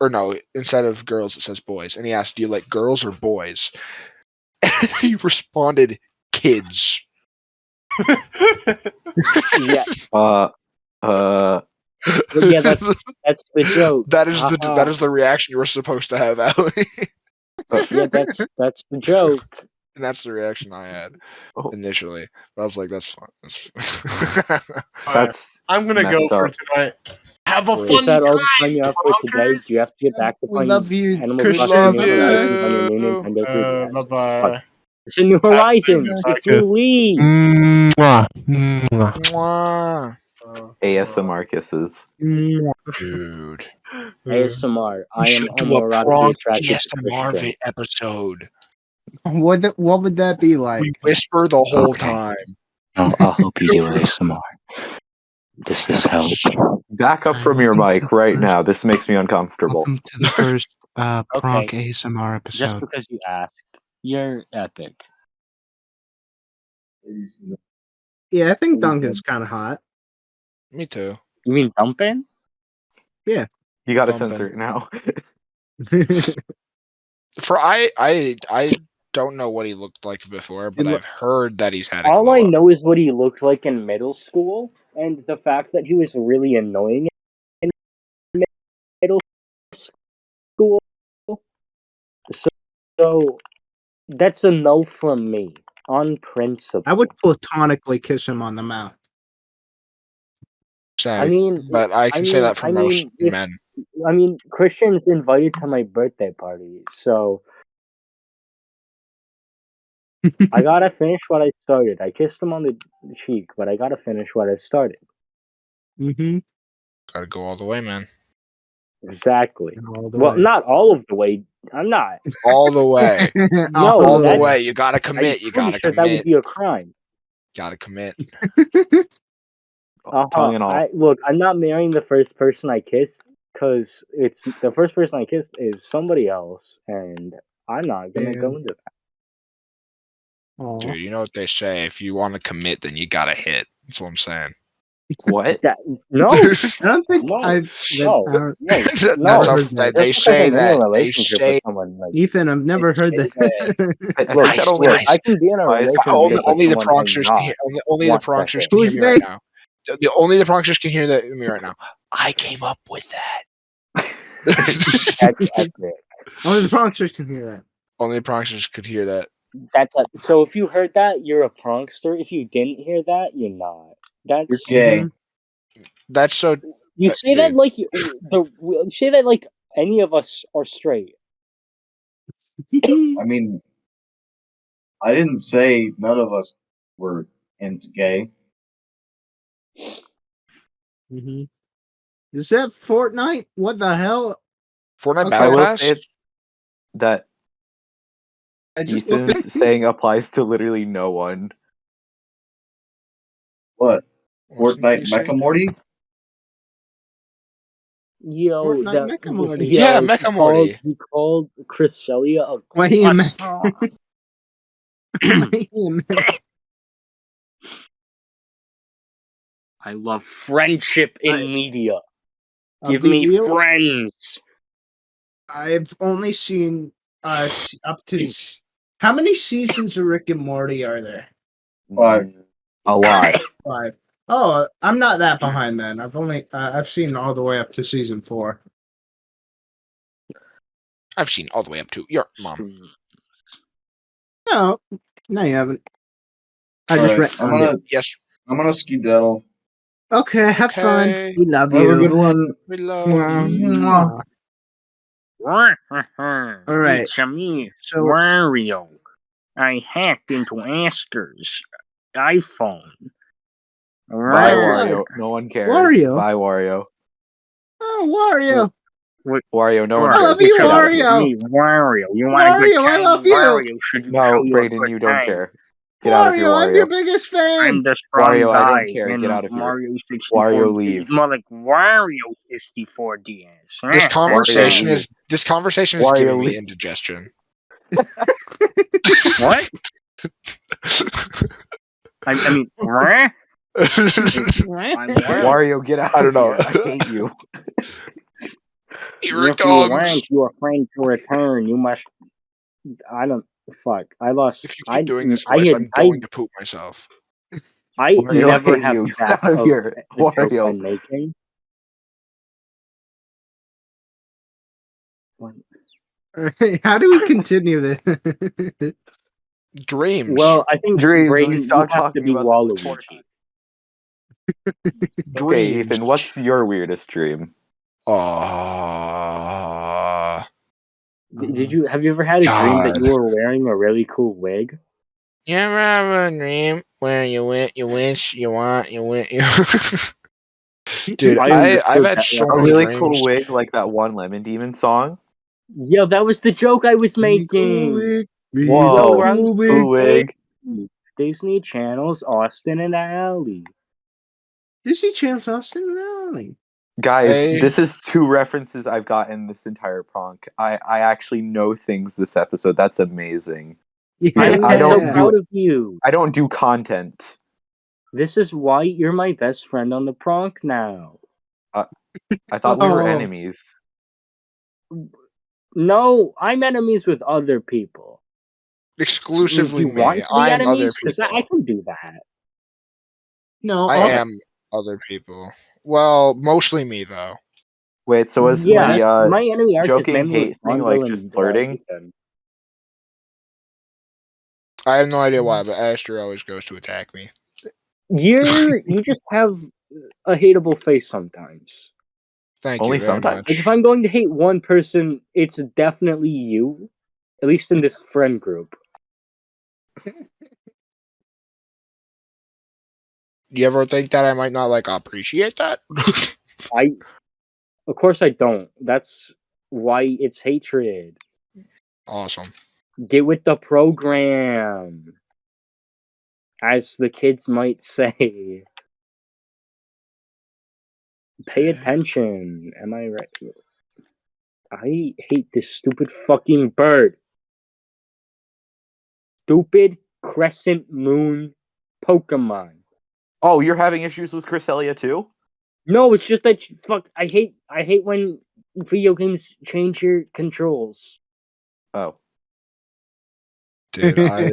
Speaker 1: or no, instead of girls it says boys." And he asked, "Do you like girls or boys?" And he responded, "Kids."
Speaker 4: Yeah,
Speaker 6: Uh,
Speaker 4: yeah, that's the joke.
Speaker 1: That is
Speaker 4: Haha.
Speaker 1: that is the reaction you were supposed to have, Allie.
Speaker 4: Yeah, that's the joke.
Speaker 1: And that's the reaction I had
Speaker 6: Oh.
Speaker 1: initially. But I was like, that's fun. That's
Speaker 6: that's
Speaker 5: I'm gonna go
Speaker 6: messed
Speaker 5: for
Speaker 6: up.
Speaker 5: tonight. Have a
Speaker 1: Is
Speaker 5: fun
Speaker 4: Is that all the time
Speaker 5: time,
Speaker 4: you have for today?
Speaker 5: Pronkers.
Speaker 4: Do you have to get back to
Speaker 2: We
Speaker 4: playing
Speaker 2: love you,
Speaker 4: Animal
Speaker 2: Christion.
Speaker 4: Crossing New
Speaker 1: Love
Speaker 4: Horizons on your
Speaker 1: you.
Speaker 4: new Nintendo 3DS?
Speaker 5: Bye bye.
Speaker 4: It's a New Horizons.
Speaker 5: Bye,
Speaker 4: It's new league.
Speaker 5: Mwah.
Speaker 1: Mwah.
Speaker 6: ASMR kisses.
Speaker 1: Dude.
Speaker 4: ASMR.
Speaker 1: We
Speaker 4: I am
Speaker 1: should do a
Speaker 4: homoerotically attracted to
Speaker 1: ASMR
Speaker 4: Christian.
Speaker 1: episode.
Speaker 2: What would that be like?
Speaker 1: We whisper the whole
Speaker 4: Okay.
Speaker 1: time.
Speaker 4: I'll help you do ASMR. This is help.
Speaker 6: Back up from your mic right now. This makes me uncomfortable.
Speaker 2: Welcome to the first Pronk
Speaker 4: Okay.
Speaker 2: ASMR
Speaker 4: Just
Speaker 2: episode.
Speaker 4: because you asked, you're epic.
Speaker 2: Yeah, I think Duncan's kind of hot.
Speaker 1: Me too.
Speaker 4: You mean Dumpin?
Speaker 6: You gotta
Speaker 1: Bumpin'.
Speaker 6: censor it now.
Speaker 1: For I don't know what he looked like before, but I've heard that he's had a
Speaker 4: All
Speaker 1: glow
Speaker 4: I
Speaker 1: up.
Speaker 4: know is what he looked like in middle school, and the fact that he was really annoying in middle school. So that's a no from me, on principle.
Speaker 2: I would platonically kiss him on the mouth.
Speaker 1: Say,
Speaker 4: I mean,
Speaker 1: but I can say that for most
Speaker 4: if-
Speaker 1: men.
Speaker 4: I mean, Christian's invited to my birthday party, so I gotta finish what I started. I kissed him on the cheek, but I gotta finish what I started.
Speaker 2: Mm-hmm.
Speaker 1: Gotta go all the way, man.
Speaker 4: Exactly.
Speaker 2: All the
Speaker 4: Well,
Speaker 2: way.
Speaker 4: not all of the way. I'm not.
Speaker 1: All the way.
Speaker 4: No,
Speaker 1: All the
Speaker 4: that's-
Speaker 1: way. You gotta
Speaker 4: I'm
Speaker 1: commit. You
Speaker 4: pretty
Speaker 1: gotta
Speaker 4: sure that would
Speaker 1: commit.
Speaker 4: be a crime.
Speaker 1: Gotta commit.
Speaker 6: Tongue and all.
Speaker 4: Look, I'm not marrying the first person I kiss because it's the first person I kissed is somebody else, and I'm not gonna go into that.
Speaker 2: Aw.
Speaker 1: Dude, you know what they say? If you want to commit, then you gotta hit. That's what I'm saying.
Speaker 6: What?
Speaker 4: No,
Speaker 2: I don't think
Speaker 4: No,
Speaker 2: I've.
Speaker 4: no,
Speaker 2: I don't-
Speaker 4: no,
Speaker 1: That's
Speaker 4: no.
Speaker 1: how
Speaker 2: heard that.
Speaker 1: they
Speaker 4: Just because
Speaker 1: say
Speaker 4: I'm in a
Speaker 1: that. They
Speaker 4: relationship
Speaker 1: say
Speaker 4: with someone, like,
Speaker 2: Ethan, I've never heard
Speaker 4: say
Speaker 2: that.
Speaker 6: I
Speaker 4: look,
Speaker 6: think that only
Speaker 4: look, I can be in a
Speaker 6: applies to
Speaker 4: relationship with
Speaker 1: only the
Speaker 4: someone and
Speaker 1: pranksters can hear.
Speaker 4: not
Speaker 1: Only the
Speaker 4: want to
Speaker 1: pranksters
Speaker 4: hit.
Speaker 1: can hear
Speaker 2: Who's
Speaker 1: me right
Speaker 2: they?
Speaker 1: now. Only the pranksters can hear that in me right now. I came up with that.
Speaker 4: That's accurate.
Speaker 2: Only the pranksters can hear that.
Speaker 1: Only the pranksters could hear that.
Speaker 4: So if you heard that, you're a prankster. If you didn't hear that, you're not. That's
Speaker 3: You're gay.
Speaker 1: That's so.
Speaker 4: you say that
Speaker 1: dude.
Speaker 4: like you say that like any of us are straight.
Speaker 3: I mean, I didn't say none of us were into gay.
Speaker 2: Mm-hmm. Is that Fortnite? What the hell?
Speaker 1: Fortnite
Speaker 2: Okay.
Speaker 1: Battle
Speaker 6: I will
Speaker 1: Pass.
Speaker 6: say that
Speaker 2: I just looked
Speaker 6: Ethan's saying applies to literally no one.
Speaker 3: What?
Speaker 1: What's the
Speaker 3: Fortnite
Speaker 1: PC?
Speaker 3: Mecha Morty?
Speaker 4: Yo,
Speaker 2: Fortnite Mecha Morty.
Speaker 1: Yeah, Mecha Morty.
Speaker 4: He called Chris Celia a
Speaker 2: Wait a minute.
Speaker 4: cluster.
Speaker 2: Man.
Speaker 4: I love friendship in
Speaker 2: I-
Speaker 4: media.
Speaker 2: I'll
Speaker 4: Give
Speaker 2: be
Speaker 4: me
Speaker 2: real,
Speaker 4: friends.
Speaker 2: I've only seen up to. How many seasons of Rick and Morty are there?
Speaker 3: 5.
Speaker 6: A lot.
Speaker 2: 5. Oh, I'm not that behind then. I've seen all the way up to season 4.
Speaker 1: I've seen all the way up to your mom.
Speaker 2: No, you haven't. I just
Speaker 3: Alright,
Speaker 2: retconned it.
Speaker 1: Yes.
Speaker 3: I'm gonna skedaddle.
Speaker 2: Okay, have fun.
Speaker 1: Okay.
Speaker 2: We love
Speaker 3: Have a
Speaker 2: you.
Speaker 3: good one.
Speaker 1: We love
Speaker 3: Mwah.
Speaker 1: you.
Speaker 2: All right.
Speaker 4: It's me,
Speaker 2: So
Speaker 4: Wario. I hacked into Aster's iPhone.
Speaker 6: Bye,
Speaker 2: What?
Speaker 6: Wario. No one cares.
Speaker 2: Wario?
Speaker 6: Bye, Wario.
Speaker 2: oh, Wario.
Speaker 6: Wario, no one
Speaker 2: I love
Speaker 6: cares.
Speaker 2: you,
Speaker 6: Get out of here.
Speaker 2: Wario.
Speaker 4: Me, Wario. You want a good
Speaker 2: Wario, I
Speaker 4: time?
Speaker 2: love you.
Speaker 4: Wario should
Speaker 6: No,
Speaker 4: show you a
Speaker 6: Brayden,
Speaker 4: good
Speaker 6: you don't
Speaker 4: time.
Speaker 6: care. Get out of here,
Speaker 2: Wario, I'm your
Speaker 6: Wario.
Speaker 2: biggest fan.
Speaker 4: I'm the strong
Speaker 6: Wario, I
Speaker 4: guy
Speaker 6: don't care.
Speaker 4: in
Speaker 6: Get out of here.
Speaker 4: Mario 64.
Speaker 6: Wario, leave.
Speaker 4: More like Wario 64 DS.
Speaker 1: This conversation
Speaker 6: Wario,
Speaker 1: is
Speaker 6: Wario,
Speaker 1: giving me
Speaker 6: leave.
Speaker 1: indigestion.
Speaker 4: What? I mean, what? I'm
Speaker 6: Wario, get out
Speaker 1: I don't
Speaker 6: of
Speaker 1: know.
Speaker 6: here. I hate you.
Speaker 1: Here it
Speaker 4: If you
Speaker 1: comes.
Speaker 4: want your friend to return, you must. I don't. Fuck. I lost.
Speaker 1: If you keep doing this voice, I'm going to poop myself.
Speaker 4: I
Speaker 6: Wario, I
Speaker 4: never
Speaker 6: hate
Speaker 4: have
Speaker 6: you.
Speaker 4: to
Speaker 6: Get
Speaker 4: back
Speaker 6: out of
Speaker 4: up
Speaker 6: here.
Speaker 4: the joke
Speaker 6: Wario.
Speaker 4: I'm making.
Speaker 2: How do we continue this?
Speaker 1: Dreams.
Speaker 4: Well, I think
Speaker 6: Dreams, we
Speaker 4: Brayden, you
Speaker 6: stopped
Speaker 4: have to
Speaker 6: talking
Speaker 4: be
Speaker 6: about
Speaker 4: Waluigi.
Speaker 1: Dreams.
Speaker 6: Okay, Ethan, what's your weirdest dream?
Speaker 4: Did you have you ever had a dream that
Speaker 1: God.
Speaker 4: you were wearing a really cool wig?
Speaker 1: You ever have a dream where you wish, you want, you win, you... Dude,
Speaker 4: I
Speaker 1: I've
Speaker 4: understood
Speaker 1: had
Speaker 4: that
Speaker 1: so
Speaker 4: one.
Speaker 6: A
Speaker 1: many
Speaker 6: really
Speaker 1: dreams.
Speaker 6: cool wig like that one Lemon Demon song?
Speaker 4: Yeah, that was the joke I was making.
Speaker 6: Whoa,
Speaker 4: Cool
Speaker 6: cool wig.
Speaker 4: Disney Channel's Austin and Alley.
Speaker 2: Disney Channel's Austin Valley.
Speaker 6: Guys,
Speaker 1: Hey.
Speaker 6: this is 2 references I've gotten this entire pronk. I actually know things this episode. That's amazing.
Speaker 4: I'm
Speaker 6: I don't
Speaker 4: so
Speaker 6: do-
Speaker 4: proud of you.
Speaker 6: I don't do content.
Speaker 4: This is why you're my best friend on the pronk now.
Speaker 6: I thought we were
Speaker 2: Oh.
Speaker 6: enemies.
Speaker 4: No, I'm enemies with other people.
Speaker 1: Exclusively
Speaker 4: Do you
Speaker 1: me.
Speaker 4: want to be
Speaker 1: I am other
Speaker 4: enemies? Because
Speaker 1: people.
Speaker 4: I can do that.
Speaker 2: No,
Speaker 1: I am other people. Well, mostly me though.
Speaker 6: Wait, so was
Speaker 4: Yeah,
Speaker 6: the
Speaker 4: my enemy arc is
Speaker 6: joking
Speaker 4: mainly
Speaker 6: hate
Speaker 4: with
Speaker 6: thing
Speaker 4: Bonbo
Speaker 6: like
Speaker 4: and
Speaker 6: just flirting?
Speaker 4: Ethan.
Speaker 1: I have no idea why, but Aster always goes to attack me.
Speaker 4: You just have a hateable face sometimes.
Speaker 1: Thank
Speaker 6: Only
Speaker 1: you very
Speaker 6: sometimes.
Speaker 1: much.
Speaker 4: Like if I'm going to hate one person, it's definitely you. At least in this friend group.
Speaker 1: You ever think that I might not like appreciate that?
Speaker 4: Of course I don't. That's why it's hatred.
Speaker 1: Awesome.
Speaker 4: Get with the program, as the kids might say. Pay attention. Am I right? I hate this stupid fucking bird. Stupid crescent moon Pokemon.
Speaker 6: Oh, you're having issues with Cresselia too?
Speaker 4: No, it's just that I hate when video games change your controls.
Speaker 6: Oh.
Speaker 1: Dude, I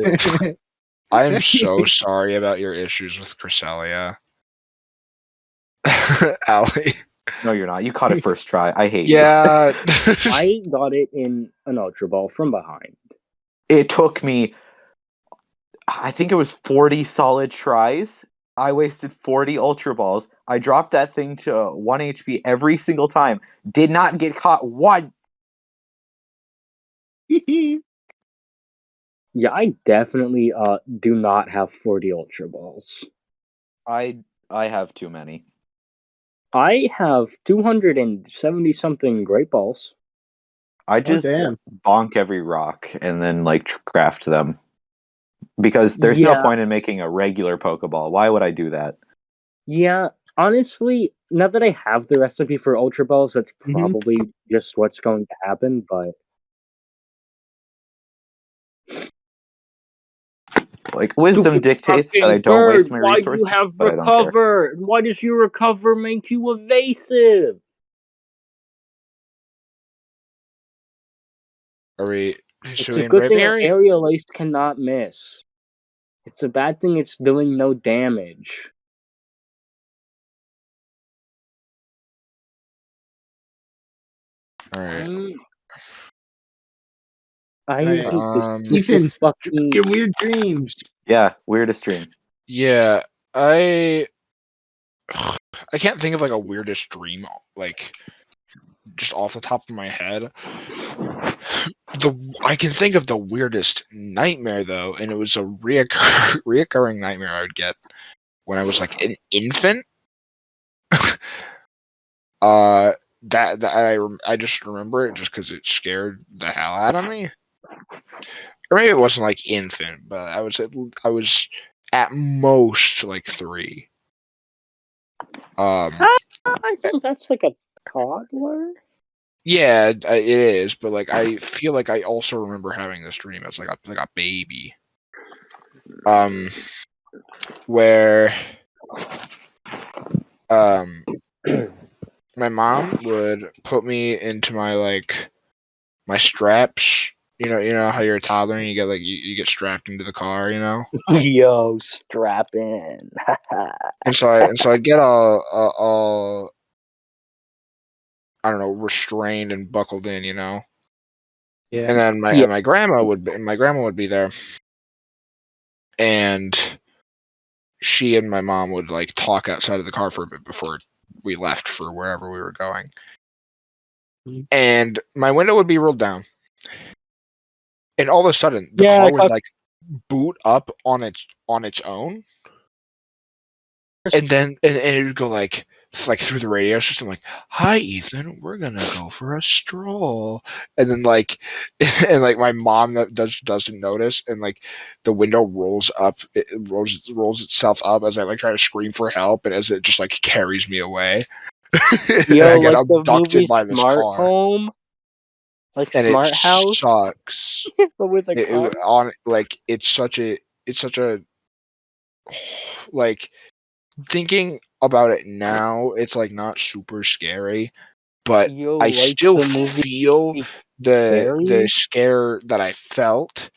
Speaker 1: am so sorry about your issues with Cresselia. Allie.
Speaker 6: No, you're not. You caught it first try. I hate you.
Speaker 1: Yeah.
Speaker 4: I got it in an Ultra Ball from behind.
Speaker 6: It took me, I think it was 40 solid tries. I wasted 40 Ultra Balls. I dropped that thing to 1 HP every single time. Did not get caught one.
Speaker 4: Yeah, I definitely do not have 40 Ultra Balls.
Speaker 6: I have too many.
Speaker 4: I have 270 something Great Balls.
Speaker 6: I just
Speaker 2: damn.
Speaker 6: bonk every rock and then like craft them. Because there's no
Speaker 4: Yeah.
Speaker 6: point in making a regular Pokeball. Why would I do that?
Speaker 4: Yeah, honestly, now that I have the recipe for Ultra Balls, that's
Speaker 2: Mhm.
Speaker 4: probably just what's going to happen, but
Speaker 6: Like, wisdom
Speaker 4: Stupid
Speaker 6: dictates that I
Speaker 4: fucking
Speaker 6: don't waste
Speaker 4: bird,
Speaker 6: my
Speaker 4: why do
Speaker 6: resources,
Speaker 4: you have
Speaker 6: but I don't care.
Speaker 4: recover? Why does your recover make you evasive?
Speaker 1: Are we
Speaker 4: It's
Speaker 1: should
Speaker 4: a
Speaker 1: we in
Speaker 4: good thing an
Speaker 1: Braviary?
Speaker 4: aerial ace cannot miss. It's a bad thing it's doing no damage.
Speaker 1: Alright.
Speaker 4: I
Speaker 2: Alright.
Speaker 4: hate this
Speaker 1: Um
Speaker 2: Ethan,
Speaker 4: fucking...
Speaker 2: your weird dreams.
Speaker 6: Yeah, weirdest dream.
Speaker 1: yeah, I can't think of like a weirdest dream like just off the top of my head. I can think of the weirdest nightmare though, and it was a reoccurring nightmare I would get when I was like an infant. I just remember it just because it scared the hell out of me. Or maybe it wasn't like infant, but I was at most like 3.
Speaker 4: I think that's like a toddler.
Speaker 1: Yeah, it is, but like I feel like I also remember having this dream as like a baby, where my mom would put me into my straps. You know how you're a toddler and you get you get strapped into the car, you know.
Speaker 4: Yo, strap in.
Speaker 1: And so I get all I don't know, restrained and buckled in, you know.
Speaker 2: Yeah.
Speaker 1: And then
Speaker 4: Yeah.
Speaker 1: my grandma would be there, and she and my mom would like talk outside of the car for a bit before we left for wherever we were going.
Speaker 2: Mhm.
Speaker 1: And my window would be rolled down, and all of a sudden the car would like boot up on its own, and then and it would go like through the radio system, like, "Hi Ethan, we're gonna go for a stroll," and then and my mom that doesn't notice, and like the window rolls up, it rolls itself up as I like try to scream for help, and as it just like carries me away.
Speaker 4: Yo,
Speaker 1: I get
Speaker 4: like the
Speaker 1: abducted
Speaker 4: movie
Speaker 1: by this
Speaker 4: Smart
Speaker 1: car,
Speaker 4: Home, like
Speaker 1: and
Speaker 4: Smart
Speaker 1: it
Speaker 4: House,
Speaker 1: sucks.
Speaker 4: but with a car.
Speaker 1: It's such a like, thinking about it now, it's like not super scary, but
Speaker 4: Yo,
Speaker 1: I
Speaker 4: like
Speaker 1: still
Speaker 4: the movie
Speaker 1: feel the
Speaker 4: Scary?
Speaker 1: scare that I felt.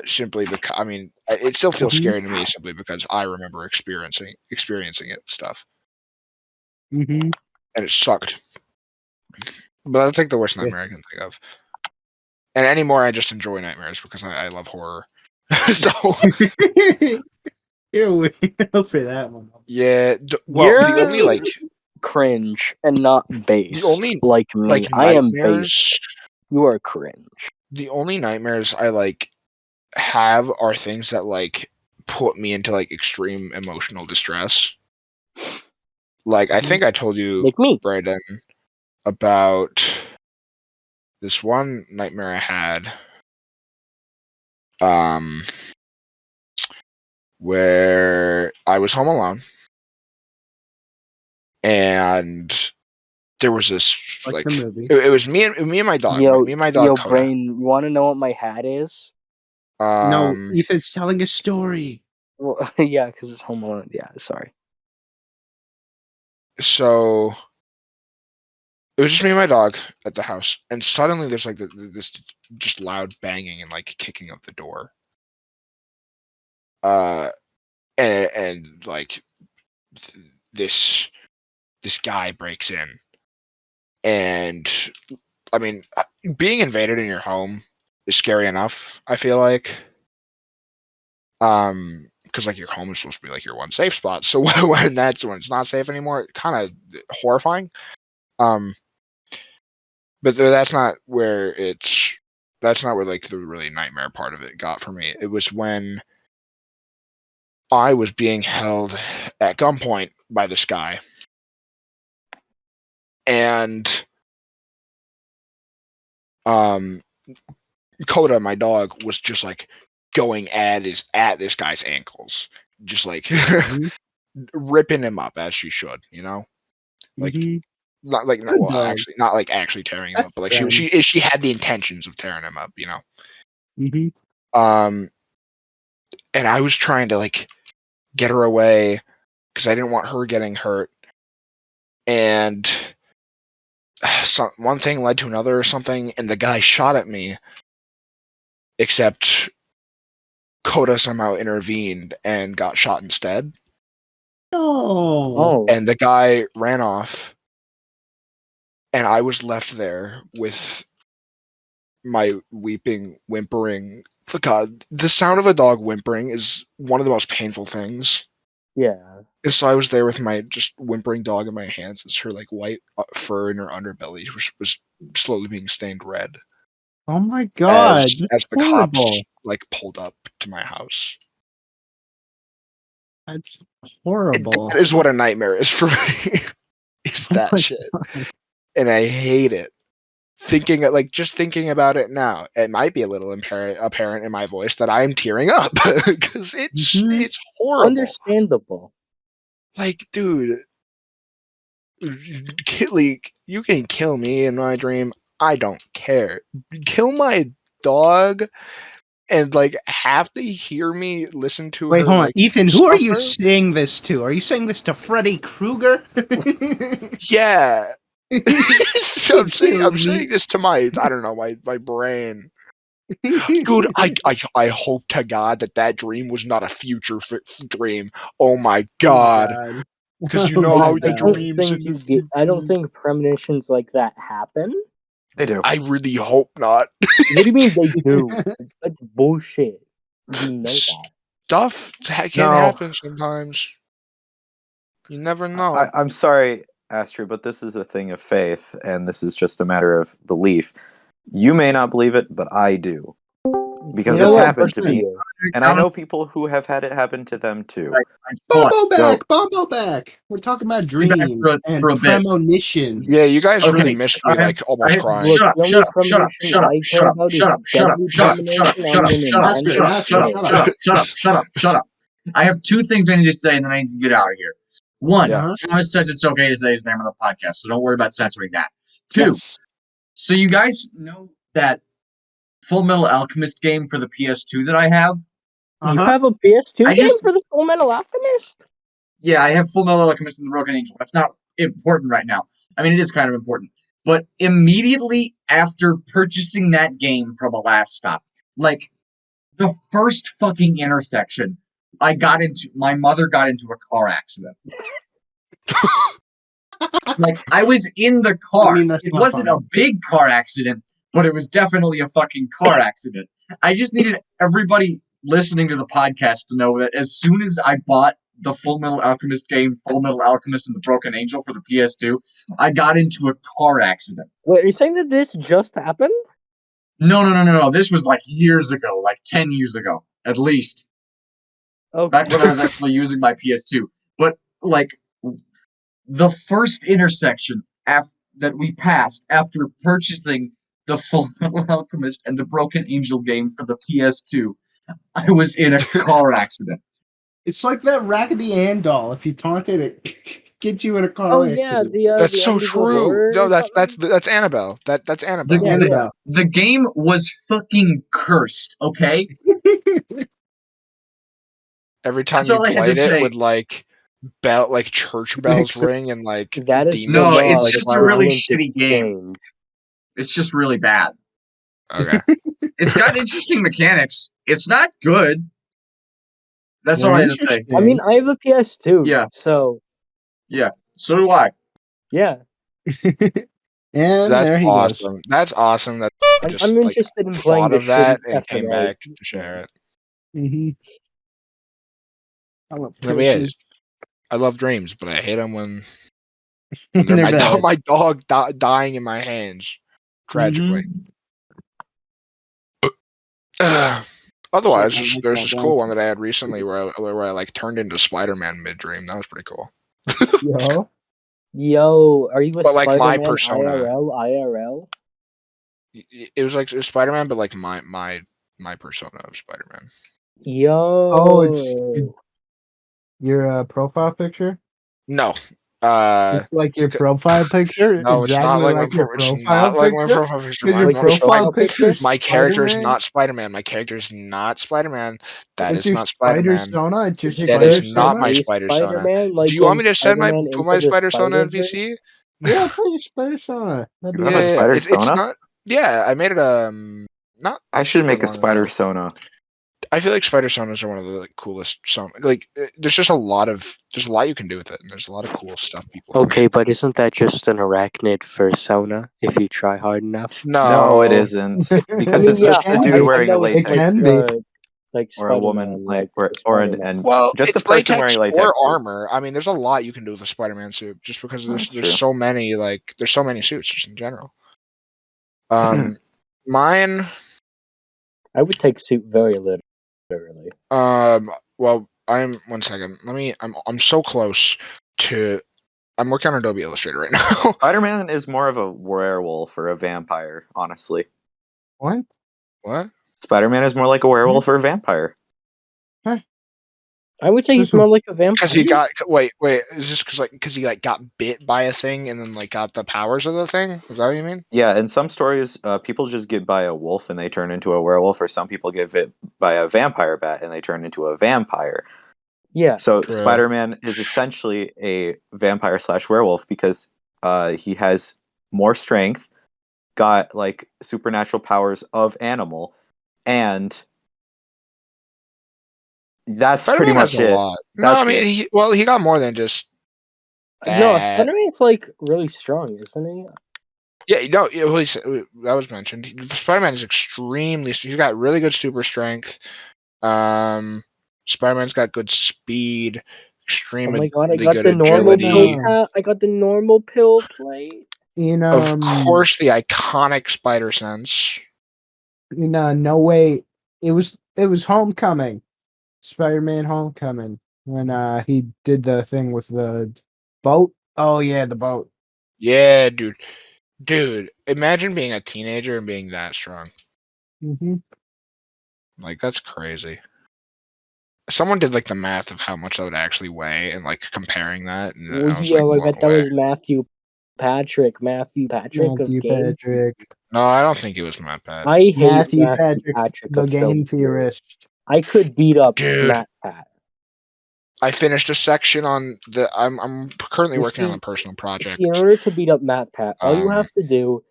Speaker 1: Simply because it still feels
Speaker 2: Mhm.
Speaker 1: scary to me simply because I remember experiencing it and stuff,
Speaker 2: Mm-hmm.
Speaker 1: and it sucked. But that's like the worst
Speaker 2: Yeah.
Speaker 1: nightmare I can think of. And anymore, I just enjoy nightmares because I love horror. So
Speaker 2: You're weird for that one.
Speaker 1: yeah,
Speaker 4: You're
Speaker 1: the only
Speaker 4: cringe and not base.
Speaker 1: the only
Speaker 4: like me. I am base.
Speaker 1: nightmares.
Speaker 4: You are cringe.
Speaker 1: The only nightmares I have are things that put me into extreme emotional distress. I think I told you,
Speaker 4: Like me.
Speaker 1: Brayden, about this one nightmare I had, where I was home alone, and there was this
Speaker 2: Like the movie.
Speaker 1: it was me and my dog.
Speaker 4: Yo,
Speaker 1: Me and my dog Coda.
Speaker 4: Brain, you want to know what my hat is?
Speaker 2: No, Ethan's telling a story.
Speaker 4: Well, yeah, because it's Home Alone. Yeah, sorry.
Speaker 1: So it was just me and my dog at the house, and suddenly there's like this just loud banging and like kicking of the door. And like this guy breaks in, and I mean, being invaded in your home is scary enough, I feel like. Because like your home is supposed to be like your one safe spot, so when it's not safe anymore, it's kind of horrifying. But that's not where like the really nightmare part of it got for me. It was when I was being held at gunpoint by this guy, and Coda, my dog, was just like going at this guy's ankles, just like ripping him up as she should, you know, like not like
Speaker 2: Good
Speaker 1: well,
Speaker 2: dog.
Speaker 1: not like actually tearing him
Speaker 2: That's
Speaker 1: up, but like
Speaker 2: friend.
Speaker 1: she had the intentions of tearing him up, you know. And I was trying to like get her away because I didn't want her getting hurt, and one thing led to another or something, and the guy shot at me, except Coda somehow intervened and got shot instead.
Speaker 2: Oh.
Speaker 1: And the guy ran off, and I was left there with my whimpering. God, the sound of a dog whimpering is one of the most painful things.
Speaker 4: Yeah.
Speaker 1: And so I was there with my just whimpering dog in my hands as her like white fur in her underbelly was slowly being stained red.
Speaker 2: Oh my god.
Speaker 1: As the
Speaker 2: horrible.
Speaker 1: cops like pulled up to my house.
Speaker 2: That's horrible.
Speaker 1: That is what a nightmare is for me. Is that shit. And I hate it. Thinking about it now, it might be a little apparent in my voice that I'm tearing up because it's horrible.
Speaker 4: Understandable.
Speaker 1: Like, dude, you can kill me in my dream. I don't care. Kill my dog and like have to hear me listen to
Speaker 2: Wait,
Speaker 1: her.
Speaker 2: hold on,
Speaker 1: Like,
Speaker 2: Ethan. Who are you
Speaker 1: suffer?
Speaker 2: saying this to? Are you saying this to Freddy Krueger?
Speaker 1: Yeah. So I'm
Speaker 2: Kill me.
Speaker 1: saying this to my brain. Dude, I hope to God that dream was not a future dream. Oh my God. Because you know how the dreams in the future.
Speaker 4: I don't think premonitions like that happen.
Speaker 6: They do.
Speaker 1: I really hope not.
Speaker 4: What do you mean they do? That's bullshit. You know that.
Speaker 1: Stuff can happen sometimes. You never know.
Speaker 6: I'm sorry, Aster, but this is a thing of faith, and this is just a matter of belief. You may not believe it, but I do. Because it's happened to me. And I know people who have had it happen to them too.
Speaker 2: Bonbo back. We're talking about dreams and premonitions.
Speaker 1: Yeah, you guys really missed me, like almost crying.
Speaker 3: Shut up. I have two things I need to say, and then I need to get out of here. One, Thomas says it's okay to say his name on the podcast, so don't worry about censoring that. Two, so you guys know that Full Metal Alchemist game for the PS2 that I have?
Speaker 4: You have a PS2 game for the Full Metal Alchemist?
Speaker 3: Yeah, I have Full Metal Alchemist and the Broken Angel. That's not important right now. I mean, it is kind of important. But immediately after purchasing that game from a last stop, like the first fucking intersection, my mother got into a car accident. Like, I was in the car. It wasn't a big car accident, but it was definitely a fucking car accident. I just needed everybody listening to the podcast to know that as soon as I bought the Full Metal Alchemist game, Full Metal Alchemist and the Broken Angel for the PS2, I got into a car accident.
Speaker 4: Wait, are you saying that this just happened?
Speaker 3: No. This was like years ago, like 10 years ago, at least.
Speaker 4: Okay.
Speaker 3: Back when I was actually using my PS2. But, like, the first intersection that we passed after purchasing the Full Metal Alchemist, and the Broken Angel game for the PS2. I was in a car accident.
Speaker 2: It's like that Raggedy Ann doll. If you taunted it, get you in a car
Speaker 4: Oh yeah,
Speaker 2: accident.
Speaker 1: That's
Speaker 4: the
Speaker 1: so
Speaker 4: Amityville
Speaker 1: true.
Speaker 4: horror
Speaker 1: No,
Speaker 4: or
Speaker 1: that's
Speaker 4: something?
Speaker 1: Annabelle. That's
Speaker 3: The,
Speaker 1: Annabelle.
Speaker 4: Yeah,
Speaker 3: the,
Speaker 4: yeah.
Speaker 3: the game was fucking cursed, okay?
Speaker 1: Every time
Speaker 3: That's
Speaker 1: you
Speaker 3: all I had to
Speaker 1: played it
Speaker 3: say.
Speaker 1: would like church bells ring and like
Speaker 4: That is the
Speaker 1: demons
Speaker 3: No, it's
Speaker 4: most
Speaker 1: like
Speaker 3: just a
Speaker 1: fire
Speaker 3: really
Speaker 1: out.
Speaker 4: equivalent
Speaker 3: shitty game.
Speaker 4: exchange.
Speaker 3: It's just really bad.
Speaker 1: Okay.
Speaker 3: It's got interesting mechanics. It's not good. That's all
Speaker 2: They're
Speaker 3: I had to say.
Speaker 4: I mean,
Speaker 2: interesting.
Speaker 4: I have a PS2,
Speaker 3: Yeah,
Speaker 4: so
Speaker 3: yeah. So do I.
Speaker 4: yeah.
Speaker 2: And
Speaker 1: That's
Speaker 2: there he goes.
Speaker 1: awesome. That's awesome that I
Speaker 4: I'm
Speaker 1: just like
Speaker 4: interested in playing
Speaker 1: thought
Speaker 4: the
Speaker 1: of that
Speaker 4: shitty
Speaker 1: and came
Speaker 4: FMA
Speaker 1: back to share
Speaker 4: game.
Speaker 1: it.
Speaker 2: Mm-hmm. I love
Speaker 1: I mean, yeah,
Speaker 2: pierces.
Speaker 1: I love dreams, but I hate them when they're
Speaker 2: They're bad.
Speaker 1: my dog dying in my hands tragically. Otherwise,
Speaker 2: Shit, I like
Speaker 1: there's
Speaker 2: that
Speaker 1: this
Speaker 2: guy.
Speaker 1: cool one that I had recently where I like turned into Spider-Man mid-dream. That was pretty cool.
Speaker 4: Yo, are you a
Speaker 1: But like my
Speaker 4: Spider-Man
Speaker 1: persona,
Speaker 4: IRL?
Speaker 1: it was like Spider-Man, but like my persona of Spider-Man.
Speaker 4: Yo.
Speaker 2: Oh, it's your profile picture?
Speaker 1: No,
Speaker 2: It's like your
Speaker 1: c-
Speaker 2: profile picture?
Speaker 1: no, it's not
Speaker 2: Exactly
Speaker 1: like
Speaker 2: like your
Speaker 1: it's
Speaker 2: profile
Speaker 1: not like my
Speaker 2: picture?
Speaker 1: profile picture.
Speaker 2: Because your
Speaker 4: Like your
Speaker 1: My
Speaker 2: profile
Speaker 4: profile
Speaker 2: picture
Speaker 4: picture?
Speaker 2: is
Speaker 1: my character is
Speaker 2: Spider-Man?
Speaker 1: not Spider-Man. My character is not Spider-Man. That
Speaker 2: It's
Speaker 1: is
Speaker 2: your
Speaker 1: not Spider-Man.
Speaker 2: Spider-Sona? It's your
Speaker 4: Is
Speaker 1: That is not
Speaker 2: Spider-Sona?
Speaker 1: my
Speaker 4: a
Speaker 1: Spider Sona.
Speaker 4: Spider-Man,
Speaker 1: Do
Speaker 4: like
Speaker 1: you want
Speaker 4: in
Speaker 1: me to send my
Speaker 4: Spider-Man
Speaker 1: put
Speaker 4: Into
Speaker 1: my
Speaker 4: the
Speaker 1: Spider Sona in
Speaker 4: Spider-Verse?
Speaker 1: VC?
Speaker 2: Yeah, put your Spider-Sona. That'd be
Speaker 6: You have a
Speaker 1: Yeah,
Speaker 2: awesome.
Speaker 6: spider
Speaker 1: it's
Speaker 6: sona?
Speaker 1: not. Yeah, I made it not
Speaker 6: I should
Speaker 1: super
Speaker 6: make a
Speaker 1: long
Speaker 6: spider
Speaker 1: ago.
Speaker 6: sona.
Speaker 1: I feel like Spider Sonas are one of the coolest son. There's just a lot you can do with it, and there's a lot of cool stuff people have
Speaker 4: Okay,
Speaker 1: made.
Speaker 4: but isn't that just an arachnid for Sona if you try hard enough?
Speaker 6: No, it
Speaker 1: No,
Speaker 6: isn't.
Speaker 4: I
Speaker 6: Because
Speaker 4: mean,
Speaker 6: it's
Speaker 2: It
Speaker 4: yeah,
Speaker 6: just a
Speaker 2: can
Speaker 6: dude
Speaker 2: be.
Speaker 6: wearing a
Speaker 4: know it's
Speaker 2: It
Speaker 4: like
Speaker 6: latex
Speaker 2: can be.
Speaker 6: or a woman
Speaker 4: Spider-Man,
Speaker 6: like
Speaker 4: like for Spider-Man.
Speaker 6: and
Speaker 1: well,
Speaker 6: just a
Speaker 1: it's
Speaker 6: person wearing
Speaker 1: latex
Speaker 6: a
Speaker 1: or
Speaker 6: latex suit.
Speaker 1: armor. I mean, there's a lot you can do with a Spider-Man suit, just because
Speaker 6: That's
Speaker 1: there's
Speaker 6: true.
Speaker 1: so many there's so many suits just in general. Mine.
Speaker 4: I would take suit very literally.
Speaker 1: Well, I'm 1 second. I'm so close to. I'm working on Adobe Illustrator right now.
Speaker 6: Spider-Man is more of a werewolf or a vampire, honestly.
Speaker 2: What?
Speaker 1: What?
Speaker 6: Spider-Man is more like a werewolf or a vampire.
Speaker 4: I would say he's
Speaker 2: This one-
Speaker 4: more like a vampire.
Speaker 1: Because he got wait. Is this because he got bit by a thing and then got the powers of the thing? Is that what you mean?
Speaker 6: Yeah, in some stories, people just get by a wolf and they turn into a werewolf, or some people get bit by a vampire bat and they turn into a vampire.
Speaker 4: Yeah.
Speaker 6: So
Speaker 1: True.
Speaker 6: Spider-Man is essentially a vampire / werewolf because he has more strength, got like supernatural powers of animal, and that's pretty
Speaker 1: Spider-Man has
Speaker 6: much
Speaker 1: a
Speaker 6: it.
Speaker 1: lot. No,
Speaker 6: That's
Speaker 1: I mean
Speaker 6: it.
Speaker 1: he got more than just
Speaker 4: No,
Speaker 1: that.
Speaker 4: Spider-Man's like really strong, isn't he?
Speaker 1: Yeah, no, that was mentioned. Spider-Man is extremely. He's got really good super strength. Spider-Man's got good speed,
Speaker 4: Oh my
Speaker 1: extremely
Speaker 4: god, I got
Speaker 1: good
Speaker 4: the normal pill
Speaker 1: agility.
Speaker 4: I got the normal pill plate.
Speaker 2: In
Speaker 1: Of course, the iconic Spider Sense.
Speaker 2: No Way, it was Homecoming, Spider-Man Homecoming, when he did the thing with the boat. Oh yeah, the boat.
Speaker 1: Yeah, dude. Imagine being a teenager and being that strong.
Speaker 2: Mm-hmm.
Speaker 1: That's crazy. Someone did the math of how much that would actually weigh and comparing that, and I was
Speaker 4: Yo, I
Speaker 1: blown
Speaker 4: bet that
Speaker 1: away.
Speaker 4: was Matthew Patrick of
Speaker 2: Matthew
Speaker 4: game.
Speaker 2: Patrick.
Speaker 1: No, I don't think it was Matt Pat.
Speaker 4: I hate
Speaker 2: Matthew
Speaker 4: Matthew
Speaker 2: Patrick, the
Speaker 4: of
Speaker 2: game
Speaker 4: film theory.
Speaker 2: theorist.
Speaker 4: I could beat up
Speaker 1: Dude.
Speaker 4: Matt Pat.
Speaker 1: I finished a section on the. I'm currently
Speaker 4: You
Speaker 1: working on
Speaker 4: see-
Speaker 1: a personal project.
Speaker 4: See, in order to beat up Matt Pat, all you have to do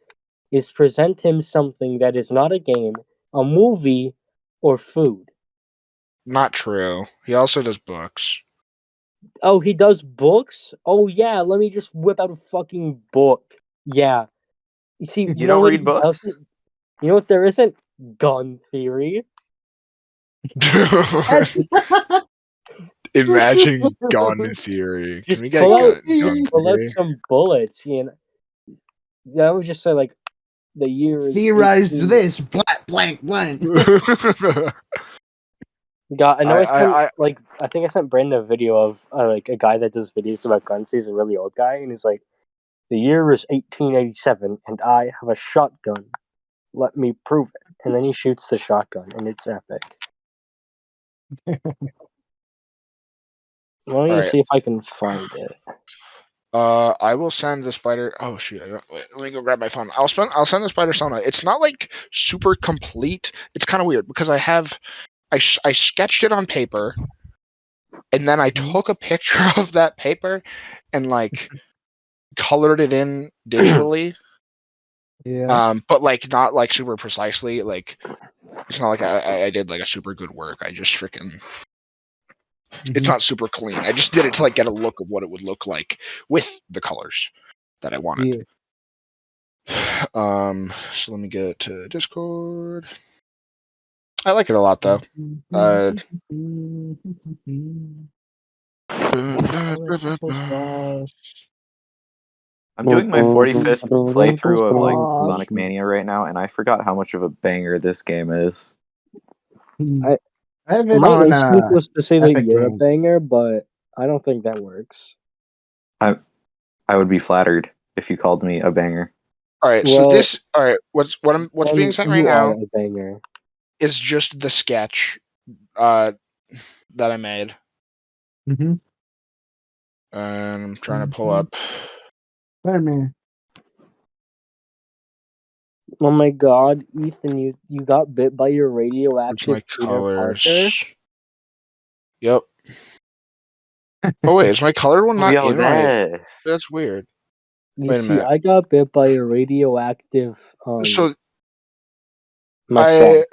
Speaker 4: is present him something that is not a game, a movie, or food.
Speaker 1: Not true. He also does books.
Speaker 4: Oh, he does books? Oh yeah, let me just whip out a fucking book. Yeah. You see,
Speaker 6: You
Speaker 4: know
Speaker 6: don't
Speaker 4: what
Speaker 6: read
Speaker 4: he
Speaker 6: books?
Speaker 4: doesn't? You know what there isn't? Gun theory. That's
Speaker 1: Imagine gun theory. Can
Speaker 4: just
Speaker 1: we get
Speaker 4: pull out
Speaker 1: gun theory?
Speaker 4: some bullets, That would just say like the year is
Speaker 2: Theorized
Speaker 4: 18.
Speaker 2: this blank.
Speaker 4: God, I know
Speaker 1: I
Speaker 4: I think I sent Brayden a video of a guy that does videos about guns. He's a really old guy, and he's like, the year is 1887, and I have a shotgun. Let me prove it. And then he shoots the shotgun, and it's epic. Let me
Speaker 1: Alright.
Speaker 4: see if I can find it.
Speaker 1: I will send the spider. Oh shoot! Let me go grab my phone. I'll send the spider sona. It's not like super complete. It's kind of weird because I sketched it on paper, and then I took a picture of that paper, and like colored it in digitally.
Speaker 2: Yeah.
Speaker 1: But like not like super precisely. Like it's not like I did like a super good work. I just freaking. It's not super clean. I just did it to like get a look of what it would look like with the colors that I wanted.
Speaker 2: Yeah.
Speaker 1: So let me get it to Discord. I like it a lot though.
Speaker 6: I'm doing my 45th playthrough of like Sonic Mania right now, and I forgot how much of a banger this game is.
Speaker 2: I have it
Speaker 4: My
Speaker 2: on
Speaker 4: instinct was to say that
Speaker 2: Epic
Speaker 4: you're a
Speaker 2: Games.
Speaker 4: banger, but I don't think that works.
Speaker 6: I would be flattered if you called me a banger.
Speaker 1: All right, so this. All right, what's being sent right
Speaker 4: You are
Speaker 1: now
Speaker 4: a banger.
Speaker 1: is just the sketch that I made,
Speaker 2: Mm-hmm.
Speaker 1: and I'm trying to pull up.
Speaker 2: Spider-Man.
Speaker 4: Oh my god, Ethan, you got bit by your
Speaker 1: Where's
Speaker 4: radioactive
Speaker 1: my
Speaker 4: Peter Parker?
Speaker 1: colors? Yep. Oh wait, is my colored one not in my?
Speaker 6: this.
Speaker 1: That's weird.
Speaker 4: You
Speaker 1: Wait a
Speaker 4: see,
Speaker 1: minute.
Speaker 4: I got bit by a radioactive
Speaker 1: So
Speaker 4: myself.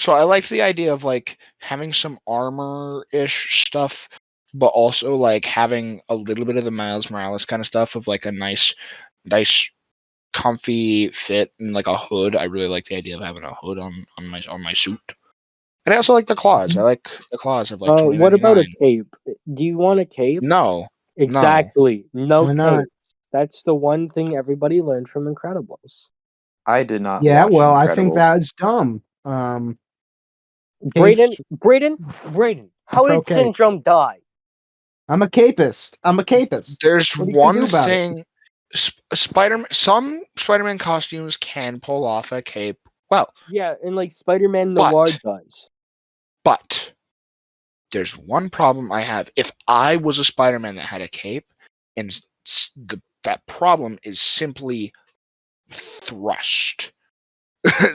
Speaker 1: I liked the idea of like having some armor-ish stuff, but also like having a little bit of the Miles Morales kind of stuff of like a nice, comfy fit and like a hood. I really like the idea of having a hood on my suit. And I also like the claws. I like the claws of like
Speaker 4: What about a
Speaker 1: 2099.
Speaker 4: cape? Do you want a cape?
Speaker 1: No.
Speaker 4: Exactly. No
Speaker 2: Why not?
Speaker 4: cape. That's the one thing everybody learned from Incredibles.
Speaker 6: I did not
Speaker 2: Yeah,
Speaker 6: watch
Speaker 2: well,
Speaker 6: Incredibles.
Speaker 2: I think that's dumb.
Speaker 4: Brayden, how did
Speaker 2: okay.
Speaker 4: Syndrome die?
Speaker 2: I'm a capist.
Speaker 1: There's
Speaker 2: What are you gonna do
Speaker 1: one
Speaker 2: about it?
Speaker 1: thing. Some Spider-Man costumes can pull off a cape well.
Speaker 4: Yeah, and like Spider-Man Noir does.
Speaker 1: But there's one problem I have. If I was a Spider-Man that had a cape, and that problem is simply thrust.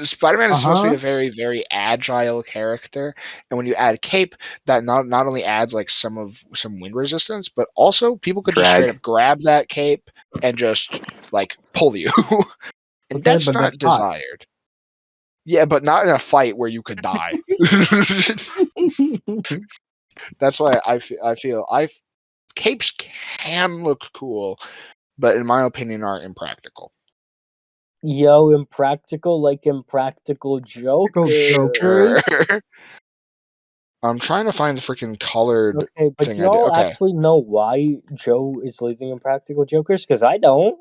Speaker 1: Spider-Man is supposed to be a very, very agile character, and when you add a cape, that not only adds like some wind resistance, but also people could just straight up grab that cape and just like pull you, and
Speaker 2: Okay,
Speaker 1: that's
Speaker 2: but
Speaker 1: not
Speaker 2: that's hot.
Speaker 1: desired. Yeah, but not in a fight where you could die. That's why I feel capes can look cool, but in my opinion are impractical.
Speaker 4: Yo, impractical like Impractical Jokers.
Speaker 1: I'm trying to find the freaking colored
Speaker 4: Okay, but
Speaker 1: thing
Speaker 4: do
Speaker 1: I did.
Speaker 4: y'all
Speaker 1: Okay.
Speaker 4: actually know why Joe is leaving Impractical Jokers? Because I don't.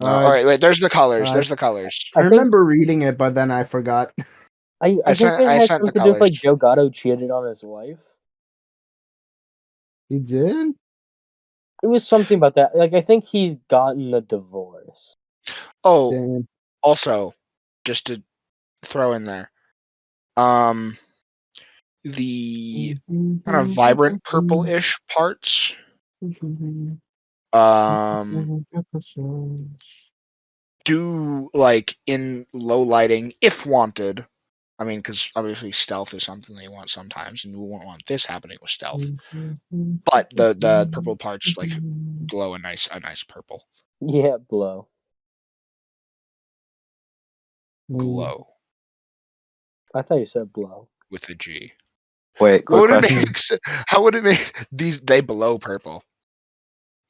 Speaker 1: No. All right, wait. There's the colors. There's the colors.
Speaker 2: I remember reading it, but then I forgot.
Speaker 4: I think it has
Speaker 1: sent the
Speaker 4: something to do with like
Speaker 1: colors.
Speaker 4: Joe Gatto cheated on his wife.
Speaker 2: He did?
Speaker 4: It was something about that. Like I think he's gotten a divorce.
Speaker 1: Oh,
Speaker 2: Damn.
Speaker 1: also, just to throw in there, the kind of vibrant purple-ish parts, do like in low lighting if wanted. I mean, because obviously stealth is something they want sometimes, and you won't want this happening with stealth. But the purple parts like glow a nice purple.
Speaker 4: Yeah, blow.
Speaker 1: Glow.
Speaker 4: I thought you said blow.
Speaker 1: With a G.
Speaker 6: Wait, quick question.
Speaker 1: How would it make these? They blow purple.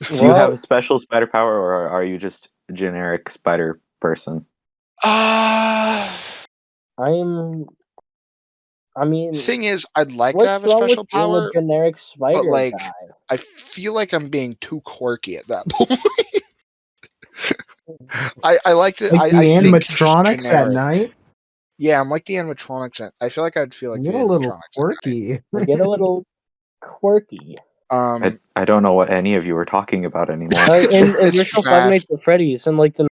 Speaker 6: Do you have a special spider power, or are you just a generic spider person?
Speaker 4: I mean,
Speaker 1: thing is, I'd like to
Speaker 4: what's
Speaker 1: have a
Speaker 4: wrong
Speaker 1: special
Speaker 4: with being
Speaker 1: power,
Speaker 4: a generic spider
Speaker 1: but like,
Speaker 4: guy?
Speaker 1: I feel like I'm being too quirky at that point. I like to.
Speaker 2: Like the
Speaker 1: I think just
Speaker 2: animatronics at
Speaker 1: generic.
Speaker 2: night?
Speaker 1: Yeah, I'm like the animatronics. I feel like I'd feel like the
Speaker 2: Get a little
Speaker 1: animatronics.
Speaker 2: quirky.
Speaker 4: Get a little quirky.
Speaker 6: I don't know what any of you are talking about anymore.
Speaker 4: In original Five Nights at Freddy's and like the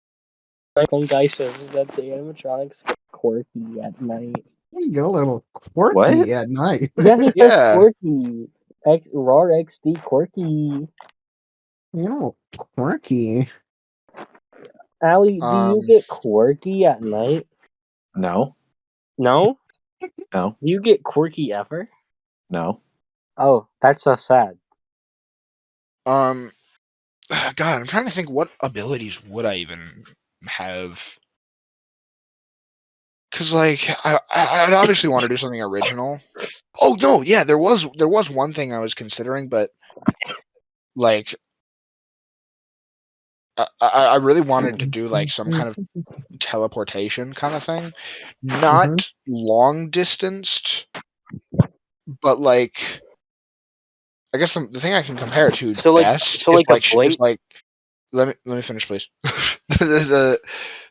Speaker 4: One guy says that the animatronics get quirky at night.
Speaker 2: You get a little quirky
Speaker 6: What?
Speaker 2: at night.
Speaker 4: Yeah, he says
Speaker 1: Yeah.
Speaker 4: quirky. Raw XD quirky.
Speaker 2: You know, quirky.
Speaker 4: Allie, do you get quirky at night?
Speaker 6: No,
Speaker 4: No?
Speaker 6: no,
Speaker 4: Do you get quirky ever?
Speaker 6: no.
Speaker 4: Oh, that's so sad.
Speaker 1: God, I'm trying to think what abilities would I even have. Because like I'd obviously want to do something original. Oh no, yeah, there was one thing I was considering, but like I really wanted to do like some kind of teleportation kind of thing, not long distanced, but like I guess the thing I can compare it to
Speaker 4: So like
Speaker 1: best
Speaker 4: a
Speaker 1: is
Speaker 4: blink.
Speaker 1: like let me finish, please.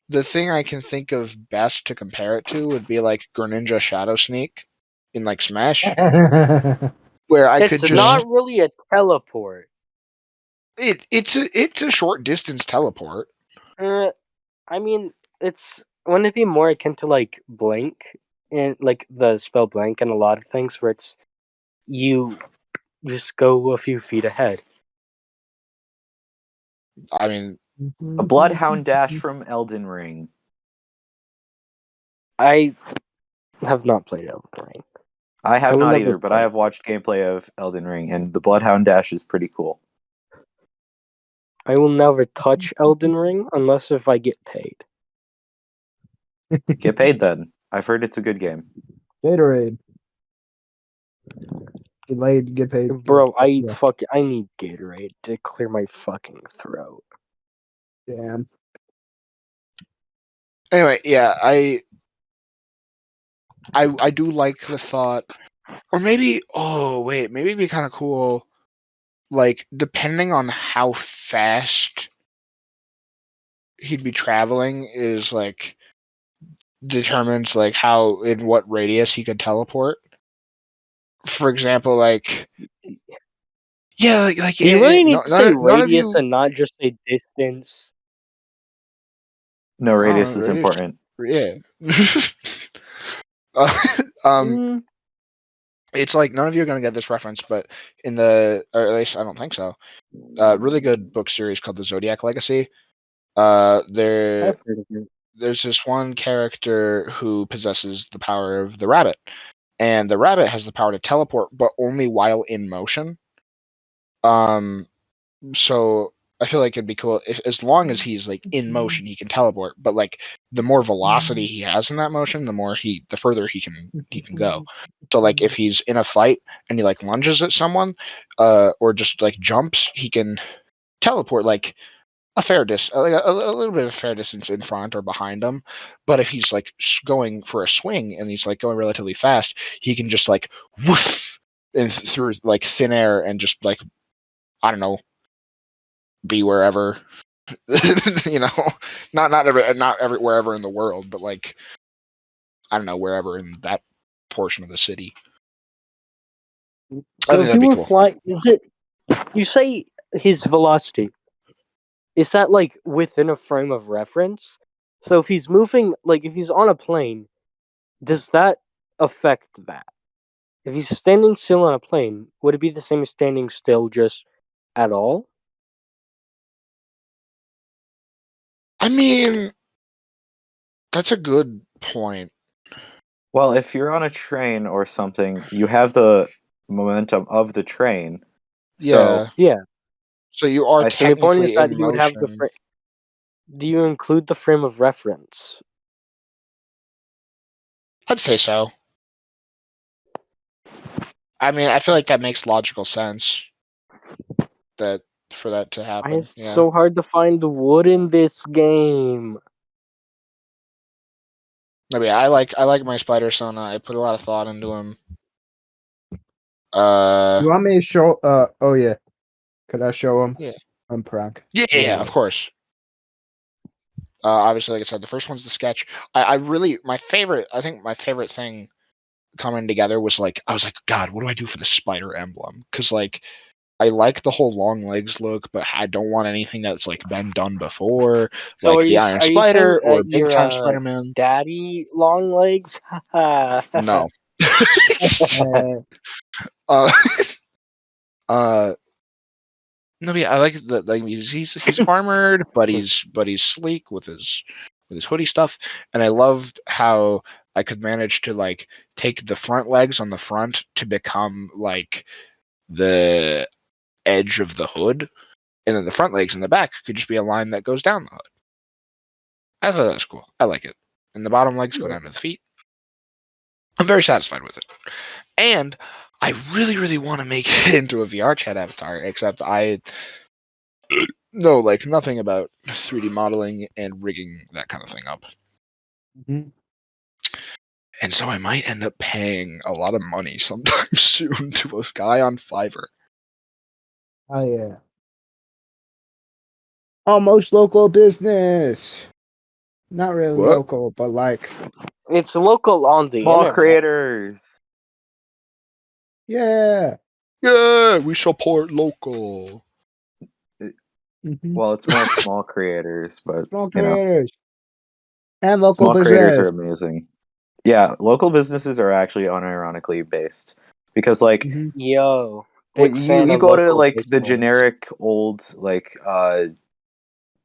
Speaker 1: The thing I can think of best to compare it to would be like Greninja Shadow Sneak in like Smash, where I could
Speaker 4: It's
Speaker 1: just
Speaker 4: not really a teleport.
Speaker 1: it's a short distance teleport.
Speaker 4: I mean, wouldn't it be more akin to like blink and like the spell blank and a lot of things where it's you just go a few feet ahead.
Speaker 1: I mean,
Speaker 6: A Bloodhound Dash from Elden Ring.
Speaker 4: I have not played Elden Ring.
Speaker 6: I have
Speaker 4: I will
Speaker 6: not
Speaker 4: never
Speaker 6: either, but I
Speaker 4: play.
Speaker 6: have watched gameplay of Elden Ring, and the Bloodhound Dash is pretty cool.
Speaker 4: I will never touch Elden Ring unless if I get paid.
Speaker 6: Get paid then. I've heard it's a good game.
Speaker 2: Gatorade. Get laid, get paid.
Speaker 4: Bro, I
Speaker 2: Yeah.
Speaker 4: need Gatorade to clear my fucking throat.
Speaker 2: Damn.
Speaker 1: anyway, yeah, I do like the thought, or maybe maybe it'd be kind of cool, like depending on how fast he'd be traveling is like determines like how in what radius he could teleport. For example, like yeah, like
Speaker 4: Do you really need to say
Speaker 1: none of
Speaker 4: radius
Speaker 1: you.
Speaker 4: and not just say distance?
Speaker 6: No, radius is
Speaker 1: Radius,
Speaker 6: important.
Speaker 1: yeah. uh, um,
Speaker 4: Mm,
Speaker 1: it's like none of you are gonna get this reference, but or at least I don't think so. Really good book series called The Zodiac Legacy.
Speaker 4: I've heard of it.
Speaker 1: There's this one character who possesses the power of the rabbit, and the rabbit has the power to teleport, but only while in motion. So I feel like it'd be cool as long as he's like in motion, he can teleport. But like the more velocity he has in that motion, the further he can go. So like if he's in a fight and he like lunges at someone, or just like jumps, he can teleport like a fair distance, like a little bit of a fair distance in front or behind him. But if he's like going for a swing and he's like going relatively fast, he can just like woof and through like thin air and just like I don't know, be wherever. You know, not every wherever in the world, but like I don't know, wherever in that portion of the city. I
Speaker 4: So
Speaker 1: think
Speaker 4: if
Speaker 1: that'd
Speaker 4: you
Speaker 1: be
Speaker 4: were
Speaker 1: cool.
Speaker 4: flying, you say his velocity? Is that like within a frame of reference? So if he's moving, like if he's on a plane, does that affect that? If he's standing still on a plane, would it be the same as standing still just at all?
Speaker 1: I mean, that's a good point.
Speaker 6: Well, if you're on a train or something, you have the momentum of the train. So
Speaker 1: Yeah.
Speaker 4: Yeah.
Speaker 1: So you are
Speaker 6: I
Speaker 4: And the
Speaker 6: think
Speaker 4: point is
Speaker 1: technically
Speaker 4: that
Speaker 1: in
Speaker 4: he would have the
Speaker 1: motion.
Speaker 4: Do you include the frame of reference?
Speaker 1: I'd say so. I mean, I feel like that makes logical sense. That for that to
Speaker 4: Why
Speaker 1: happen.
Speaker 4: is it
Speaker 1: Yeah.
Speaker 4: so hard to find wood in this game?
Speaker 1: Maybe I like my spider Sona. I put a lot of thought into him.
Speaker 2: You want me to show? Oh yeah. Could I show him?
Speaker 1: Yeah.
Speaker 2: I'm prank.
Speaker 1: Yeah, of course. Obviously, like I said, the first one's the sketch. I really my favorite. I think my favorite thing coming together was like I was like, God, what do I do for the spider emblem? Because like I like the whole long legs look, but I don't want anything that's like been done before,
Speaker 4: So
Speaker 1: like
Speaker 4: are
Speaker 1: the
Speaker 4: you
Speaker 1: Iron
Speaker 4: are you saying
Speaker 1: Spider or Big
Speaker 4: you're
Speaker 1: Time Spider-Man.
Speaker 4: daddy long legs?
Speaker 1: No.
Speaker 2: Uh,
Speaker 1: uh, uh, no, yeah, I like the like he's armored, but he's sleek with his hoodie stuff, and I loved how I could manage to like take the front legs on the front to become like the edge of the hood, and then the front legs in the back could just be a line that goes down the hood. I thought that was cool. I like it. And the bottom legs go down to the feet. I'm very satisfied with it. And I really, really want to make it into a VR chat avatar, except I know like nothing about 3D modeling and rigging that kind of thing up.
Speaker 2: mhm.
Speaker 1: And so I might end up paying a lot of money sometime soon to a guy on Fiverr.
Speaker 2: Oh yeah. Almost local business. Not really
Speaker 1: What?
Speaker 2: local, but like,
Speaker 4: It's local on the
Speaker 6: Small
Speaker 4: internet.
Speaker 6: creators.
Speaker 2: yeah.
Speaker 1: Yeah, we support local.
Speaker 2: Mhm.
Speaker 6: Well, it's more small creators, but
Speaker 2: Small
Speaker 6: you know,
Speaker 2: creators and local
Speaker 6: small creators are
Speaker 2: business.
Speaker 6: amazing. Yeah, local businesses are actually unironically based because like
Speaker 2: Mhm.
Speaker 4: Yo,
Speaker 6: when
Speaker 4: big
Speaker 6: you
Speaker 4: fan
Speaker 6: you
Speaker 4: of
Speaker 6: go to
Speaker 4: local
Speaker 6: like the
Speaker 4: business.
Speaker 6: generic old like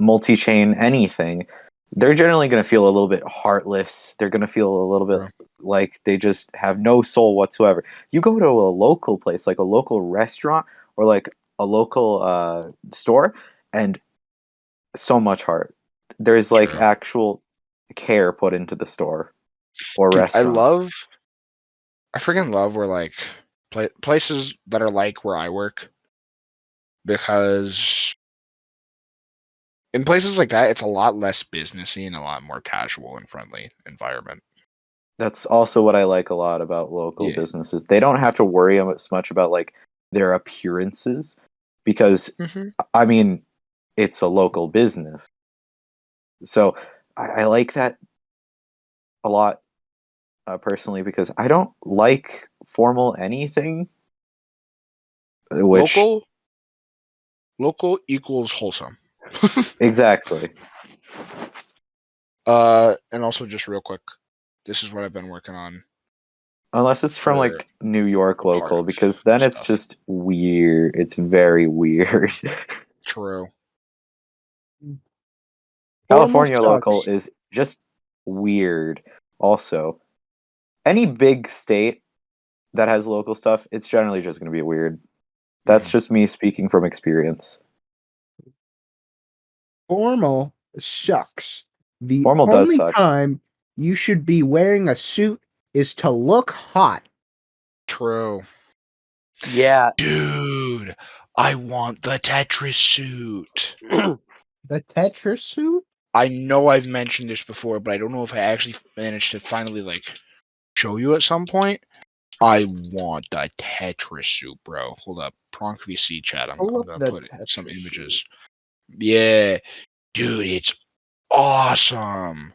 Speaker 6: multi-chain anything, they're generally going to feel a little bit heartless. They're going to feel a little bit like they just have no soul whatsoever. You go to a local place, like a local restaurant or like a local store, and so much heart. There's like
Speaker 1: True.
Speaker 6: actual care put into the store or
Speaker 1: Dude,
Speaker 6: restaurant.
Speaker 1: I freaking love where like places that are like where I work, because in places like that, it's a lot less businessy and a lot more casual and friendly environment.
Speaker 6: That's also what I like a lot about local
Speaker 1: Yeah.
Speaker 6: businesses. They don't have to worry as much about like their appearances because
Speaker 1: Mm-hmm.
Speaker 6: I mean it's a local business. So I like that a lot personally because I don't like formal anything. Which
Speaker 1: Local equals wholesome.
Speaker 6: exactly.
Speaker 1: And also just real quick, this is what I've been working on
Speaker 6: Unless it's from
Speaker 1: for
Speaker 6: like New York
Speaker 1: part
Speaker 6: local
Speaker 1: of
Speaker 6: because then it's
Speaker 1: stuff.
Speaker 6: just weird. It's very weird.
Speaker 1: True.
Speaker 2: Formal
Speaker 6: California local
Speaker 2: sucks.
Speaker 6: is just weird. Also, any big state that has local stuff, it's generally just going to be weird. That's just me speaking from experience.
Speaker 2: Formal sucks. The
Speaker 6: Formal does
Speaker 2: only
Speaker 6: suck.
Speaker 2: time you should be wearing a suit is to look hot.
Speaker 1: True.
Speaker 4: Yeah.
Speaker 1: Dude, I want the Tetris suit.
Speaker 2: The Tetris suit?
Speaker 1: I know I've mentioned this before, but I don't know if I actually managed to finally like show you at some point. I want the Tetris suit, bro. Hold up, Pronk VC chat. I'm
Speaker 2: Pull up
Speaker 1: gonna
Speaker 2: the
Speaker 1: put some
Speaker 2: Tetris
Speaker 1: images. Yeah, dude, it's awesome.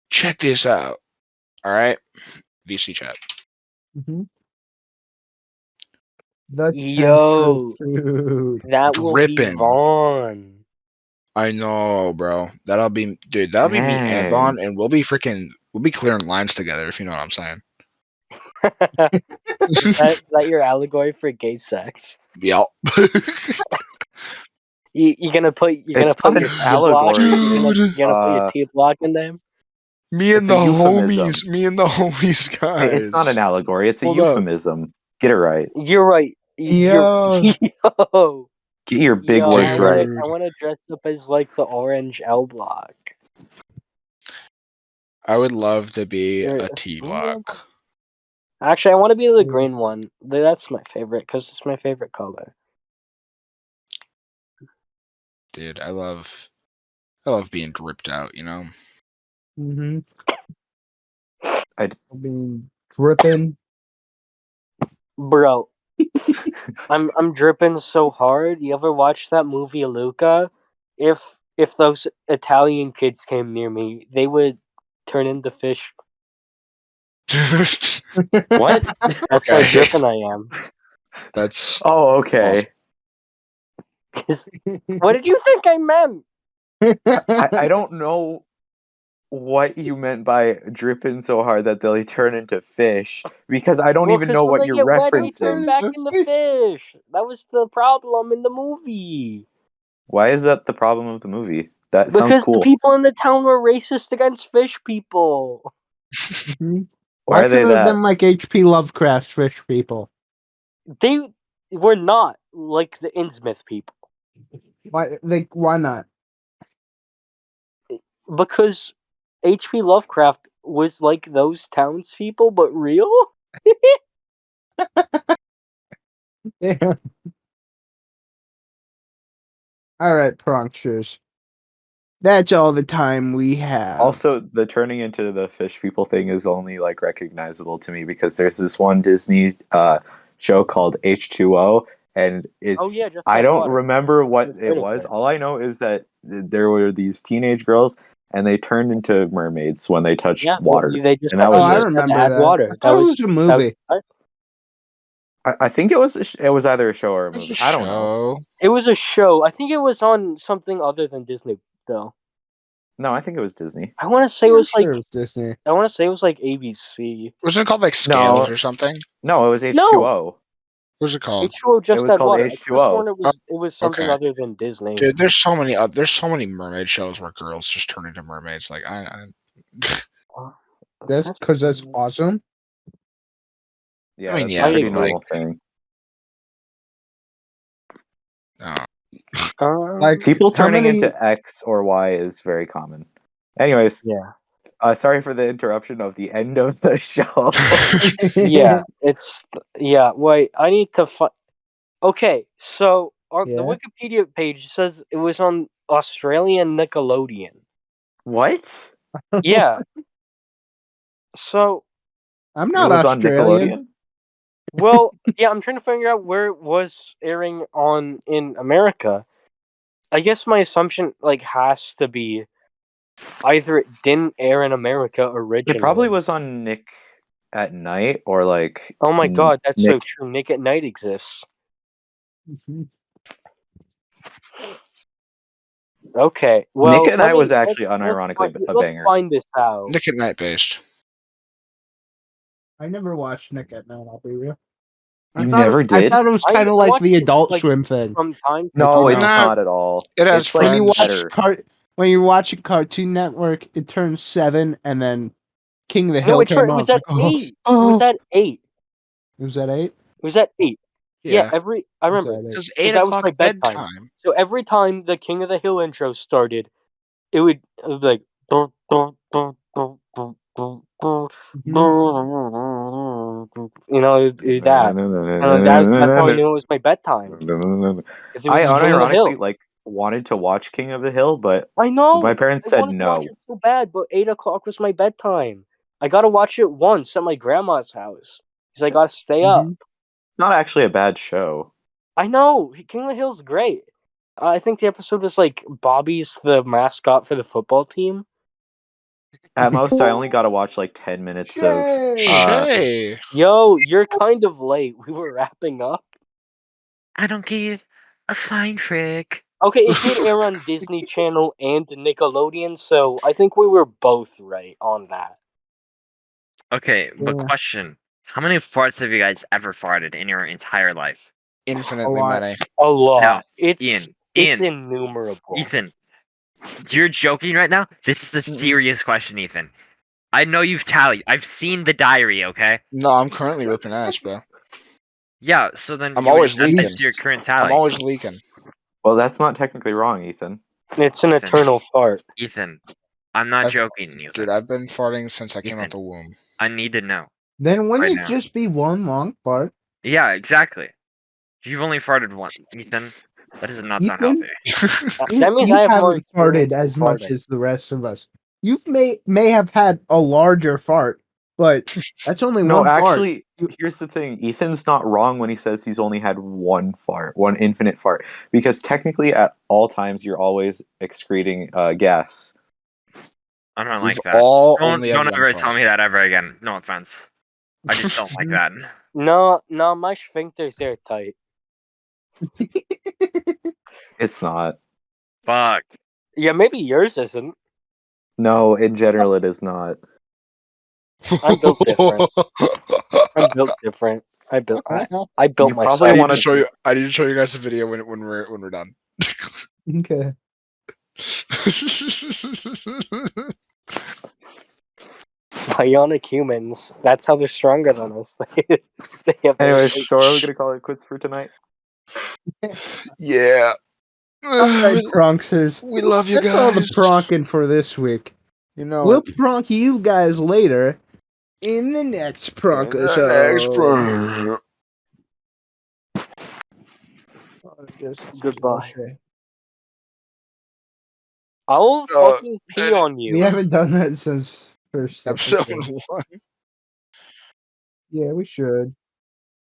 Speaker 1: Check this out. All right, VC chat.
Speaker 2: Mm-hmm. The
Speaker 4: Yo,
Speaker 2: Tetris suit.
Speaker 4: that will be
Speaker 1: Dripping.
Speaker 4: Vaughn.
Speaker 1: I know, bro. That'll be, dude. That'll be me and
Speaker 6: Dang.
Speaker 1: Vaughn, and we'll be clearing lines together, if you know what I'm saying.
Speaker 4: Is that your allegory for gay sex?
Speaker 1: Yep.
Speaker 4: You're gonna put
Speaker 6: It's not an
Speaker 4: your T block.
Speaker 6: allegory.
Speaker 4: You're
Speaker 1: Dude,
Speaker 4: gonna put your T block in them.
Speaker 1: me and
Speaker 6: It's a
Speaker 1: the
Speaker 6: euphemism.
Speaker 1: homies,
Speaker 6: It's not an
Speaker 1: guys.
Speaker 6: allegory. It's a
Speaker 1: Hold up.
Speaker 6: euphemism. Get it right.
Speaker 4: You're right.
Speaker 2: Yo.
Speaker 4: Yo.
Speaker 6: Get your big
Speaker 4: Yo,
Speaker 6: words right.
Speaker 4: I wanna dress up as like the orange L block.
Speaker 1: I would love to be
Speaker 4: Or-
Speaker 1: a T block.
Speaker 4: Actually, I want to be the green one. That's my favorite because it's my favorite color.
Speaker 1: Dude, I love being dripped out, you know?
Speaker 2: Mm-hmm.
Speaker 6: I'd-
Speaker 2: I'll be dripping.
Speaker 4: Bro, I'm dripping so hard. You ever watch that movie Luca? If those Italian kids came near me, they would turn into fish.
Speaker 6: What?
Speaker 4: That's how
Speaker 1: Okay.
Speaker 4: dripping I am.
Speaker 1: That's
Speaker 6: Oh, okay.
Speaker 1: awesome.
Speaker 4: What did you think I meant?
Speaker 6: I don't know what you meant by dripping so hard that they'll turn into fish, because I don't
Speaker 4: Well,
Speaker 6: even
Speaker 4: because
Speaker 6: know
Speaker 4: when
Speaker 6: what
Speaker 4: they
Speaker 6: you're
Speaker 4: get wet, they turn
Speaker 6: referencing.
Speaker 4: back into fish. That was the problem in the movie.
Speaker 6: Why is that the problem of the movie? That sounds
Speaker 4: Because the
Speaker 6: cool.
Speaker 4: people in the town were racist against fish people.
Speaker 2: Mhm.
Speaker 6: Why are they
Speaker 2: couldn't it have
Speaker 6: that?
Speaker 2: been like H.P. Lovecraft's fish people?
Speaker 4: They were not like the Innsmouth people.
Speaker 2: Why not?
Speaker 4: Because H.P. Lovecraft was like those townspeople, but real?
Speaker 2: Yeah. All right, Pronksters. That's all the time we have.
Speaker 6: Also, the turning into the fish people thing is only like recognizable to me because there's this one Disney show called H2O, and it's
Speaker 4: Oh yeah, just
Speaker 6: I
Speaker 4: like
Speaker 6: don't
Speaker 4: water.
Speaker 6: remember what
Speaker 4: I've
Speaker 6: it
Speaker 4: heard of
Speaker 6: was.
Speaker 4: it.
Speaker 6: All I know is that there were these teenage girls and they turned into mermaids when they touched
Speaker 4: Yeah,
Speaker 6: water,
Speaker 4: they just
Speaker 6: and that
Speaker 2: Oh,
Speaker 6: was
Speaker 2: I
Speaker 6: it.
Speaker 2: remember
Speaker 4: add
Speaker 2: that.
Speaker 4: water.
Speaker 2: I thought it was a movie.
Speaker 6: I think it was it was either a show or a
Speaker 1: There's
Speaker 6: movie.
Speaker 1: a
Speaker 6: I don't know.
Speaker 1: show.
Speaker 4: It was a show. I think it was on something other than Disney, though.
Speaker 6: No, I think it was Disney.
Speaker 4: I want to say it
Speaker 2: I'm
Speaker 4: was
Speaker 2: sure
Speaker 4: like
Speaker 2: it was Disney.
Speaker 4: I want to say it was like ABC.
Speaker 1: Wasn't it called like Scales or something?
Speaker 6: No, it was
Speaker 4: No.
Speaker 6: H2O.
Speaker 1: What was it called?
Speaker 4: H2O just
Speaker 6: was
Speaker 4: had
Speaker 6: called
Speaker 4: water. I could've
Speaker 6: H2O.
Speaker 4: sworn it was something
Speaker 1: okay.
Speaker 4: other than Disney.
Speaker 1: Dude, there's so many mermaid shows where girls just turn into mermaids. Like
Speaker 2: That's because that's awesome.
Speaker 6: Yeah,
Speaker 1: I mean,
Speaker 6: that's
Speaker 1: yeah,
Speaker 6: a pretty
Speaker 1: but,
Speaker 6: normal thing.
Speaker 2: Like
Speaker 6: People
Speaker 2: how
Speaker 6: turning
Speaker 2: many?
Speaker 6: into X or Y is very common. Anyways,
Speaker 4: yeah,
Speaker 6: sorry for the interruption of the end of the show.
Speaker 4: yeah. Wait, I need to find. Okay, so on the
Speaker 2: Yeah.
Speaker 4: Wikipedia page says it was on Australian Nickelodeon.
Speaker 6: What?
Speaker 4: Yeah. So,
Speaker 2: I'm
Speaker 6: It
Speaker 2: not
Speaker 6: was on
Speaker 2: Australian.
Speaker 6: Nickelodeon?
Speaker 4: well, yeah, I'm trying to figure out where it was airing on in America. I guess my assumption has to be either it didn't air in America originally.
Speaker 6: It probably was on Nick at Night or like.
Speaker 4: Oh my god, that's so
Speaker 6: Nick.
Speaker 4: true. Nick at Night exists.
Speaker 2: Mhm.
Speaker 4: Okay, well,
Speaker 6: Nick at Night was actually
Speaker 4: let's
Speaker 6: unironically a
Speaker 4: let's
Speaker 6: banger.
Speaker 4: find this out.
Speaker 1: Nick at Night based.
Speaker 2: I never watched Nick at Night. I'll be real. I
Speaker 6: You
Speaker 2: thought
Speaker 6: never
Speaker 2: I
Speaker 6: did?
Speaker 2: thought it was
Speaker 4: I
Speaker 2: kind of like
Speaker 4: watched
Speaker 2: the
Speaker 4: it,
Speaker 2: Adult
Speaker 4: like,
Speaker 2: Swim thing.
Speaker 4: From time to
Speaker 6: No,
Speaker 4: time.
Speaker 6: it's
Speaker 1: Nah,
Speaker 6: not at all.
Speaker 1: it has
Speaker 6: It's like
Speaker 2: When you watch
Speaker 6: better.
Speaker 2: when you watch Cartoon Network, it turns 7, and then King of the
Speaker 4: No,
Speaker 2: Hill
Speaker 4: it
Speaker 2: came
Speaker 4: was
Speaker 2: out.
Speaker 4: at 8. It
Speaker 2: Oh,
Speaker 4: was at 8.
Speaker 2: it was at 8.
Speaker 4: It was at 8. Yeah,
Speaker 1: Yeah,
Speaker 4: I remember.
Speaker 2: It was
Speaker 1: because
Speaker 4: Because
Speaker 1: 8
Speaker 4: that was my
Speaker 1: o'clock
Speaker 4: bedtime.
Speaker 1: bedtime.
Speaker 4: So every time the King of the Hill intro started, it would be like. You know, it'd do that. And that's how I knew it was my bedtime. Because it was
Speaker 6: I
Speaker 4: King of the
Speaker 6: unironically
Speaker 4: Hill.
Speaker 6: wanted to watch King of the Hill, but
Speaker 4: I know.
Speaker 6: my parents
Speaker 4: I
Speaker 6: said
Speaker 4: wanted to watch
Speaker 6: no.
Speaker 4: it so bad, but 8 o'clock was my bedtime. I gotta watch it once at my grandma's house. Because I gotta
Speaker 6: It's
Speaker 4: stay up.
Speaker 6: not actually a bad show.
Speaker 4: I know. King of the Hill's great. I think the episode was like Bobby's the mascot for the football team.
Speaker 6: At most, I only got to watch like 10 minutes of.
Speaker 1: Shea.
Speaker 4: Yo, you're kind of late. We were wrapping up.
Speaker 7: I don't give a flying frick.
Speaker 4: Okay, it did air on Disney Channel and Nickelodeon, so I think we were both right on that.
Speaker 7: Okay, but
Speaker 2: Yeah.
Speaker 7: question. How many farts have you guys ever farted in your entire life?
Speaker 1: Infinitely
Speaker 2: A lot.
Speaker 1: many.
Speaker 4: A lot.
Speaker 7: No,
Speaker 4: It's
Speaker 7: Ian,
Speaker 4: innumerable.
Speaker 7: Ethan, you're joking right now? This is a serious question, Ethan. I know you've tallied. I've seen the diary, okay?
Speaker 1: No, I'm currently ripping ass, bro.
Speaker 7: Yeah, so then
Speaker 1: I'm
Speaker 7: you would
Speaker 1: always
Speaker 7: add this
Speaker 1: leaking.
Speaker 7: to your current
Speaker 1: I'm
Speaker 7: tally.
Speaker 1: always leaking.
Speaker 6: Well, that's not technically wrong, Ethan.
Speaker 4: It's an
Speaker 7: Ethan.
Speaker 4: eternal fart.
Speaker 7: Ethan, I'm not
Speaker 1: I've-
Speaker 7: joking, Ethan.
Speaker 1: Dude, I've been farting since I came out
Speaker 7: Ethan.
Speaker 1: the womb.
Speaker 7: I need to know.
Speaker 2: Then wouldn't
Speaker 7: Right
Speaker 2: it
Speaker 7: now.
Speaker 2: just be one long fart?
Speaker 7: Yeah, exactly. You've only farted once, Ethan. That does not sound
Speaker 2: Ethan?
Speaker 7: healthy.
Speaker 4: That means
Speaker 2: You
Speaker 4: I have more
Speaker 2: haven't farted
Speaker 4: experience in
Speaker 2: as much
Speaker 4: farting.
Speaker 2: as the rest of us. You may have had a larger fart, but that's only
Speaker 6: No,
Speaker 2: one
Speaker 6: actually,
Speaker 2: fart.
Speaker 6: here's the thing. Ethan's not wrong when he says he's only had one fart, one infinite fart, because technically at all times you're always excreting gas.
Speaker 7: I don't
Speaker 1: We've
Speaker 7: like that.
Speaker 1: all
Speaker 7: Don't
Speaker 1: only had one
Speaker 7: ever
Speaker 1: fart.
Speaker 7: tell me that ever again. No offense. I just don't like that.
Speaker 4: No, my sphincter's airtight.
Speaker 6: It's not.
Speaker 7: Fuck.
Speaker 4: Yeah, maybe yours isn't.
Speaker 6: No, in general, it is not.
Speaker 4: I'm built different. I'm built different. I built
Speaker 6: You
Speaker 4: myself.
Speaker 6: probably
Speaker 1: I need
Speaker 6: wanna-
Speaker 1: to show you. I need to show you guys a video when we're done.
Speaker 2: Okay.
Speaker 4: Bionic humans. That's how they're stronger than us. They have
Speaker 6: Anyways, so are we gonna call it quits for tonight?
Speaker 1: Yeah.
Speaker 2: All right, Pronksters.
Speaker 1: We love you
Speaker 2: That's all the
Speaker 1: guys.
Speaker 2: pronking for this week.
Speaker 1: You know
Speaker 2: We'll
Speaker 1: it.
Speaker 2: pronk you guys later in the next pronk
Speaker 1: The
Speaker 2: episode.
Speaker 1: next
Speaker 4: Goodbye. I'll fucking pee on you.
Speaker 2: We haven't done that since first
Speaker 1: episode
Speaker 2: episode.
Speaker 1: 1.
Speaker 2: Yeah, we should.